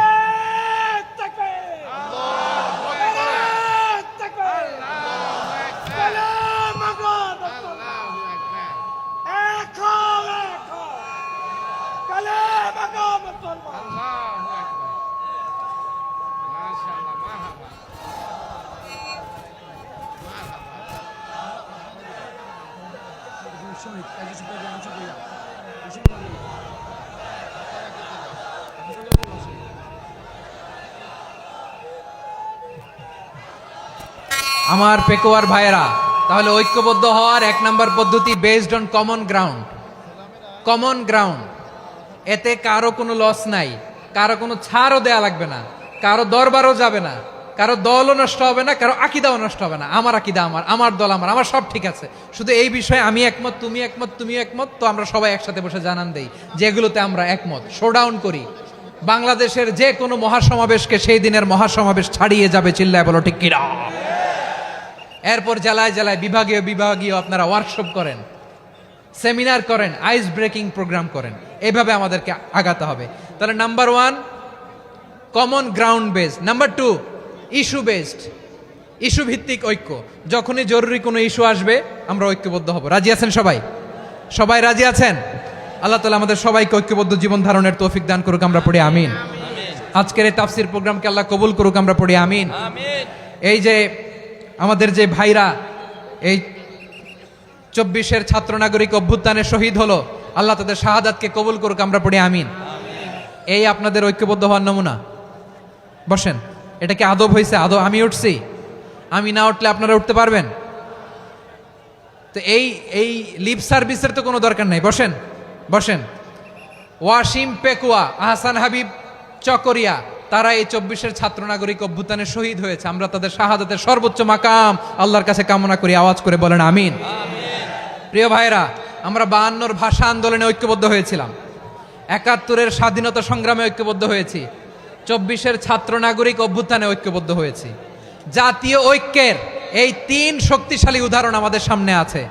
আমার পেকুয়ার ভাইয়েরা, তাহলে ঐক্যবদ্ধ হওয়ার 1 নম্বর পদ্ধতি based on common ground. Common ground, এতে কারো কোনো লস নাই, কারো কোনো ছাড়ও দেয়া লাগবে না, কারো দরবারও যাবে না, কারো দলও নষ্ট হবে না, কারো আকীদাও নষ্ট হবে না। আমার আকীদা আমার, আমার দল আমার, আমার সব ঠিক আছে। শুধু এই বিষয়ে আমি একমত, তুমি একমত, তুমি একমত, তো আমরা সবাই একসাথে বসে জানান দেই যেগুলোতে আমরা একমত, শোডাউন করি। বাংলাদেশের যে কোনো মহাসমাবেশকে সেই দিনের মহাসমাবেশ ছাড়িয়ে যাবে, চিল্লায় বলো ঠিক কিনা? এরপর জেলায় জেলায় বিভাগীয় আপনারা ওয়ার্কশপ করেন, সেমিনার করেন, আইস ব্রেকিং প্রোগ্রাম করেন, এইভাবে আমাদেরকে আগাতে হবে। তাহলে number 1 common ground based, number 2 issue based, issue ভিত্তিক ঐক্য। যখনই জরুরি কোনো ইস্যু আসবে আমরা ঐক্যবদ্ধ হব। রাজি আছেন সবাই? সবাই রাজি আছেন? আল্লাহ তাআলা আমাদের সবাইকে ঐক্যবদ্ধ জীবন ধারণের তৌফিক দান করুক, আমরা পড়ি আমিন। আজকের এই তাফসীর প্রোগ্রামকে আল্লাহ কবুল করুক, আমরা পড়ি আমিন। এই যে আমাদের যে ভাইরা এই 24-এর ছাত্র নাগরিক অভ্যুত্থানে শহীদ হলো, আল্লাহ তাদের শাহাদাতকে কবুল করুক, আমরা পড়ি আমিন। এই আপনাদের ঐক্যবদ্ধ হওয়ার নমুনা। বসেন, এটা কি আদব হয়েছে? আদব আমি উঠছি, আমি না উঠলে আপনারা উঠতে পারবেন? তো এই লিপ সার্ভিসের তো কোনো দরকার নাই। বসেন বসেন। ওয়াসিম পেকুয়া, আহসান হাবিব চকরিয়া, তারা এই 24-এর ছাত্র নাগরিক অভ্যুত্থানে শহীদ হয়েছে। আমরা তাদের শাহাদাতের সর্বোচ্চ মাকাম আল্লাহর কাছে কামনা করি। আওয়াজ করে বলেন আমিন। প্রিয় ভাইরা, আমরা 52-র ভাষা আন্দোলনে ঐক্যবদ্ধ হয়েছিলাম, 71-এর স্বাধীনতা সংগ্রামে ঐক্যবদ্ধ হয়েছি, 24-এর ছাত্র নাগরিক অভ্যুত্থানে ঐক্যবদ্ধ হয়েছি। জাতীয় ঐক্যের এই 3 শক্তিশালী উদাহরণ আমাদের সামনে আছে।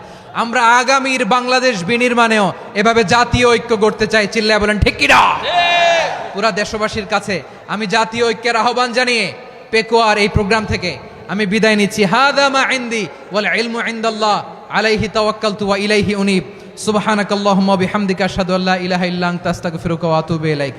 আমরা আগামীর বাংলাদেশ বিনির্মাণেও এভাবে জাতীয় ঐক্য গড়তে চাই। চিল্লায় বলেন ঠিক কি না? পুরা দেশবাসীর কাছে আমি জাতীয় ঐক্যের আহ্বান জানিয়ে পেকুয়ার এই প্রোগ্রাম থেকে আমি বিদায় নিচ্ছি। হাদা মা ইনদি ওয়াল ইলমু ইনদাল্লাহ আলাইহি তাওয়াক্কালতু ওয়া ইলাইহি উনীব। সুবহানাকাল্লাহুম্মা বিহামদিকা আশহাদু আল্লা ইলাহা ইল্লা আনতা আস্তাগফিরুকা ওয়া আতুবু ইলাইক।